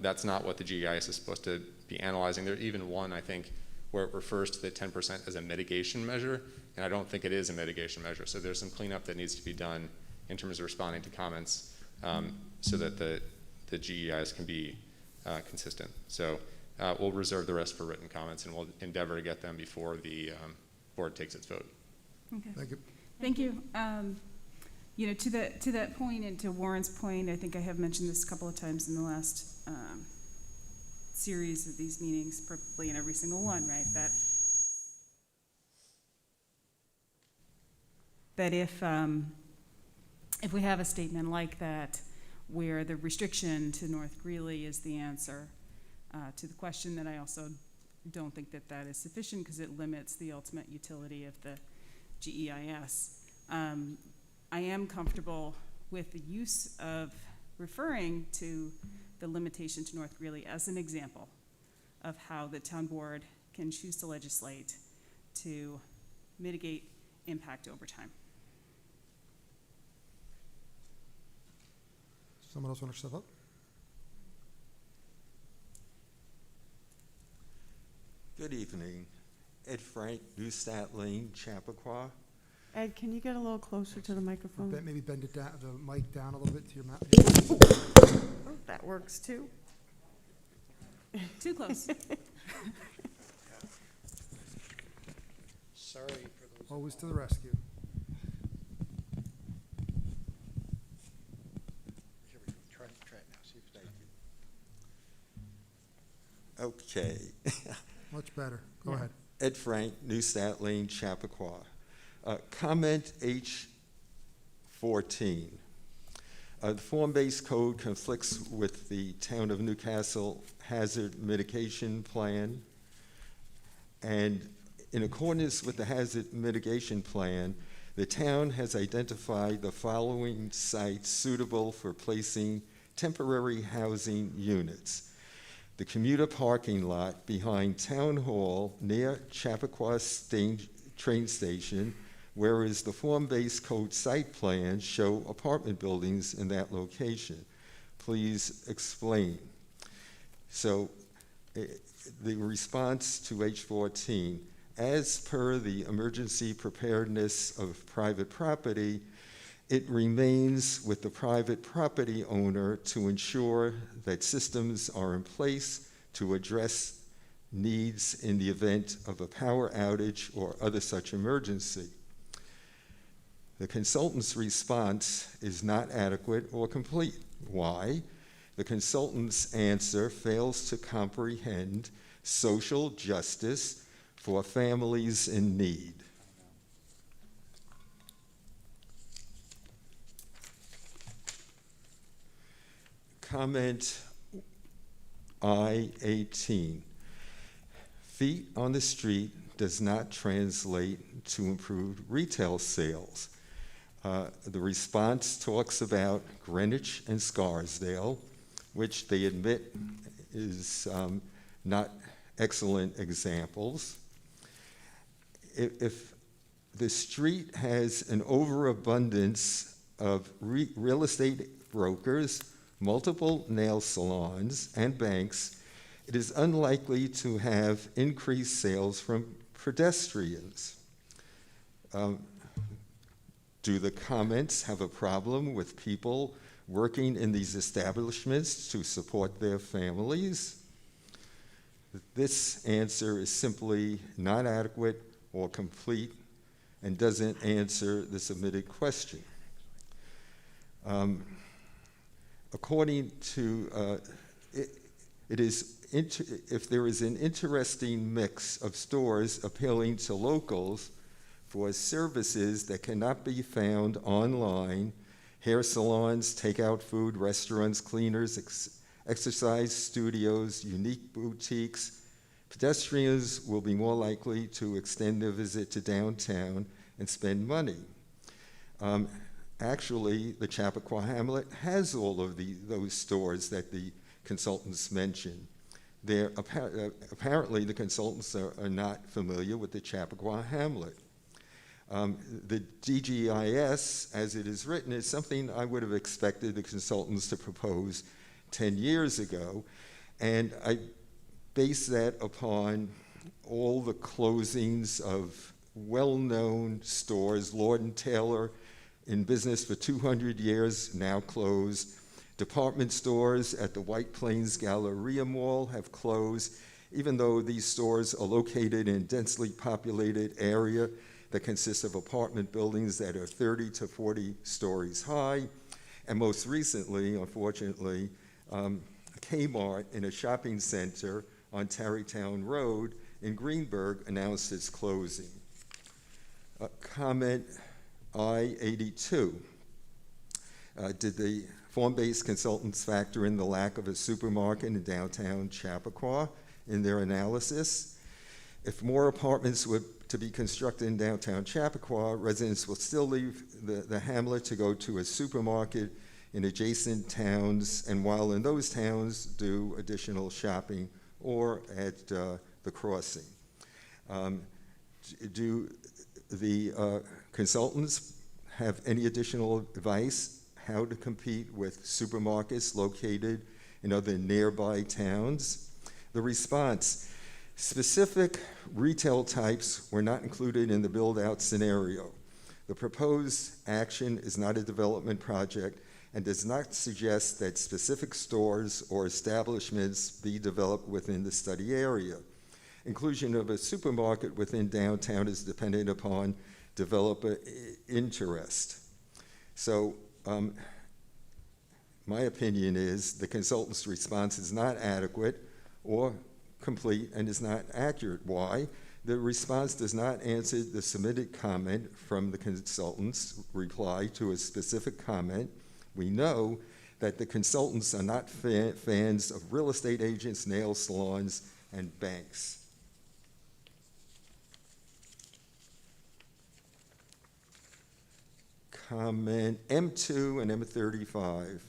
That's not what the GEIS is supposed to be analyzing. There's even one, I think, where it refers to the 10% as a mitigation measure, and I don't think it is a mitigation measure. So there's some cleanup that needs to be done in terms of responding to comments so that the GEIS can be consistent. So we'll reserve the rest for written comments, and we'll endeavor to get them before the board takes its vote. Okay. Thank you. Thank you. To that point and to Warren's point, I think I have mentioned this a couple of times in the last series of these meetings, probably in every single one, right? That if we have a statement like that, where the restriction to North Greeley is the answer to the question, that I also don't think that is sufficient because it limits the ultimate utility of the GEIS. I am comfortable with the use of referring to the limitation to North Greeley as an example of how the town board can choose to legislate to mitigate impact over time. Someone else want to step up? Good evening. Ed Frank, Neustadt Lane, Chappaqua. Ed, can you get a little closer to the microphone? Maybe bend it down, the mic down a little bit to your mouth. Oh, that works too. Too close. Sorry for those. Always to the rescue. Here we go. Try it now. See if thank you. Okay. Much better. Go ahead. Ed Frank, Neustadt Lane, Chappaqua. Comment H14. The form-based code conflicts with the Town of Newcastle Hazard Mitigation Plan. And in accordance with the Hazard Mitigation Plan, the town has identified the following sites suitable for placing temporary housing units: the commuter parking lot behind Town Hall near Chappaqua train station, whereas the form-based code site plans show apartment buildings in that location. Please explain. So the response to H14, as per the emergency preparedness of private property, It remains with the private property owner to ensure that systems are in place to address needs in the event of a power outage or other such emergency. The consultant's response is not adequate or complete. Why? The consultant's answer fails to comprehend social justice for families in need. Comment I-18. Feet on the street does not translate to improved retail sales. The response talks about Greenwich and Scarsdale, which they admit is not excellent examples. If the street has an overabundance of real estate brokers, multiple nail salons, and banks, it is unlikely to have increased sales from pedestrians. Do the comments have a problem with people working in these establishments to support their families? This answer is simply not adequate or complete and doesn't answer the submitted question. According to, if there is an interesting mix of stores appealing to locals for services that cannot be found online, hair salons, takeout food, restaurants, cleaners, exercise studios, unique boutiques, pedestrians will be more likely to extend their visit to downtown and spend money. Actually, the Chappaqua Hamlet has all of those stores that the consultants mentioned. Apparently, the consultants are not familiar with the Chappaqua Hamlet. The DGIS, as it is written, is something I would have expected the consultants to propose 10 years ago, and I base that upon all the closings of well-known stores. Lord & Taylor, in business for 200 years, now closed. Department stores at the White Plains Galleria Mall have closed, even though these stores are located in a densely populated area that consists of apartment buildings that are 30 to 40 stories high. And most recently, unfortunately, Kmart in a shopping center on Tarrytown Road in Greenburgh announced its closing. Comment I-82. Did the form-based consultants factor in the lack of a supermarket in downtown Chappaqua in their analysis? If more apartments were to be constructed in downtown Chappaqua, residents will still leave the hamlet to go to a supermarket in adjacent towns, and while in those towns, do additional shopping or at the crossing. Do the consultants have any additional advice how to compete with supermarkets located in other nearby towns? The response: specific retail types were not included in the build-out scenario. The proposed action is not a development project and does not suggest that specific stores or establishments be developed within the study area. Inclusion of a supermarket within downtown is dependent upon developer interest. So my opinion is the consultant's response is not adequate or complete and is not accurate. Why? The response does not answer the submitted comment from the consultant's reply to a specific comment. We know that the consultants are not fans of real estate agents, nail salons, and banks. Comment M2 and M35.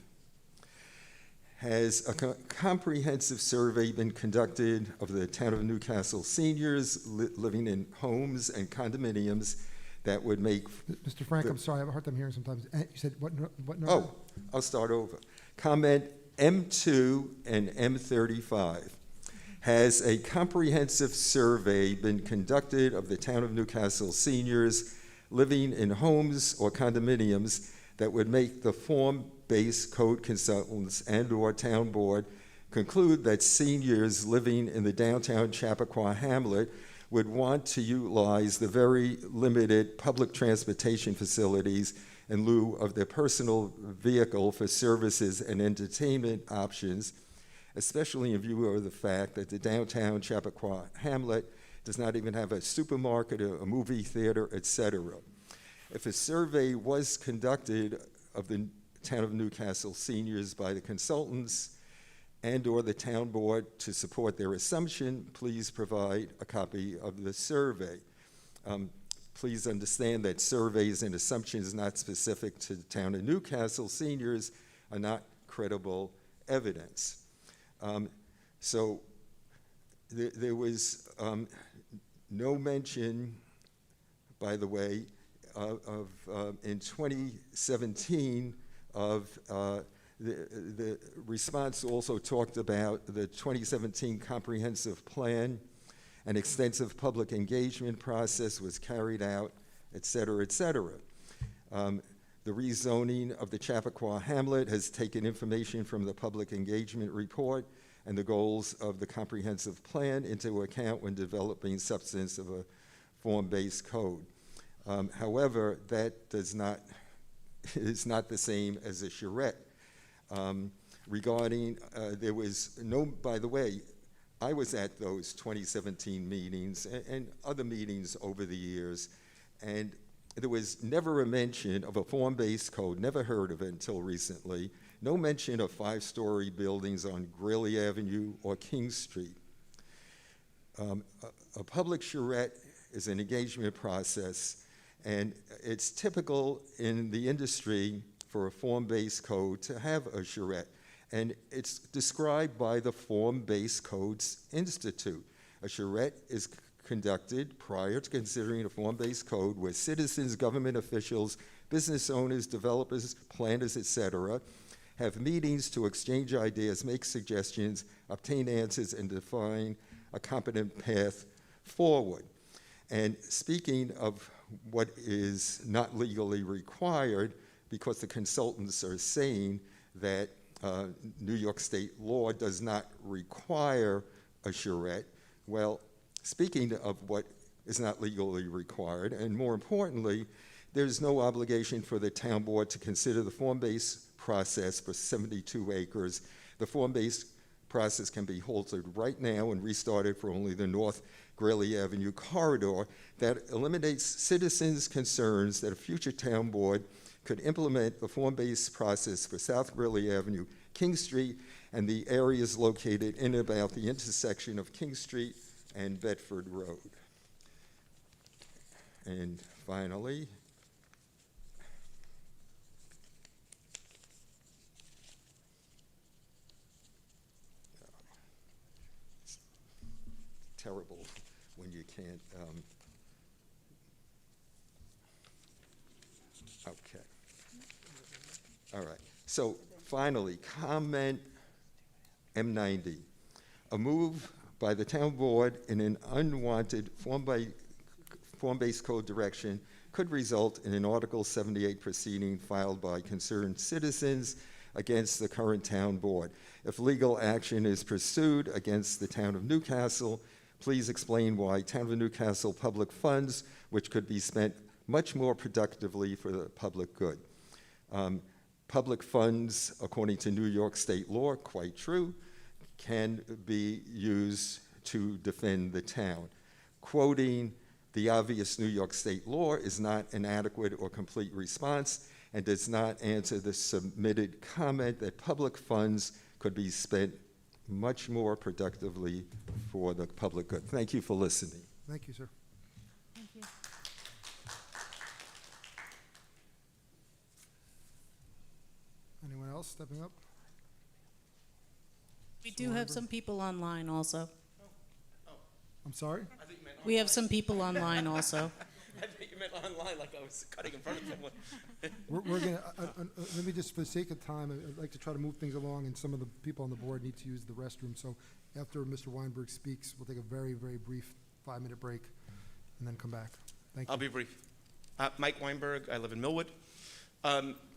Has a comprehensive survey been conducted of the town of Newcastle seniors living in homes and condominiums that would make... Mr. Frank, I'm sorry, I have a hard time hearing sometimes. You said what number? Oh, I'll start over. Comment M2 and M35. Has a comprehensive survey been conducted of the town of Newcastle seniors living in homes or condominiums that would make the form-based code consultants and/or town board conclude that seniors living in the downtown Chappaqua hamlet would want to utilize the very limited public transportation facilities in lieu of their personal vehicle for services and entertainment options, especially in view of the fact that the downtown Chappaqua hamlet does not even have a supermarket, a movie theater, etc. If a survey was conducted of the town of Newcastle seniors by the consultants and/or the town board to support their assumption, please provide a copy of the survey. Please understand that surveys and assumptions not specific to the town of Newcastle seniors are not credible evidence. So there was no mention, by the way, in 2017 of the response also talked about the 2017 comprehensive plan. An extensive public engagement process was carried out, et cetera, et cetera. The rezoning of the Chappaqua hamlet has taken information from the public engagement report and the goals of the comprehensive plan into account when developing substance of a form-based code. However, that is not the same as a charrette. There was no, by the way, I was at those 2017 meetings and other meetings over the years, and there was never a mention of a form-based code, never heard of it until recently, no mention of 5-story buildings on Greeley Avenue or King Street. A public charrette is an engagement process, and it's typical in the industry for a form-based code to have a charrette. And it's described by the Form-Based Codes Institute. A charrette is conducted prior to considering a form-based code where citizens, government officials, business owners, developers, planners, etc., have meetings to exchange ideas, make suggestions, obtain answers, and define a competent path forward. And speaking of what is not legally required, because the consultants are saying that New York state law does not require a charrette. Well, speaking of what is not legally required, and more importantly, there's no obligation for the town board to consider the form-based process for 72 acres. The form-based process can be halted right now and restarted for only the North Greeley Avenue corridor. That eliminates citizens' concerns that a future town board could implement the form-based process for South Greeley Avenue, King Street, and the areas located in and about the intersection of King Street and Bedford Road. And finally, it's terrible when you can't, okay. All right, so finally, comment M90. A move by the town board in an unwanted form-based code direction could result in an Article 78 proceeding filed by concerned citizens against the current town board. If legal action is pursued against the town of Newcastle, please explain why town of Newcastle public funds, which could be spent much more productively for the public good. Public funds, according to New York state law, quite true, can be used to defend the town. Quoting the obvious New York state law is not an adequate or complete response and does not answer the submitted comment that public funds could be spent much more productively for the public good. Thank you for listening. Thank you, sir. Thank you. Anyone else stepping up? We do have some people online also. I'm sorry? We have some people online also. I thought you meant online, like I was cutting in front of someone. We're gonna, let me just, for the sake of time, I'd like to try to move things along, and some of the people on the board need to use the restroom. So after Mr. Weinberg speaks, we'll take a very, very brief 5-minute break and then come back. Thank you. I'll be brief. Mike Weinberg, I live in Millwood.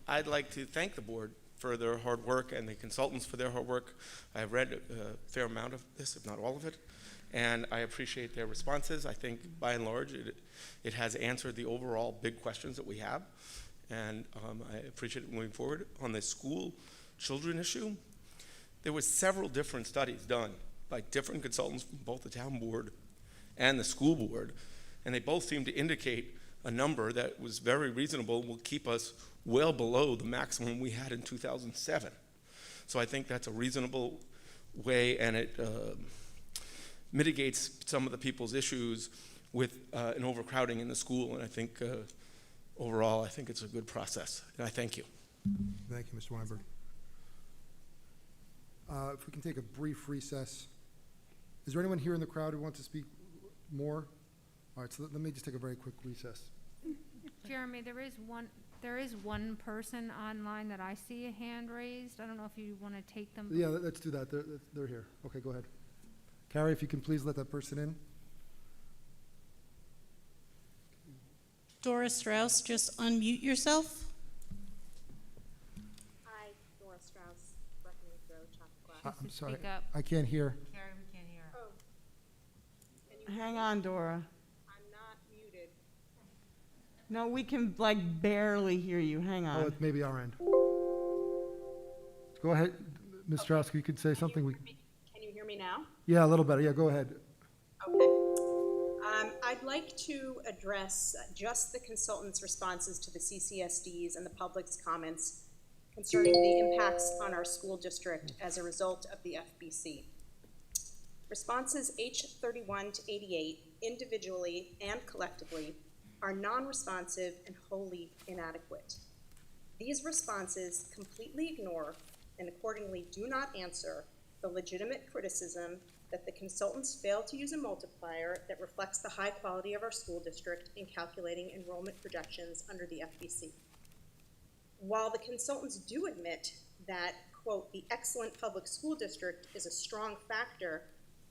I'd like to thank the board for their hard work and the consultants for their hard work. I've read a fair amount of this, if not all of it, and I appreciate their responses. I think by and large it has answered the overall big questions that we have, and I appreciate it moving forward. On the school children issue, there were several different studies done by different consultants from both the town board and the school board, and they both seem to indicate a number that was very reasonable and will keep us well below the maximum we had in 2007. So I think that's a reasonable way, and it mitigates some of the people's issues with an overcrowding in the school, and I think overall, I think it's a good process, and I thank you. Thank you, Mr. Weinberg. If we can take a brief recess. Is there anyone here in the crowd who wants to speak more? All right, so let me just take a very quick recess. Jeremy, there is one person online that I see a hand raised. I don't know if you want to take them. Yeah, let's do that. They're here. Okay, go ahead. Carrie, if you can please let that person in. Dora Strauss, just unmute yourself. Hi, Dora Strauss, Breckenridge Road, Chappaqua. I'm sorry, Speak up. I can't hear. Carrie, we can't hear. Oh. Can you Hang on, Dora. I'm not muted. No, we can like barely hear you. Hang Oh, on. it's maybe our end. Go ahead, Ms. Strauss, you could say something. Can you hear me now? Yeah, a little better. Yeah, go ahead. Okay. I'd like to address just the consultants' responses to the CCSDs and the public's comments concerning the impacts on our school district as a result of the FBC. Responses H31 to 88, individually and collectively, are non-responsive and wholly inadequate. These responses completely ignore and accordingly do not answer the legitimate criticism that the consultants failed to use a multiplier that reflects the high quality of our school district in calculating enrollment projections under the FBC. While the consultants do admit that, quote, the excellent public school district is a strong factor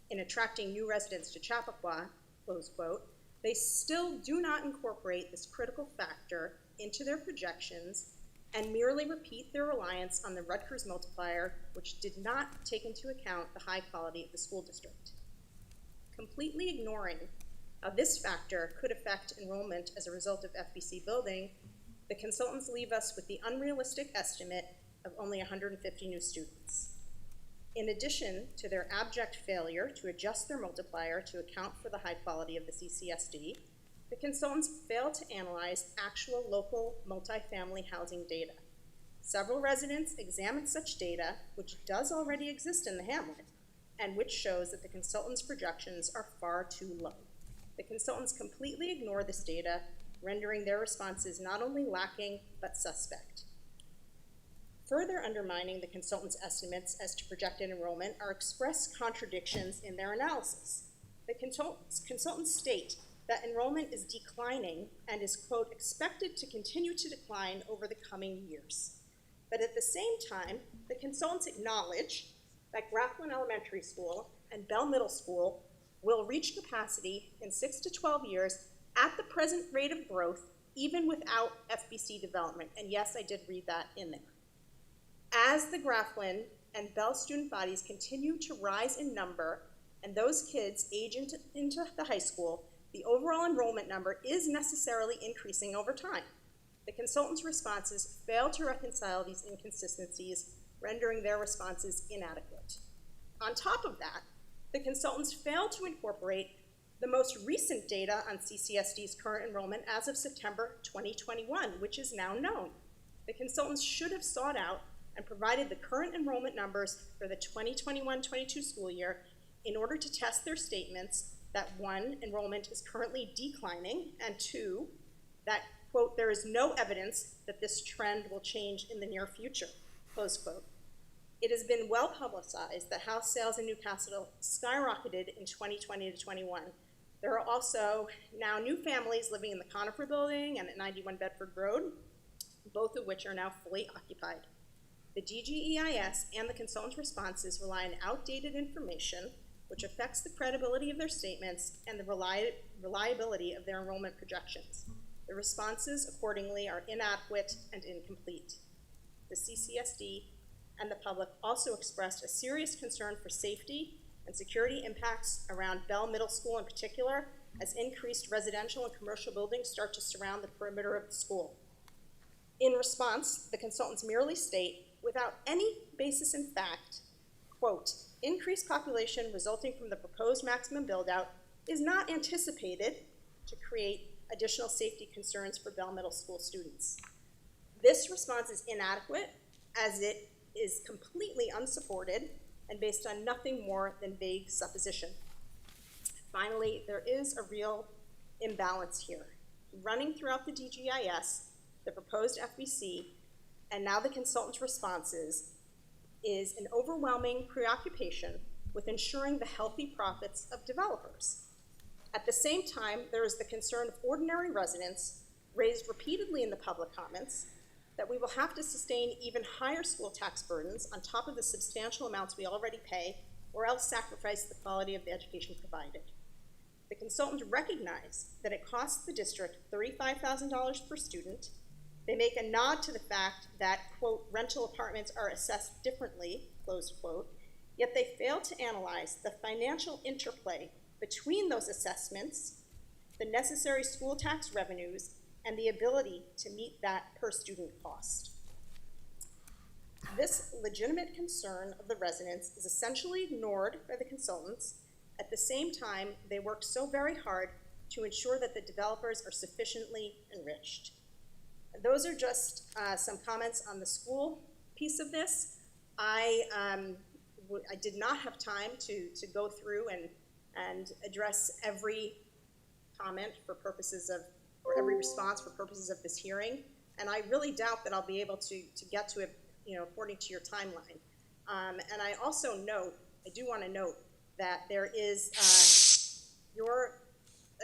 in attracting new residents to Chappaqua, close quote, they still do not incorporate this critical factor into their projections and merely repeat their reliance on the Rutgers multiplier, which did not take into account the high quality of the school district. Completely ignoring how this factor could affect enrollment as a result of FBC building, the consultants leave us with the unrealistic estimate of only 150 new students. In addition to their abject failure to adjust their multiplier to account for the high quality of the CCSD, the consultants failed to analyze actual local multifamily housing data. Several residents examined such data, which does already exist in the hamlet, and which shows that the consultants' projections are far too low. The consultants completely ignore this data, rendering their responses not only lacking, but suspect. Further undermining the consultants' estimates as to projected enrollment are express contradictions in their analysis. The consultants state that enrollment is declining and is, quote, expected to continue to decline over the coming years. But at the same time, the consultants acknowledge that Grafflin Elementary School and Bell Middle School will reach capacity in 6 to 12 years at the present rate of growth, even without FBC development. And yes, I did read that in there. As the Grafflin and Bell student bodies continue to rise in number and those kids age into the high school, the overall enrollment number is necessarily increasing over time. The consultants' responses fail to reconcile these inconsistencies, rendering their responses inadequate. On top of that, the consultants fail to incorporate the most recent data on CCSD's current enrollment as of September 2021, which is now known. The consultants should have sought out and provided the current enrollment numbers for the 2021-22 school year in order to test their statements that 1, enrollment is currently declining, and 2, that, quote, there is no evidence that this trend will change in the near future, close quote. It has been well publicized that house sales in Newcastle skyrocketed in 2020 to 21. There are also now new families living in the Conifer building and at 91 Bedford Road, both of which are now fully occupied. The DGEIS and the consultants' responses rely on outdated information, which affects the credibility of their statements and the reliability of their enrollment projections. The responses accordingly are inadequate and incomplete. The CCSD and the public also expressed a serious concern for safety and security impacts around Bell Middle School in particular, as increased residential and commercial buildings start to surround the perimeter of the school. In response, the consultants merely state, without any basis in fact, quote, increased population resulting from the proposed maximum build-out is not anticipated to create additional safety concerns for Bell Middle School students. This response is inadequate, as it is completely unsupported and based on nothing more than vague supposition. Finally, there is a real imbalance here. Running throughout the DGIS, the proposed FBC, and now the consultant's responses, is an overwhelming preoccupation with ensuring the healthy profits of developers. At the same time, there is the concern of ordinary residents, raised repeatedly in the public comments, that we will have to sustain even higher school tax burdens on top of the substantial amounts we already pay, or else sacrifice the quality of the education provided. The consultant recognized that it costs the district $35,000 per student. They make a nod to the fact that, quote, rental apartments are assessed differently, close quote, yet they fail to analyze the financial interplay between those assessments, the necessary school tax revenues, and the ability to meet that per student cost. This legitimate concern of the residents is essentially ignored by the consultants. At the same time, they work so very hard to ensure that the developers are sufficiently enriched. Those are just some comments on the school piece of this. I did not have time to go through and address every comment for purposes of, or every response for purposes of this hearing. And I really doubt that I'll be able to get to it, according to your timeline. And I also note, I do want to note that there is your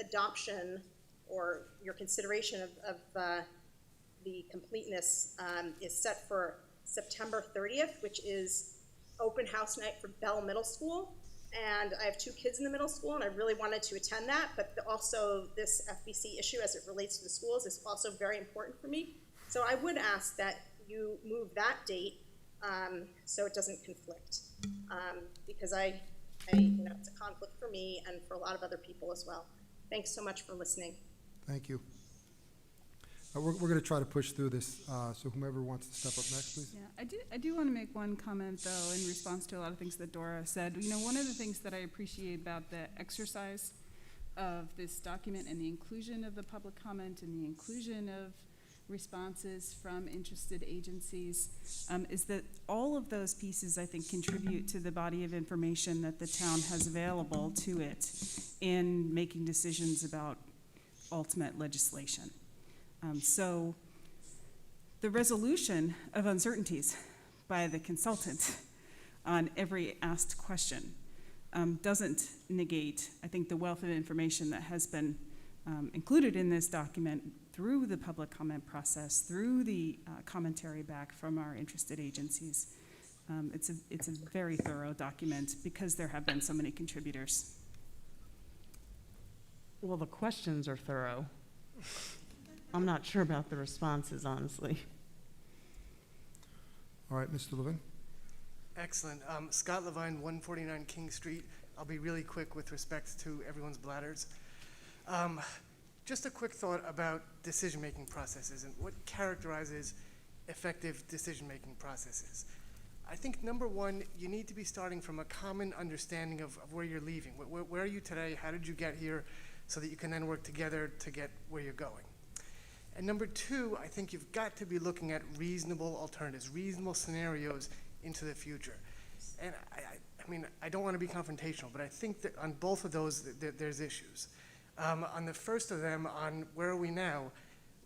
adoption or your consideration of the completeness is set for September 30th, which is open house night for Bell Middle School. And I have 2 kids in the middle school, and I really wanted to attend that, but also this FBC issue as it relates to the schools is also very important for me. So I would ask that you move that date so it doesn't conflict, because it's a conflict for me and for a lot of other people as well. Thanks so much for listening. Thank you. We're going to try to push through this, so whomever wants to step up next, please. Yeah, I do want to make one comment, though, in response to a lot of things that Dora said. One of the things that I appreciate about the exercise of this document and the inclusion of the public comment and the inclusion of responses from interested agencies is that all of those pieces, I think, contribute to the body of information that the town has available to it in making decisions about ultimate legislation. So the resolution of uncertainties by the consultant on every asked question doesn't negate, I think, the wealth of information that has been included in this document through the public comment process, through the commentary back from our interested agencies. It's a very thorough document because there have been so many contributors. Well, the questions are thorough. I'm not sure about the responses, honestly. All right, Mr. Levin. Excellent. Scott Levine, 149 King Street. I'll be really quick with respect to everyone's bladders. Just a quick thought about decision-making processes and what characterizes effective decision-making processes. I think, number one, you need to be starting from a common understanding of where you're leaving. Where are you today? How did you get here? So that you can then work together to get where you're going. And number two, I think you've got to be looking at reasonable alternatives, reasonable scenarios into the future. And I don't want to be confrontational, but I think that on both of those, there's issues. On the first of them, on where are we now,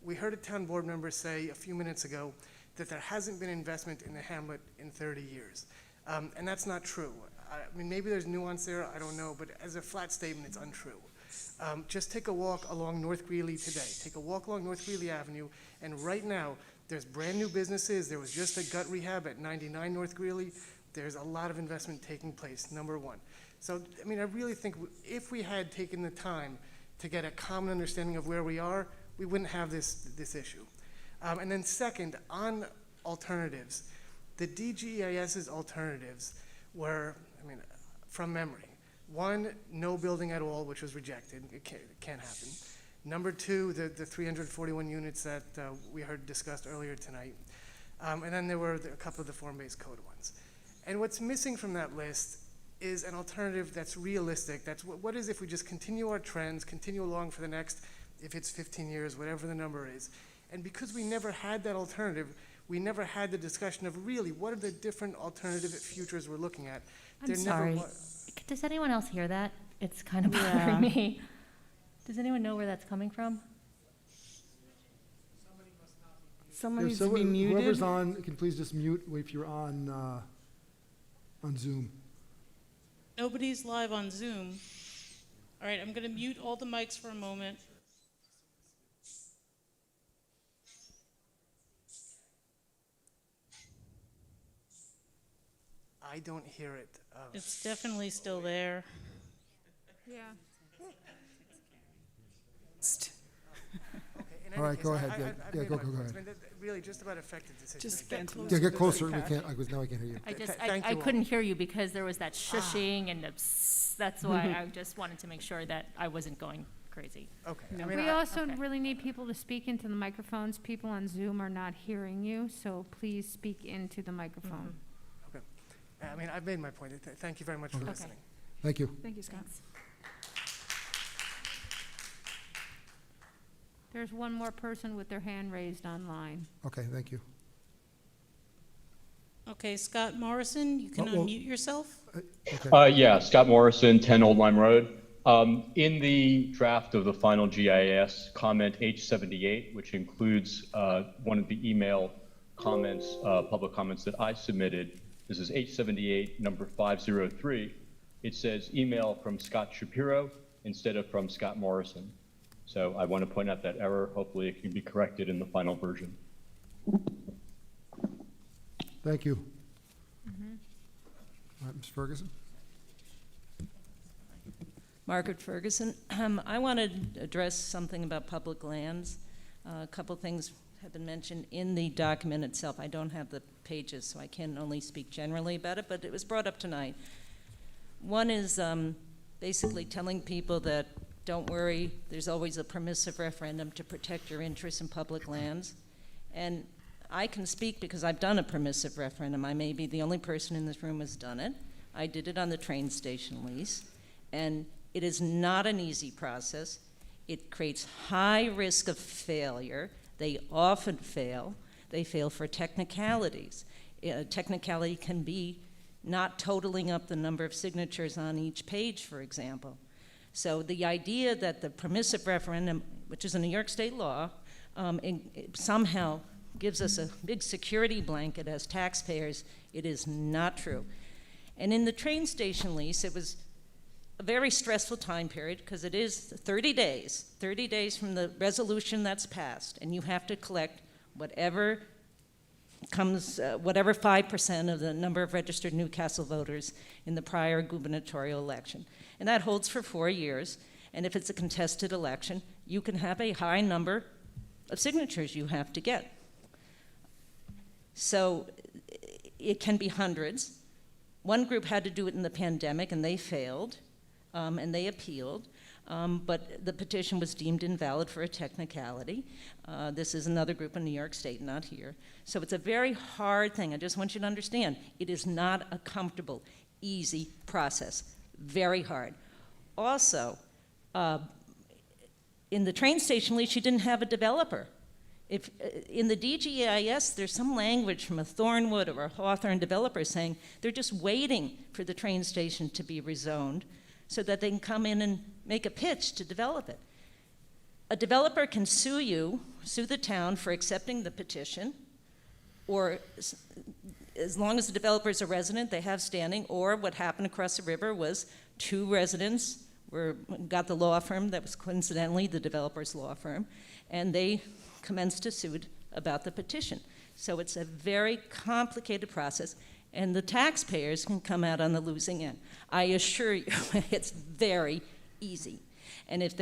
we heard a town board member say a few minutes ago that there hasn't been investment in the hamlet in 30 years. And that's not true. Maybe there's nuance there, I don't know, but as a flat statement, it's untrue. Just take a walk along North Greeley today. Take a walk along North Greeley Avenue, and right now, there's brand new businesses. There was just a gut rehab at 99 North Greeley. There's a lot of investment taking place, number one. So, I really think if we had taken the time to get a common understanding of where we are, we wouldn't have this issue. And then second, on alternatives, the DGEIS's alternatives were, I mean, from memory, one, no building at all, which was rejected. It can't happen. Number two, the 341 units that we heard discussed earlier tonight. And then there were a couple of the form-based code ones. And what's missing from that list is an alternative that's realistic. That's what is if we just continue our trends, continue along for the next, if it's 15 years, whatever the number is. And because we never had that alternative, we never had the discussion of really what are the different alternative futures we're looking at. I'm sorry. Does anyone else hear that? It's kind of bothering me. Does anyone know where that's coming from? Someone Yeah, needs to be muted. Whoever's on, can please just mute if you're on Zoom. Nobody's live on Zoom. All right, I'm going to mute all the mics for a moment. I don't hear it. It's definitely still there. Yeah. In All any right, case, go ahead. I've Yeah, made go my ahead. points. I mean, really just about effective decisions. Yeah, get closer. We can't. Now I can't hear you. I couldn't hear you because there was that shushing and the psst. That's why I just wanted to make sure that I wasn't going crazy. Okay. No. I mean, We also really need people to speak into the microphones. People on Zoom are not hearing you, so please speak into the microphone. Okay. I mean, I've made my point. Thank you very much for listening. Thank you. Thank you, Scott. There's one more person with their hand raised online. Okay, thank you. Okay, Scott Morrison, you can well, unmute yourself. Yeah, Scott Morrison, 10 Old Lime Road. In the draft of the final GIS, comment H78, which includes one of the email comments, public comments that I submitted, this is H78, number 503. It says email from Scott Shapiro instead of from Scott Morrison. So I want to point out that error. Hopefully it can be corrected in the final version. Thank you. All right, Ms. Ferguson. Margaret Ferguson. I want to address something about public lands. A couple things have been mentioned in the document itself. I don't have the pages, so I can only speak generally about it, but it was brought up tonight. One is basically telling people that don't worry, there's always a permissive referendum to protect your interests in public lands. And I can speak because I've done a permissive referendum. I may be the only person in this room who's done it. I did it on the train station lease. And it is not an easy process. It creates high risk of failure. They often fail. They fail for technicalities. A technicality can be not totaling up the number of signatures on each page, for example. So the idea that the permissive referendum, which is a New York State law, it somehow gives us a big security blanket as taxpayers, it is not true. And in the train station lease, it was a very stressful time period because it is 30 days from the resolution that's passed, and you have to collect whatever comes, whatever 5% of the number of registered Newcastle voters in the prior gubernatorial election. And that holds for 4 years. And if it's a contested election, you can have a high number of signatures you have to get. So it can be hundreds. One group had to do it in the pandemic, and they failed, and they appealed. But the petition was deemed invalid for a technicality. This is another group in New York State, not here. So it's a very hard thing. I just want you to understand, it is not a comfortable, easy process. Very hard. Also, in the train station lease, you didn't have a developer. If in the DGEIS, there's some language from a Thornwood or a Hawthorne developer saying they're just waiting for the train station to be rezoned so that they can come in and make a pitch to develop it. A developer can sue the town for accepting the petition, or as long as the developer is a resident, they have standing, or what happened across the river was 2 residents got the law firm that was coincidentally the developer's law firm, and they commenced a suit about the petition. So it's a very complicated process, and the taxpayers can come out on the losing end. I assure you, it's very easy. And if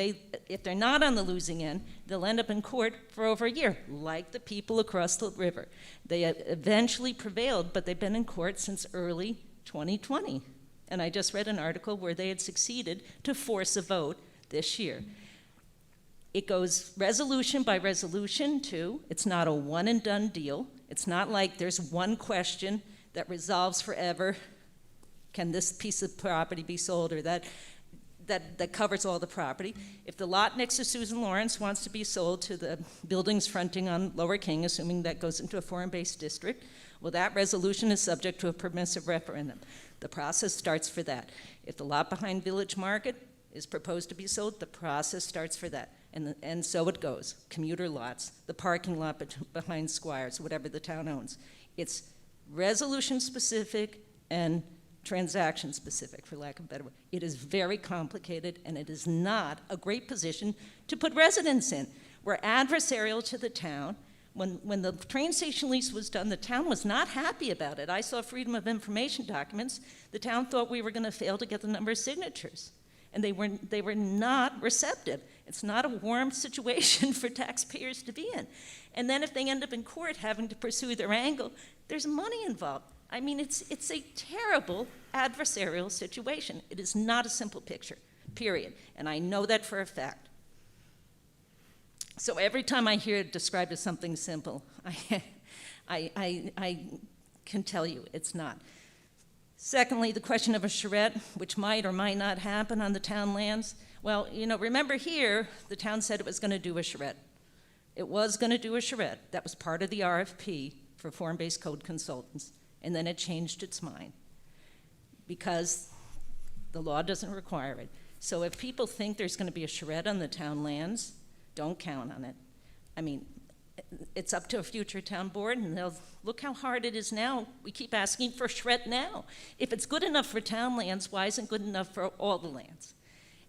they're not on the losing end, they'll end up in court for over a year, like the people across the river. They eventually prevailed, but they've been in court since early 2020. And I just read an article where they had succeeded to force a vote this year. It goes resolution by resolution, too. It's not a one and done deal. It's not like there's one question that resolves forever. Can this piece of property be sold, or that covers all the property? If the lot next to Susan Lawrence wants to be sold to the buildings fronting on Lower King, assuming that goes into a foreign-based district, well, that resolution is subject to a permissive referendum. The process starts for that. If the lot behind Village Market is proposed to be sold, the process starts for that. And so it goes. Commuter lots, the parking lot behind Squires, whatever the town owns. It's resolution specific and transaction specific, for lack of a better word. It is very complicated, and it is not a great position to put residents in. We're adversarial to the town. When the train station lease was done, the town was not happy about it. I saw Freedom of Information documents. The town thought we were going to fail to get the number of signatures, and they were not receptive. It's not a warm situation for taxpayers to be in. And then if they end up in court having to pursue their angle, there's money involved. I mean, it's a terrible adversarial situation. It is not a simple picture, period. And I know that for a fact. So every time I hear it described as something simple, I can tell you it's not. Secondly, the question of a charrette, which might or might not happen on the town lands. Well, remember here, the town said it was going to do a charrette. It was going to do a charrette. That was part of the RFP for form-based code consultants. And then it changed its mind because the law doesn't require it. So if people think there's going to be a charrette on the town lands, don't count on it. I mean, it's up to a future town board, and they'll look how hard it is now. We keep asking for a charrette now. If it's good enough for town lands, why isn't it good enough for all the lands?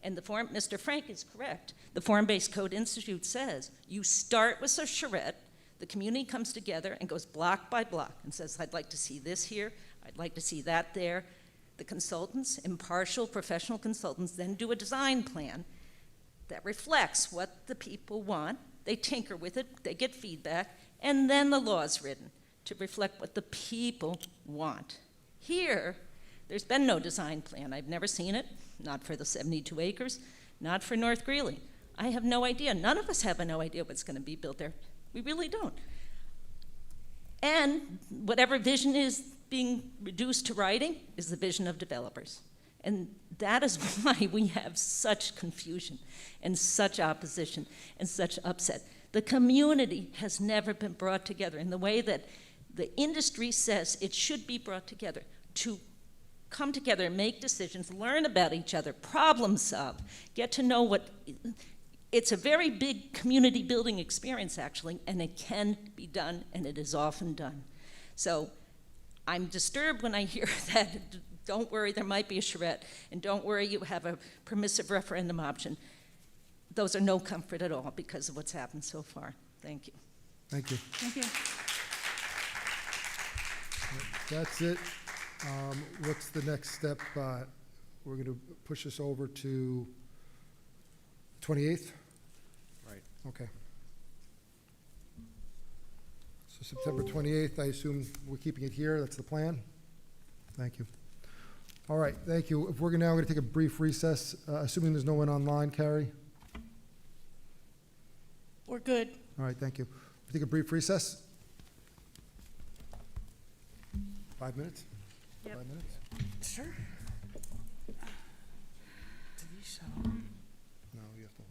And Mr. Frank is correct. The Form-Based Code Institute says you start with a charrette. The community comes together and goes block by block and says, I'd like to see this here, I'd like to see that there. The consultants, impartial professional consultants, then do a design plan that reflects what the people want. They tinker with it, they get feedback, and then the law is written to reflect what the people want. Here, there's been no design plan. I've never seen it, not for the 72 acres, not for North Greeley. I have no idea. None of us have no idea what's going to be built there. We really don't. And whatever vision is being reduced to writing is the vision of developers. And that is why we have such confusion and such opposition and such upset. The community has never been brought together in the way that the industry says it should be brought together to come together and make decisions, learn about each other, problem solve, get to know what. It's a very big community building experience, actually, and it can be done, and it is often done. So I'm disturbed when I hear that. Don't worry, there might be a charrette, and don't worry, you have a permissive referendum option. Those are no comfort at all because of what's happened so far. Thank you. Thank you. Thank you. That's it. What's the next step? We're going to push this over to 28th? Right. Okay. So September 28th, I assume we're keeping it here. That's the plan? Thank you. All right, thank you. If we're now going to take a brief recess, assuming there's no one online, Carrie? We're good. All right, thank you. We'll take a brief recess. 5 minutes? Yep. 5 minutes? Sure. No, you have to.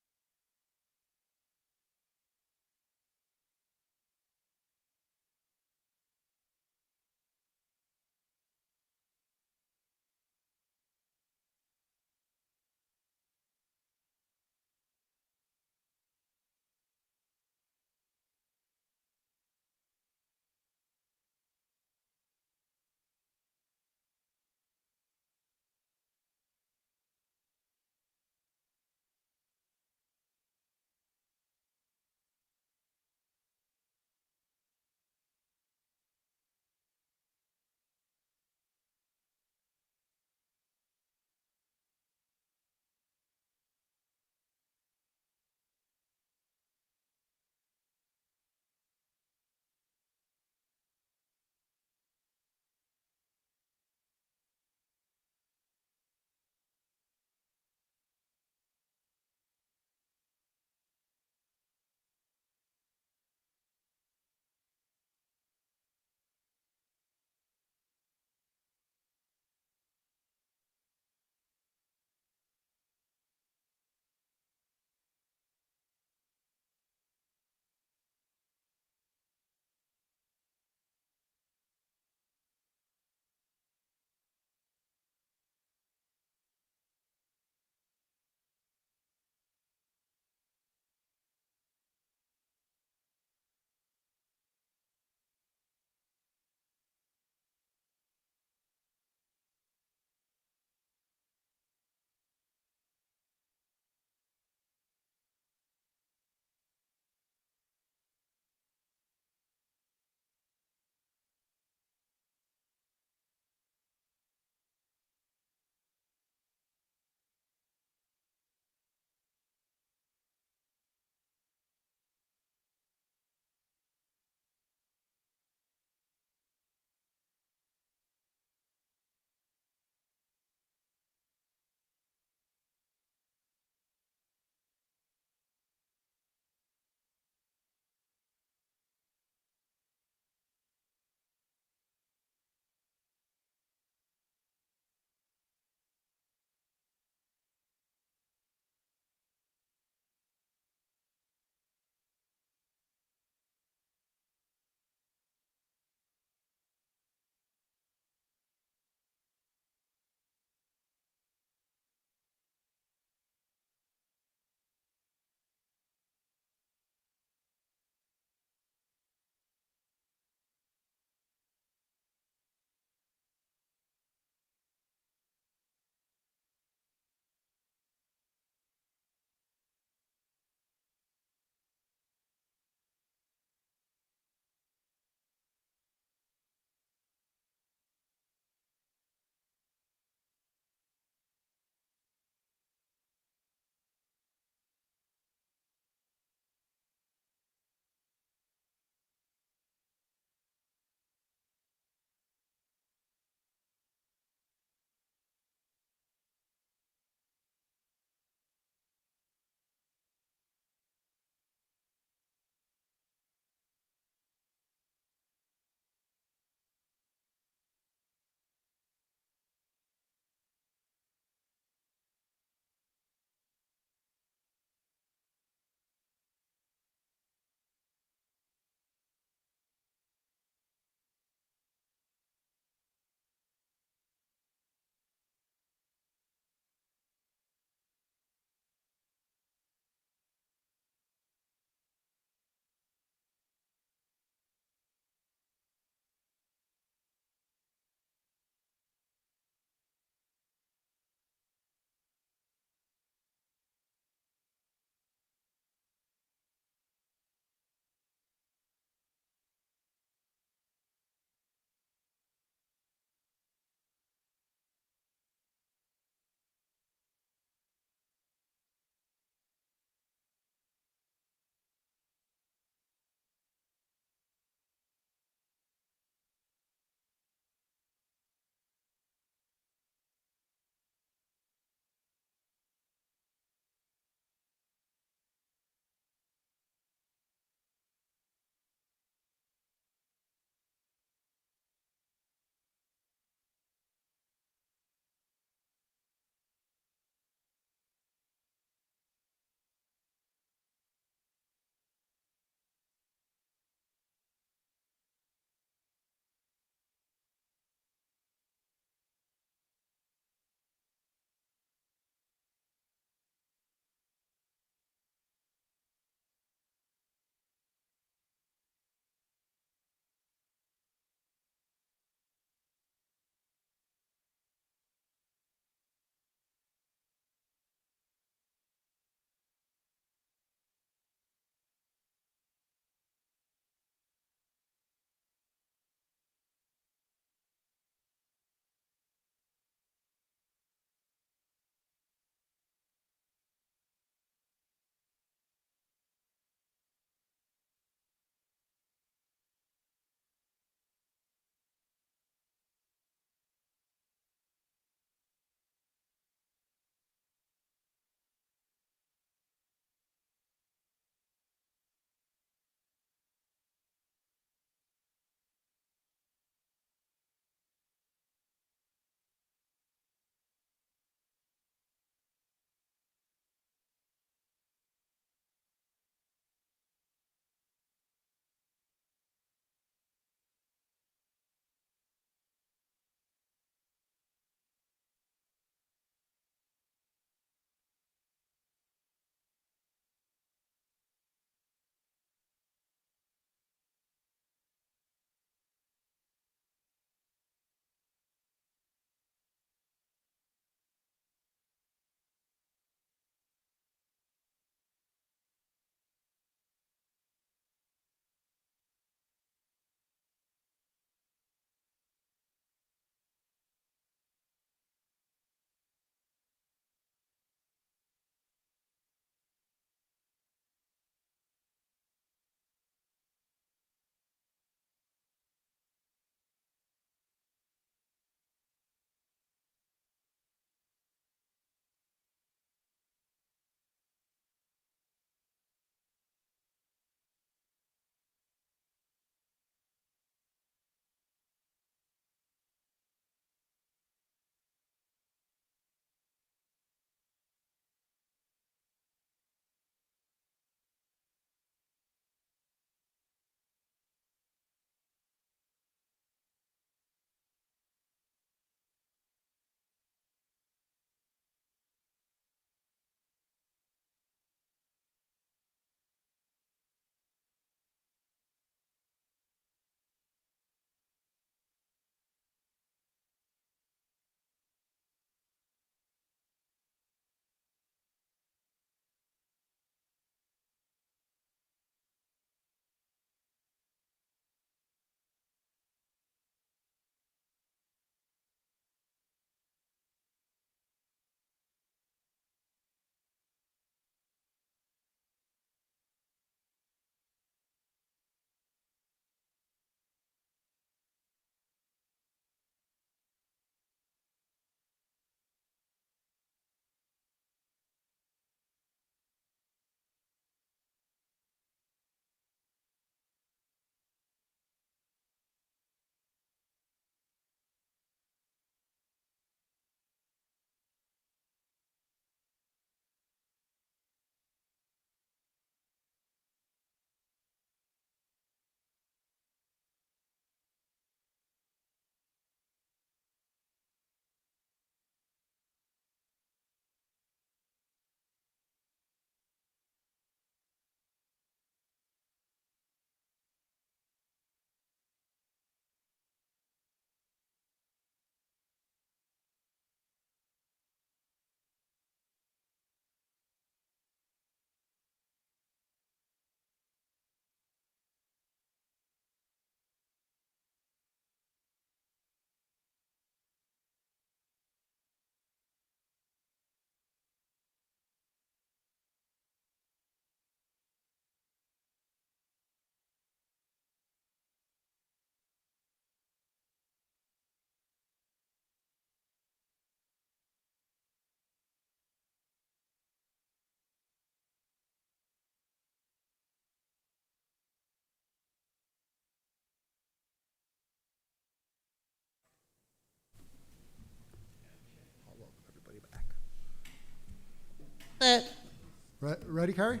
Ready, Carrie?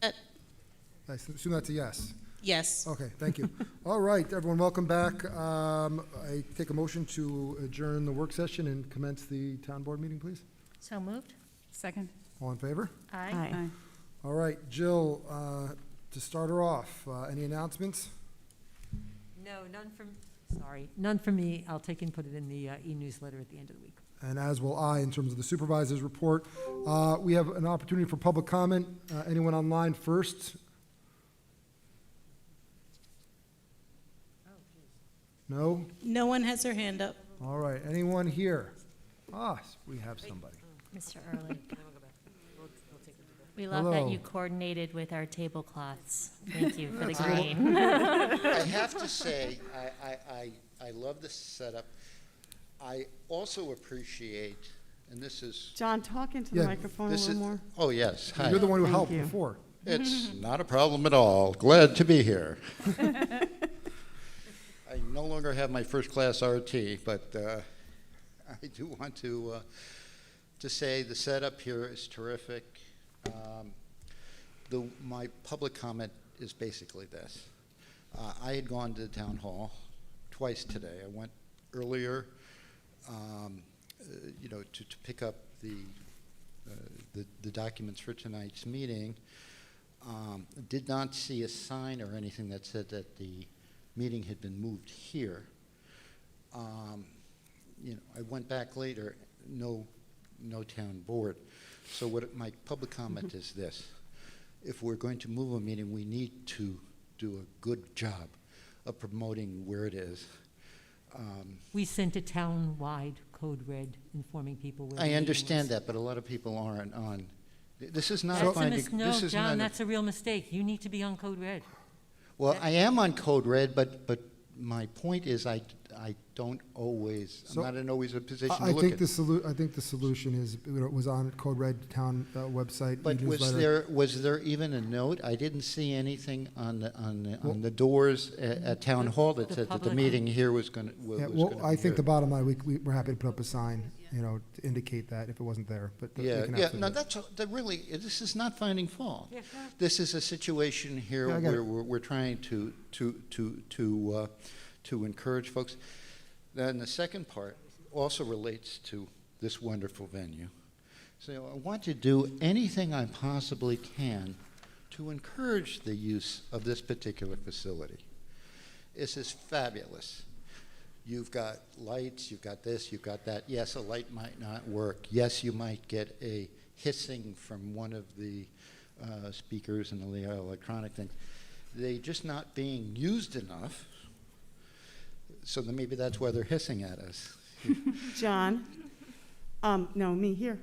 I assume that's a yes. Yes. Okay, thank you. All right, everyone, welcome back. I take a motion to adjourn the work session and commence the town board meeting, please. So moved? Second. All in favor? Aye. Aye. All right, Jill, to start her off, any announcements? No, none from me. I'll take and put it in the e-newsletter at the end of the week. And as will I, in terms of the supervisor's report. We have an opportunity for public comment. Anyone online first? No? No one has their hand up. All right, anyone here? We have somebody. Mr. Ehrlich. We love that Hello. you coordinated with our tablecloths. Thank you for the green. I have to say, I love this setup. I also appreciate, and this is. John, talk into the Yeah, microphone a this little is- more. Oh, yes. Hi. You're the one who Thank helped you. before. It's not a problem at all. Glad to be here. I no longer have my first-class RT, but I do want to say the setup here is terrific. My public comment is basically this. I had gone to the town hall twice today. I went earlier, to pick up the documents for tonight's meeting. Did not see a sign or anything that said that the meeting had been moved here. I went back later, no town board. So my public comment is this. If we're going to move a meeting, we need to do a good job of promoting where it is. We sent a town-wide code red informing people where the I meeting understand was. that, but a lot of people aren't on. This is not That's a finding. no, This is John, not that's a real mistake. You need to be on code red. Well, I am on code red, but my point is I don't always. So, I'm not in always a position to I look think at. I think the solution is, it was on Code Red Town website. But e-newsletter. was there even a note? I didn't see anything on the doors at Town Hall that said that the meeting here was going to. Yeah, well, I think the bottom line, we're happy to put up a sign, to indicate that if it wasn't there, but. we Yeah, can yeah. absolutely No, do it. that really. This is not finding fault. Yeah, no. This is a situation here Yeah, I get where it. we're trying to encourage folks. Then the second part also relates to this wonderful venue. So I want to do anything I possibly can to encourage the use of this particular facility. This is fabulous. You've got lights, you've got this, you've got that. Yes, a light might not work. Yes, you might get a hissing from one of the speakers and the electronic thing. They're just not being used enough. So then maybe that's why they're hissing at us. John, no, me here.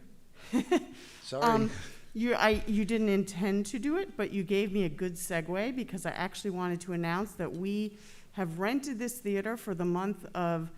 Sorry. You didn't intend to do it, but you gave me a good segue because I actually wanted to announce that we have rented this theater for the month of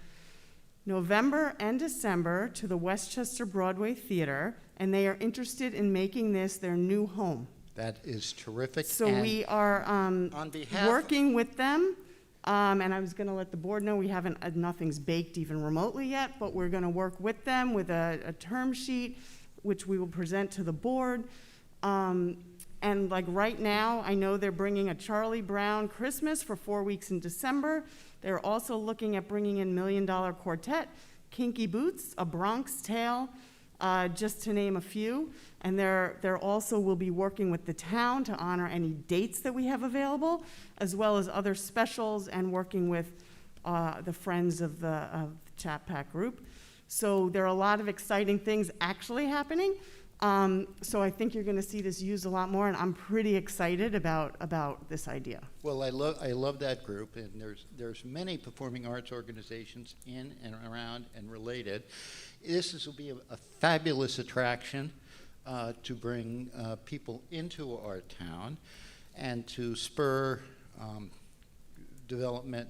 November and December to the Westchester Broadway Theater, and they are interested in making this their new home. That is terrific. So and we are on behalf working with them, and I was going to let the board know we haven't, nothing's baked even remotely yet, but we're going to work with them with a term sheet, which we will present to the board. And like right now, I know they're bringing a Charlie Brown Christmas for 4 weeks in December. They're also looking at bringing in $1 Million Quartet, Kinky Boots, A Bronx Tale, just to name a few. And they're also will be working with the town to honor any dates that we have available, as well as other specials and working with the friends of the Chat Pack group. So there are a lot of exciting things actually happening. So I think you're going to see this used a lot more, and I'm pretty excited about this idea. Well, I love that group, and there's many performing arts organizations in and around and related. This will be a fabulous attraction to bring people into our town and to spur development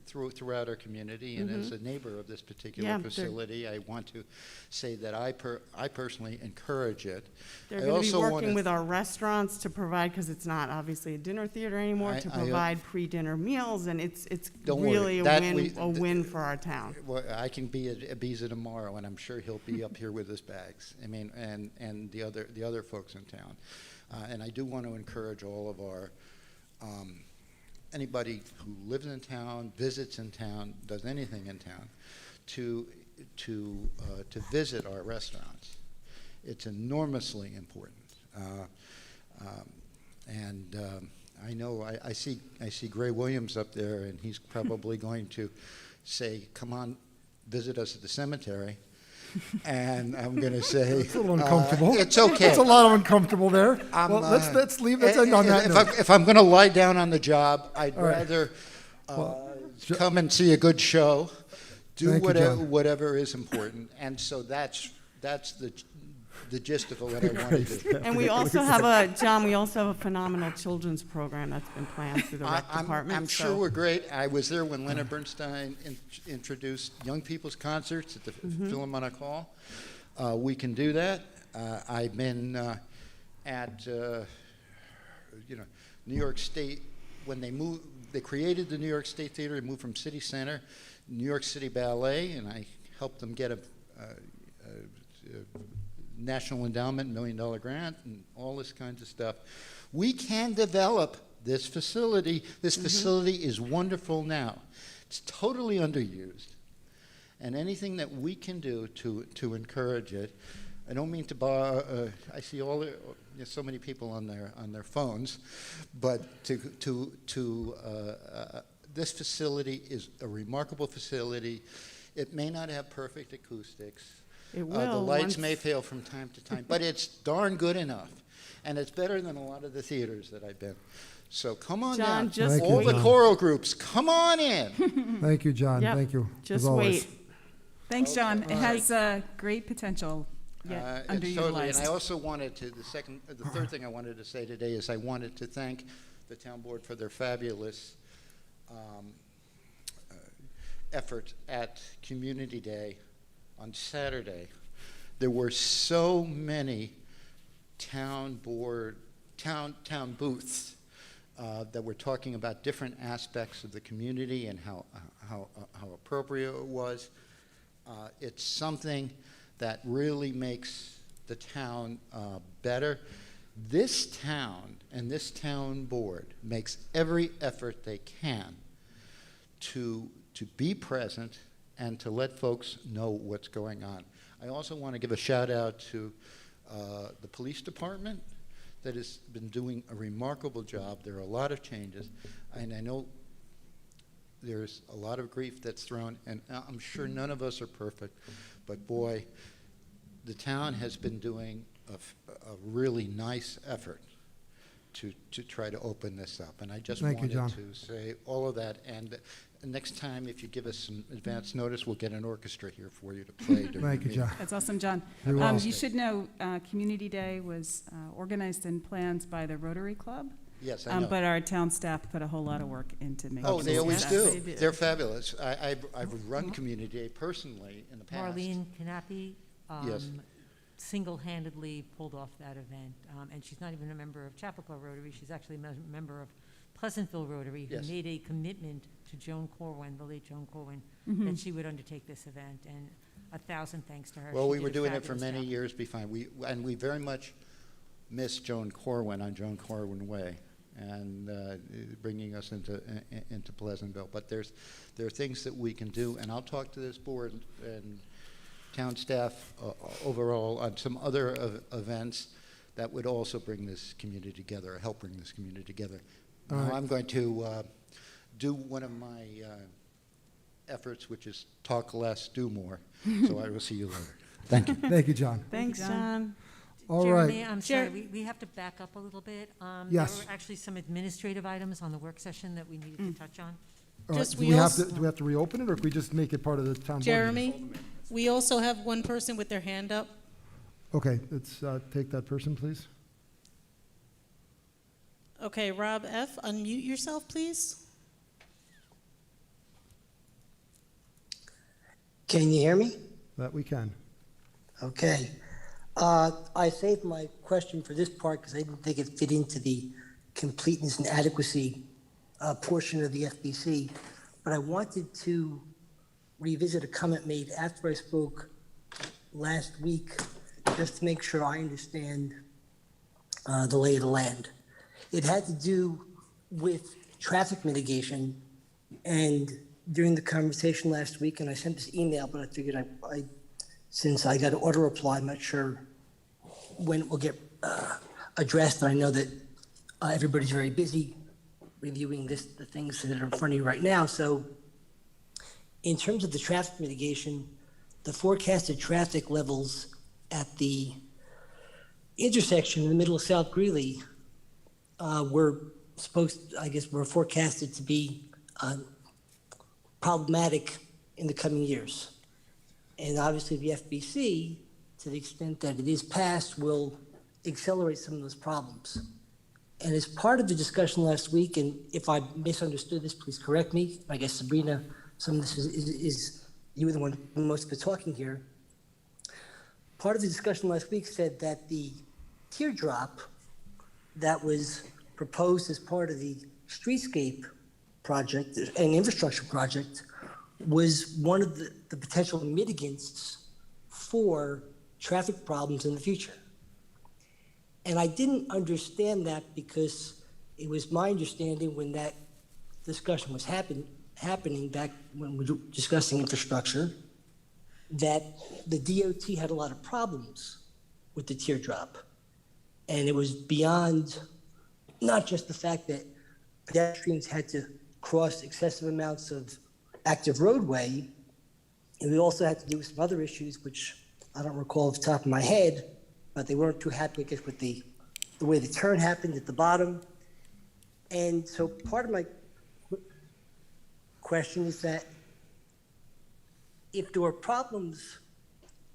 throughout our community, and as a neighbor of this particular Yeah, facility, I want to say that I personally encourage it. They're I going to be also working wanna- with our restaurants to provide, because it's not obviously a dinner theater anymore, to provide pre-dinner meals, and it's Don't worry, really a that win for our town. Well, I can be at Ibiza tomorrow, and I'm sure he'll be up here with his bags. I mean, and the other folks in town. And I do want to encourage all of our anybody who lives in town, visits in town, does anything in town, to visit our restaurants. It's enormously important. I know I see Gray Williams up there, and he's probably going to say, "Come on, visit us at the cemetery." And I'm going to say, it's a little uncomfortable. It's okay. It's a lot of uncomfortable there. Well, let's end on that note. If I'm going to lie down on the job, I'd rather come and see a good show, do whatever is important, and so that's the gist of what I want to do. And we also have a phenomenal children's program that's been planned through the rec department. I'm sure we're great. I was there when Leonard Bernstein introduced young people's concerts at the Philharmonic Hall. We can do that. I've been at New York State when they created the New York State Theater and moved from City Center, New York City Ballet, and I helped them get a National Endowment $1 million grant and all this kinds of stuff. We can develop this facility. This facility is wonderful now. It's totally underused. And anything that we can do to encourage it, I don't mean to borrow, I see so many people on their phones, but this facility is a remarkable facility. It may not have perfect acoustics. It will. The lights may fail from time to time, but it's darn good enough. And it's better than a lot of the theaters that I've been. So come on John, down. All the choral groups, come on in. Thank you, John. Yep. Thank you. Just as always. wait. Thanks, John. It has great potential, yet It's totally, and underutilized. I also wanted to, the third thing I wanted to say today is I wanted to thank the town board for their fabulous effort at Community Day on Saturday. There were so many town booths that were talking about different aspects of the community and how appropriate it was. It's something that really makes the town better. This town and this town board makes every effort they can to be present and to let folks know what's going on. I also want to give a shout out to the police department that has been doing a remarkable job. There are a lot of changes, and I know there's a lot of grief that's thrown, and I'm sure none of us are perfect, but boy, the town has been doing a really nice effort to try to open this up. And I just wanted to say all of that. And next time, if you give us some advance notice, we'll get an orchestra here for you to play. Thank you, John. That's awesome, John. You're welcome. You should know Community Day was organized and planned by the Rotary Club. Yes, I know. But our town staff put a whole lot of work into making it. Oh, they always success. do. They're fabulous. I've run Community Day personally in the past. Marlene Knappe Yes. single-handedly pulled off that event. And she's not even a member of Chappaqua Rotary. She's actually a member of Pleasantville Rotary, who Yes. made a commitment to Joan Corwin, the late Joan Corwin, that she would undertake this event. And 1,000 thanks to her. Well, She we did were a doing it for fabulous many job. years before. We very much miss Joan Corwin on Joan Corwin Way, and bringing us into Pleasantville. But there are things that we can do, and I'll talk to this board and town staff overall on some other events that would also bring this community together, or help bring this community together. Right. I'm going to do one of my efforts, which is talk less, do more. So I will see you later. Thank you. Thank you, John. Thanks, John. All Jeremy, right. I'm sorry, we have to back up a little bit. Yes. There were actually some administrative items on the work session that we needed to touch on. All right. Just Do we we have also- to reopen it, or can we just make it part of the town board meeting? Jeremy, we also have one person with their hand up. Okay, let's take that person, please. Okay, Rob F., unmute yourself, please. Can you hear me? That we can. Okay. I saved my question for this part because I didn't think it fit into the completeness and adequacy portion of the FBC, but I wanted to revisit a comment made after I spoke last week, just to make sure I understand the lay of the land. It had to do with traffic mitigation, and during the conversation last week, and I sent this email, but I figured I since I got an auto reply, I'm not sure when it will get addressed, and I know that everybody's very busy reviewing the things that are in front of you right now. So in terms of the traffic mitigation, the forecasted traffic levels at the intersection in the middle of South Greeley were forecasted to be problematic in the coming years. And obviously the FBC, to the extent that it is passed, will accelerate some of those problems. And as part of the discussion last week, and if I misunderstood this, please correct me. I guess Sabrina, some of this is you were the one most of talking here. Part of the discussion last week said that the teardrop that was proposed as part of the streetscape project, an infrastructure project, was one of the potential mitigants for traffic problems in the future. And I didn't understand that because it was my understanding when that discussion was happening back when we were discussing infrastructure, that the DOT had a lot of problems with the teardrop. And it was beyond not just the fact that pedestrians had to cross excessive amounts of active roadway, and we also had to deal with some other issues, which I don't recall off the top of my head, but they weren't too happy, I guess, with the way the turn happened at the bottom. And so part of my question is that if there were problems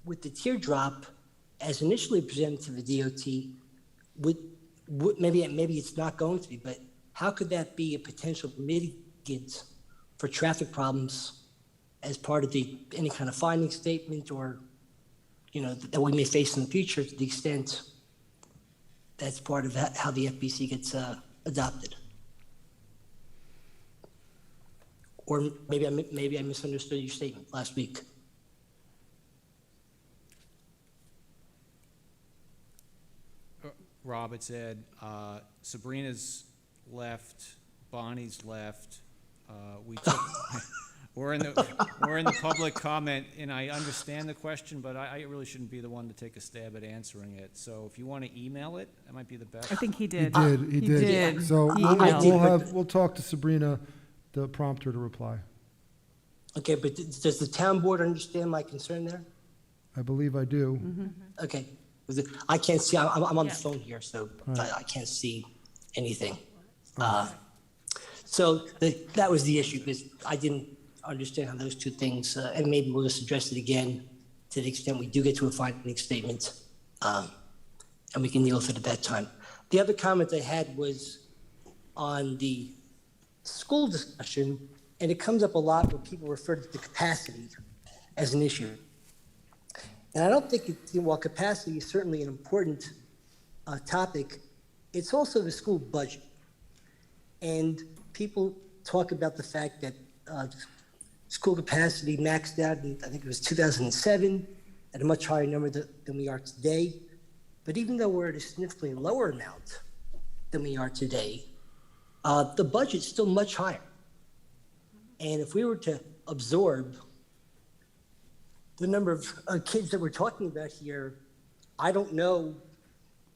with the teardrop as initially presented to the DOT, maybe it's not going to be, but how could that be a potential mitigant for traffic problems as part of any kind of finding statement, or that we may face in the future, to the extent that's part of how the FBC gets adopted? Or maybe I misunderstood your statement last week. Rob, it's Ed. Sabrina's left, Bonnie's left. We're in the public comment, and I understand the question, but I really shouldn't be the one to take a stab at answering it. So if you want to email it, that might be the best. I think he did. He did. So we'll talk to Sabrina to prompt her to reply. Okay, but does the town board understand my concern there? I believe I do. Mm-hmm. Okay. I can't see, I'm on the phone here, so I can't see anything. So that was the issue, because I didn't understand how those two things, and maybe we'll just address it again to the extent we do get to a finding statement, and we can deal with it at that time. The other comment I had was on the school discussion, and it comes up a lot when people refer to the capacity as an issue. And I don't think, while capacity is certainly an important topic, it's also the school budget. And people talk about the fact that school capacity maxed out in, I think it was 2007, at a much higher number than we are today. But even though we're at a significantly lower amount than we are today, the budget's still much higher. And if we were to absorb the number of kids that we're talking about here, I don't know,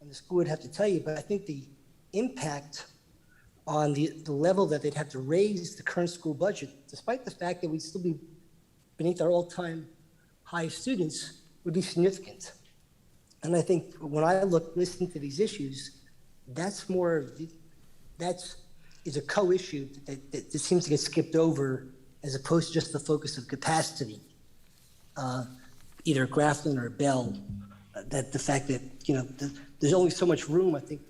and the school would have to tell you, but I think the impact on the level that they'd have to raise the current school budget, despite the fact that we'd still be beneath our all-time high students, would be significant. And I think when I listen to these issues, that's is a co-issue that seems to get skipped over, as opposed to just the focus of capacity. Either Grafton or Bell, that the fact that there's only so much room. I think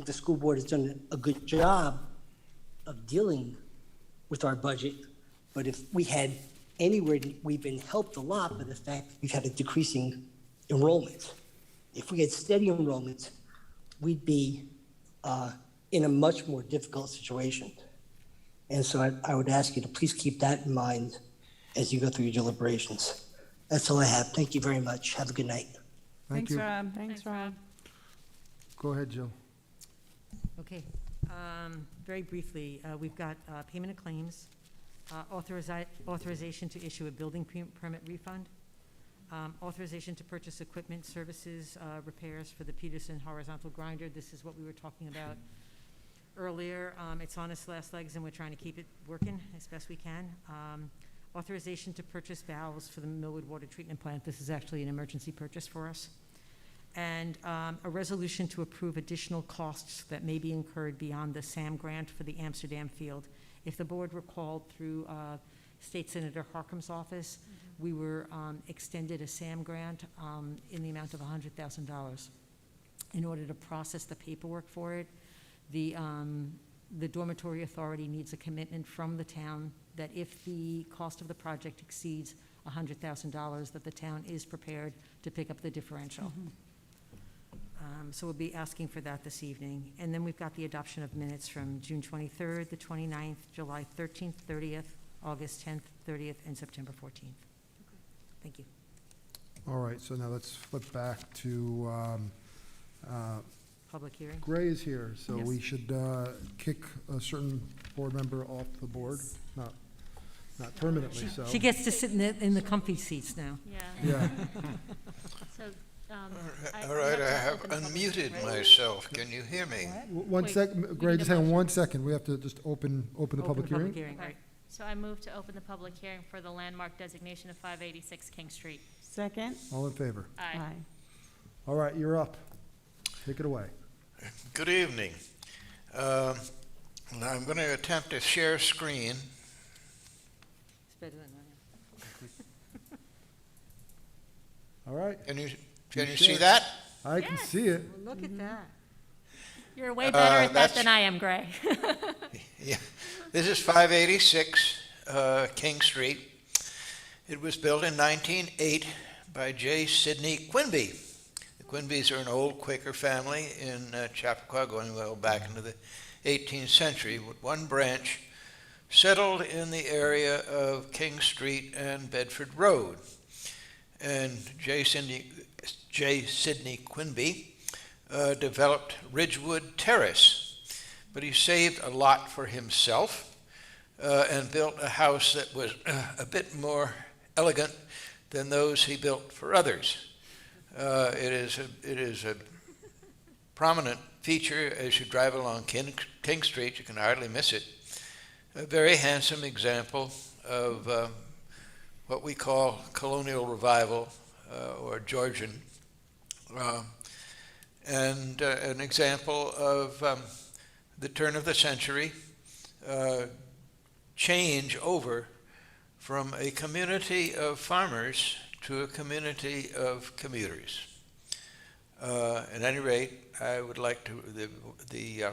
the school board has done a good job of dealing with our budget, but if we had anywhere we've been helped a lot by the fact that we've had a decreasing enrollment. If we had steady enrollment, we'd be in a much more difficult situation. And so I would ask you to please keep that in mind as you go through your deliberations. That's all I have. Thank you very much. Have a good night. Thank you. Rob. Thanks, Rob. Go ahead, Jill. Okay, very briefly, we've got payment of claims, authorization to issue a building permit refund, authorization to purchase equipment, services, repairs for the Peterson horizontal grinder. This is what we were talking about earlier. It's on its last legs, and we're trying to keep it working as best we can. Authorization to purchase valves for the Millwood Water Treatment Plant. This is actually an emergency purchase for us. And a resolution to approve additional costs that may be incurred beyond the SAM grant for the Amsterdam field. If the board recalled through State Senator Harkin's office, we were extended a SAM grant in the amount of $100,000. In order to process the paperwork for it, the dormitory authority needs a commitment from the town that if the cost of the project exceeds $100,000, that the town is prepared to pick up the differential. So we'll be asking for that this evening. And then we've got the adoption of minutes from June 23rd, the 29th, July 13th, 30th, August 10th, 30th, and September 14th. Thank you. All right, so now let's flip back to, Public hearing. Gray is here, so Yes. we should kick a certain board member off the board, not permanently, so. She gets to sit in the comfy seats now. Yeah. So, All right, I have unmuted myself. Can you hear me? One second, Gray, just hang on 1 second. We have to just open the public hearing. Okay. So I move to open the public hearing for the landmark designation of 586 King Street. Second? All in favor? Aye. All right, you're up. Take it away. Good evening. Now I'm going to attempt to share screen. It's better than mine. All right. Can you see that? I can see it. Well, look at that. You're way better at that than I am, Gray. Yeah. This is 586 King Street. It was built in 1908 by J. Sidney Quinby. The Quinbys are an old Quaker family in Chappaqua, going well back into the 18th century, with one branch settled in the area of King Street and Bedford Road. And J. Sidney Quinby developed Ridgewood Terrace, but he saved a lot for himself and built a house that was a bit more elegant than those he built for others. It is a prominent feature as you drive along King Street. You can hardly miss it. A very handsome example of what we call colonial revival or Georgian, and an example of the turn of the century change over from a community of farmers to a community of commuters. At any rate, I would like to, the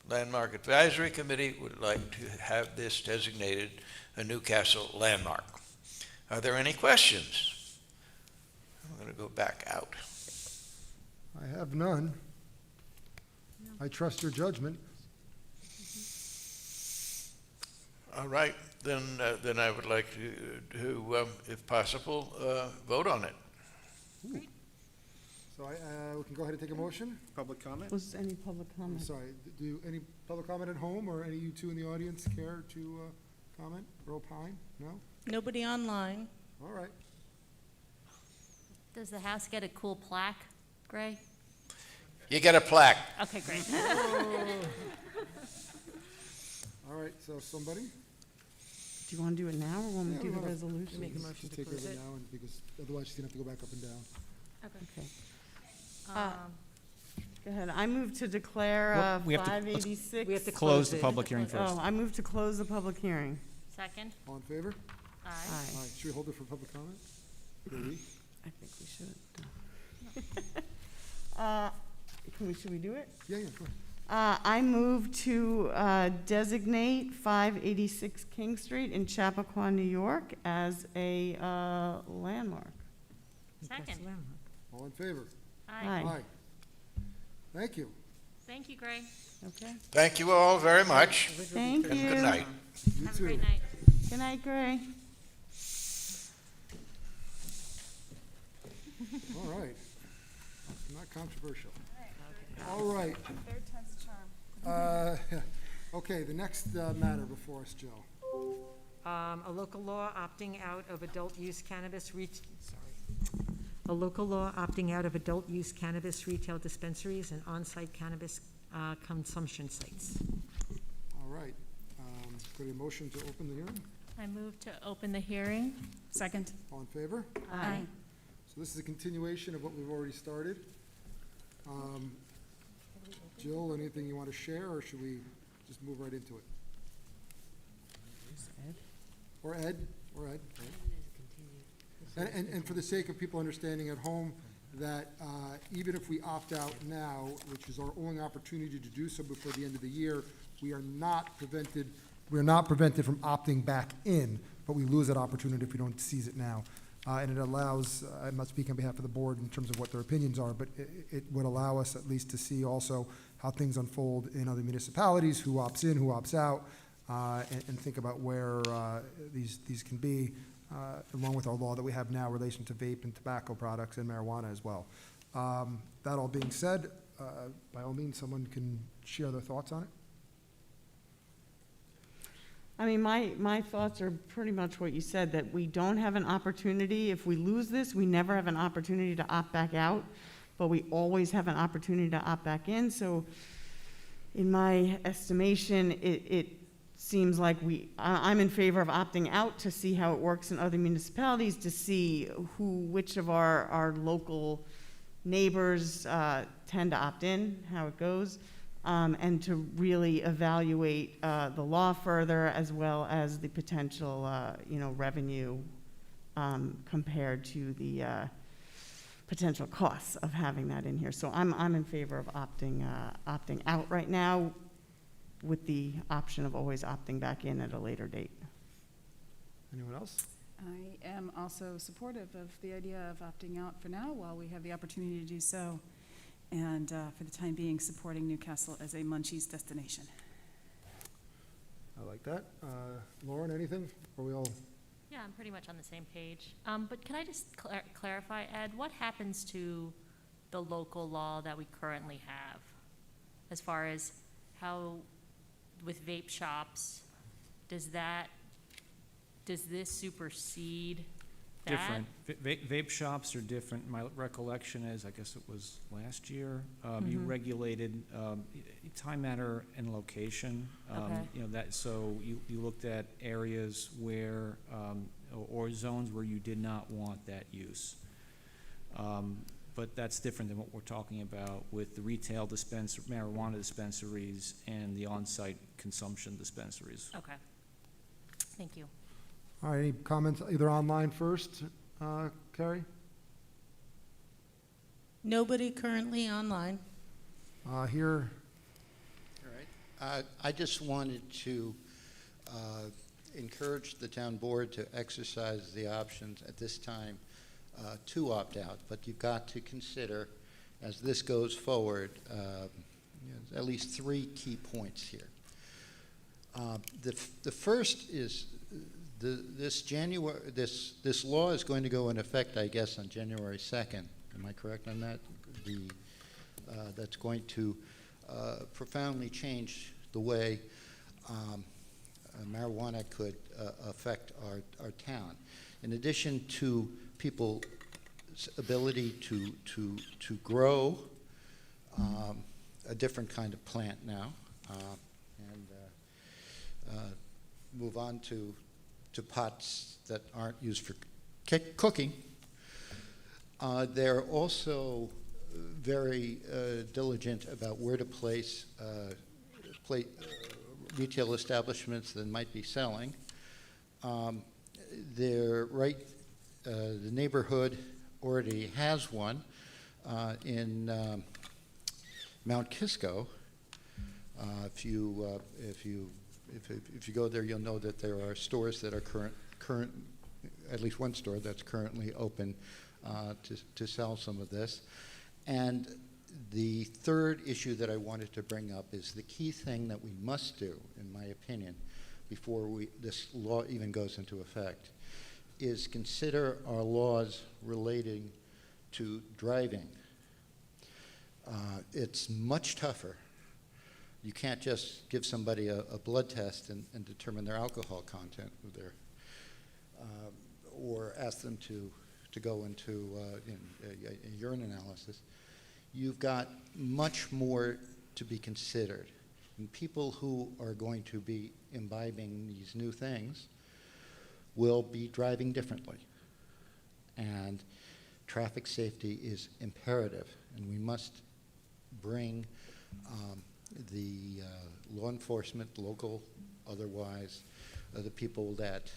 Landmark Advisory Committee would like to have this designated a Newcastle landmark. Are there any questions? I'm going to go back out. I have none. I trust your judgment. All right, then I would like to if possible, vote on it. So we can go ahead and take a motion? Public comment? Was any public I'm comment? sorry, do any public comment at home, or any of you two in the audience care to comment or opine? No? Nobody online. All right. Does the house get a cool plaque, Gray? You get a plaque. Okay, great. All right, so somebody? Do you want to do it now, or want me to do the we'll resolution? Make a motion to take close over it. now, and because otherwise she's gonna have to go back up and down. Okay. Go ahead. I move to declare Well, we have to- let's 586. We have to Close the it. public hearing first. Oh, I move to close the public hearing. Second? All in favor? Aye. All right, should we hold it for public comment? For a week? I think we should. Should we do it? Yeah, go I move to designate 586 King Street in Chappaqua, New York as a landmark. Second. All in favor? Aye. Aye. Thank you. Thank you, Greg. Okay. Thank you all very much. Thank And you. good night. You Have a too. great night. Good night, Gray. All right. Not controversial. All right. Third time's a charm. Okay, the next matter before us, Jill. A local law opting out of adult use cannabis a local law opting out of adult use cannabis retail dispensaries and on-site cannabis consumption sites. All right. Could a motion to open the hearing? I move to open the hearing. Second. All in favor? Aye. So this is a continuation of what we've already started. Jill, anything you want to share, or should we just move right into it? Or Ed? Or Ed? And for the sake of people understanding at home, that even if we opt out now, which is our only opportunity to do so before the end of the year, we are not prevented from opting back in, but we lose that opportunity if we don't seize it now. And it allows, I'm not speaking on behalf of the board in terms of what their opinions are, but it would allow us at least to see also how things unfold in other municipalities, who opts in, who opts out, and think about where these can be, along with our law that we have now in relation to vape and tobacco products and marijuana as well. That all being said, by all means, someone can share their thoughts on it. I mean, my thoughts are pretty much what you said, that we don't have an opportunity. If we lose this, we never have an opportunity to opt back out, but we always have an opportunity to opt back in. So in my estimation, it seems like I'm in favor of opting out to see how it works in other municipalities, to see which of our local neighbors tend to opt in, how it goes. And to really evaluate the law further, as well as the potential, revenue compared to the potential costs of having that in here. So I'm in favor of opting out right now, with the option of always opting back in at a later date. Anyone else? I am also supportive of the idea of opting out for now while we have the opportunity to do so. And for the time being, supporting Newcastle as a munchies destination. I like that. Lauren, anything? Are we all? Yeah, I'm pretty much on the same page. But can I just clarify, Ed, what happens to the local law that we currently have? As far as how, with vape shops, does this supersede that? Different. Vape shops are different. My recollection is, I guess it was last year, you regulated time, manner, and location. Okay. So you looked at areas where, or zones where you did not want that use. But that's different than what we're talking about with the retail marijuana dispensaries and the on-site consumption dispensaries. Okay. Thank you. All right, any comments, either online first, Carrie? Nobody currently online. Here. All right. I just wanted to encourage the town board to exercise the options at this time to opt out, but you've got to consider, as this goes forward, at least 3 key points here. The first is this law is going to go in effect, I guess, on January 2nd. Am I correct on that? That's going to profoundly change the way marijuana could affect our town. In addition to people's ability to grow a different kind of plant now, and move on to pots that aren't used for cooking. They're also very diligent about where to place retail establishments that might be selling. They're right, the neighborhood already has one in Mount Kisco, If you go there, you'll know that there are stores that are current, at least one store that's currently open to sell some of this. And the third issue that I wanted to bring up is the key thing that we must do, in my opinion, before this law even goes into effect, is consider our laws relating to driving. It's much tougher. You can't just give somebody a blood test and determine their alcohol content of their, or ask them to go into a urine analysis. You've got much more to be considered. And people who are going to be imbibing these new things will be driving differently. And traffic safety is imperative, and we must bring the law enforcement, local, otherwise, the people that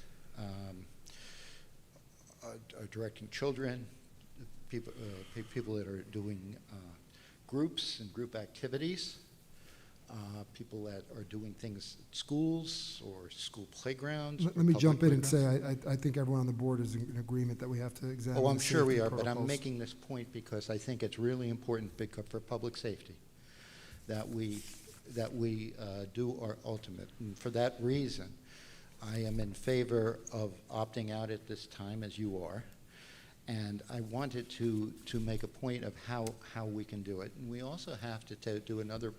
are directing children, people that are doing groups and group activities, people that are doing things at schools or school playgrounds. Let me jump in and say, I think everyone on the board is in agreement that we have to examine. Oh, I'm the sure we safety are, but I'm protocols. making this point because I think it's really important for public safety that we do our ultimate. And for that reason, I am in favor of opting out at this time, as you are. And I wanted to make a point of how we can do it. And we also have to do another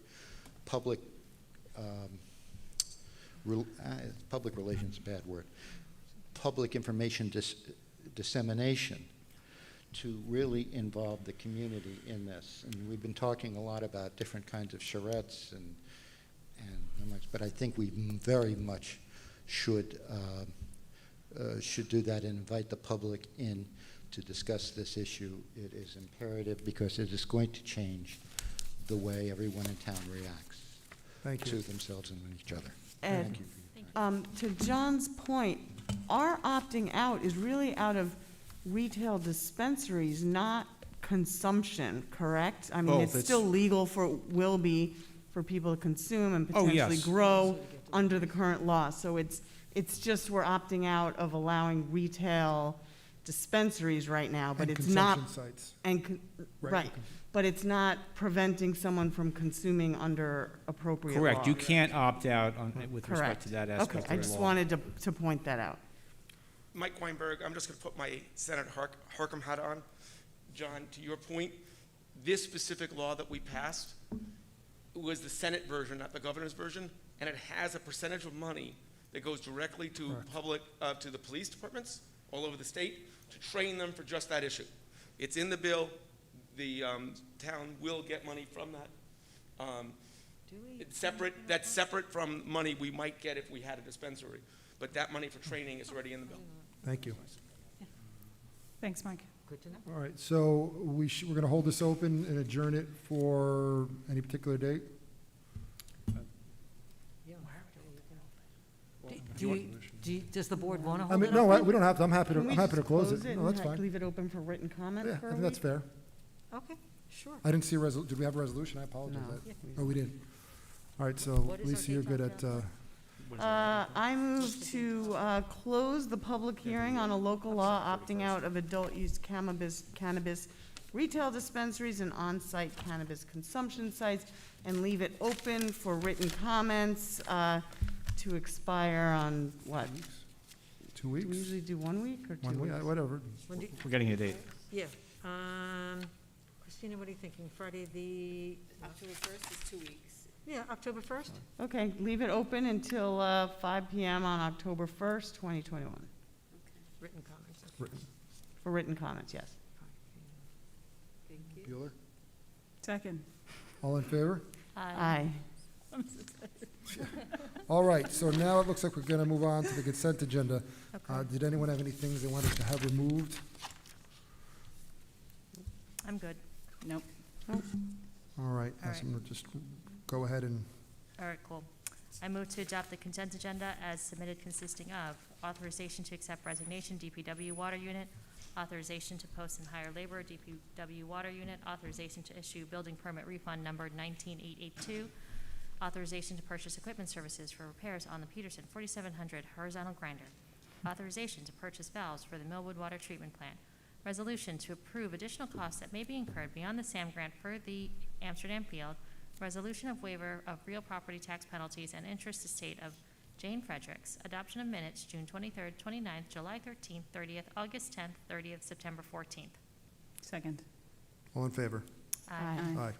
public relations, bad word, public information dissemination to really involve the community in this. And we've been talking a lot about different kinds of charrettes and much, but I think we very much should do that and invite the public in to discuss this issue. It is imperative because it is going to change the way everyone in town reacts to themselves and each other. Ed, Thank you for your time. to John's point, our opting out is really out of retail dispensaries, not consumption, correct? I mean, it's still legal will be for people to consume and potentially grow under the current law. So it's just we're opting out of allowing retail dispensaries right now, but it's not. Consumption sites. Right, but it's not preventing someone from consuming under appropriate law. Correct. You can't opt out with respect to that aspect of the law. Okay, I just wanted to point that out. Mike Weinberg, I'm just going to put my Senator Harcum hat on. John, to your point, this specific law that we passed was the Senate version, not the governor's version, and it has a percentage of money that goes directly to to the police departments all over the state to train them for just that issue. It's in the bill. The town will get money from that. It's separate. That's separate from money we might get if we had a dispensary. But that money for training is already in the bill. Thank you. Thanks, Mike. Good to know. All right, so we're going to hold this open and adjourn it for any particular date? Does the board want to I hold mean, it no, open? we don't have to. I'm happy Can we to just close it. and No, that's fine. leave it open for written comment Yeah, for I a think that's week? fair. Okay, sure. I didn't see did we have a resolution? I apologize. No. Oh, we didn't. All right, so What is our Lisa, you're date, good at, John? I move to close the public hearing on a local law opting out of adult-use cannabis retail dispensaries and on-site cannabis consumption sites, and leave it open for written comments to expire on, what? 2 weeks? Do we usually do 1 week or 2 1 week, weeks? whatever. We're getting a date. Yeah. Christina, what are you thinking? Friday the? October 1st is 2 weeks. Yeah, October 1st? Okay, leave it open until 5 PM on October 1st, 2021. Written comments. For written comments, yes. Bueller? Second. All in favor? Aye. All right, so now it looks like we're going to move on to the consent agenda. Did anyone have any things they wanted to have removed? I'm good. Nope. All right, All so I'm going to just go ahead and, All right, cool. I move to adopt the consent agenda as submitted, consisting of authorization to accept resignation, DPW water unit, authorization to post and hire labor, DPW water unit, authorization to issue building permit refund number 19882, Authorization to purchase equipment services for repairs on the Peterson 4700 horizontal grinder. Authorization to purchase valves for the Millwood Water Treatment Plant. Resolution to approve additional costs that may be incurred beyond the SAM grant for the Amsterdam Field. Resolution of waiver of real property tax penalties and interest estate of Jane Fredericks. Adoption of minutes, June 23rd, 29th, July 13th, 30th, August 10th, 30th, September 14th. Second. All in favor? Aye.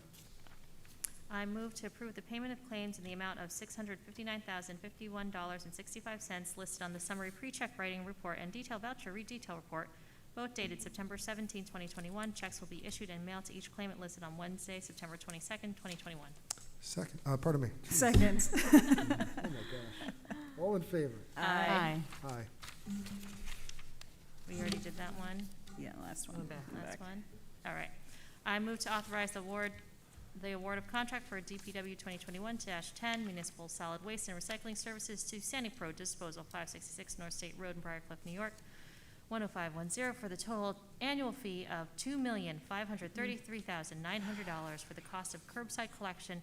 I move to approve the payment of claims in the amount of $659,051.65 listed on the summary pre-check writing report and detailed voucher re-detail report, both dated September 17, 2021. Checks will be issued and mailed to each claimant listed on Wednesday, September 22nd, 2021. Second, pardon me. Second. Oh, my gosh. All in favor? Aye. Aye. We already did that one. Yeah, last one. Last one. All right. I move to authorize the award of contract for DPW 2021-10 municipal solid waste and recycling services to Sandy Pro Disposal, 566 North State Road in Briarcliff, New York, 10510 for the total annual fee of $2,533,900 for the cost of curbside collection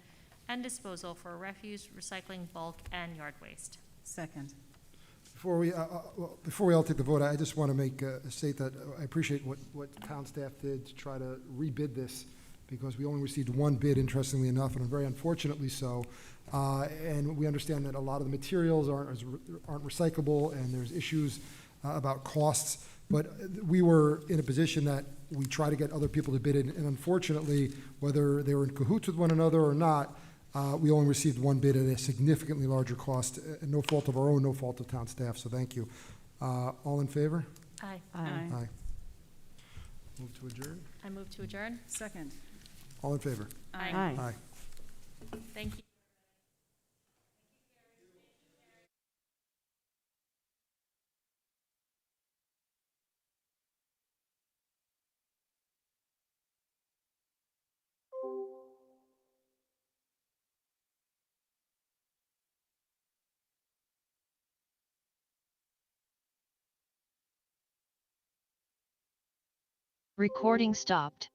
and disposal for refuse, recycling, bulk, and yard waste. Second. Before we all take the vote, I just want to state that I appreciate what town staff did to try to rebid this, because we only received one bid, interestingly enough, and very unfortunately so. And we understand that a lot of the materials aren't recyclable, and there's issues about costs. But we were in a position that we try to get other people to bid in, and unfortunately, whether they were in cahoots with one another or not, we only received one bid at a significantly larger cost, no fault of our own, no fault of town staff, so thank you. All in favor? Aye. Aye. Move to adjourn? I move to adjourn. Second. All in favor? Aye. Aye. Thank you. Recording stopped.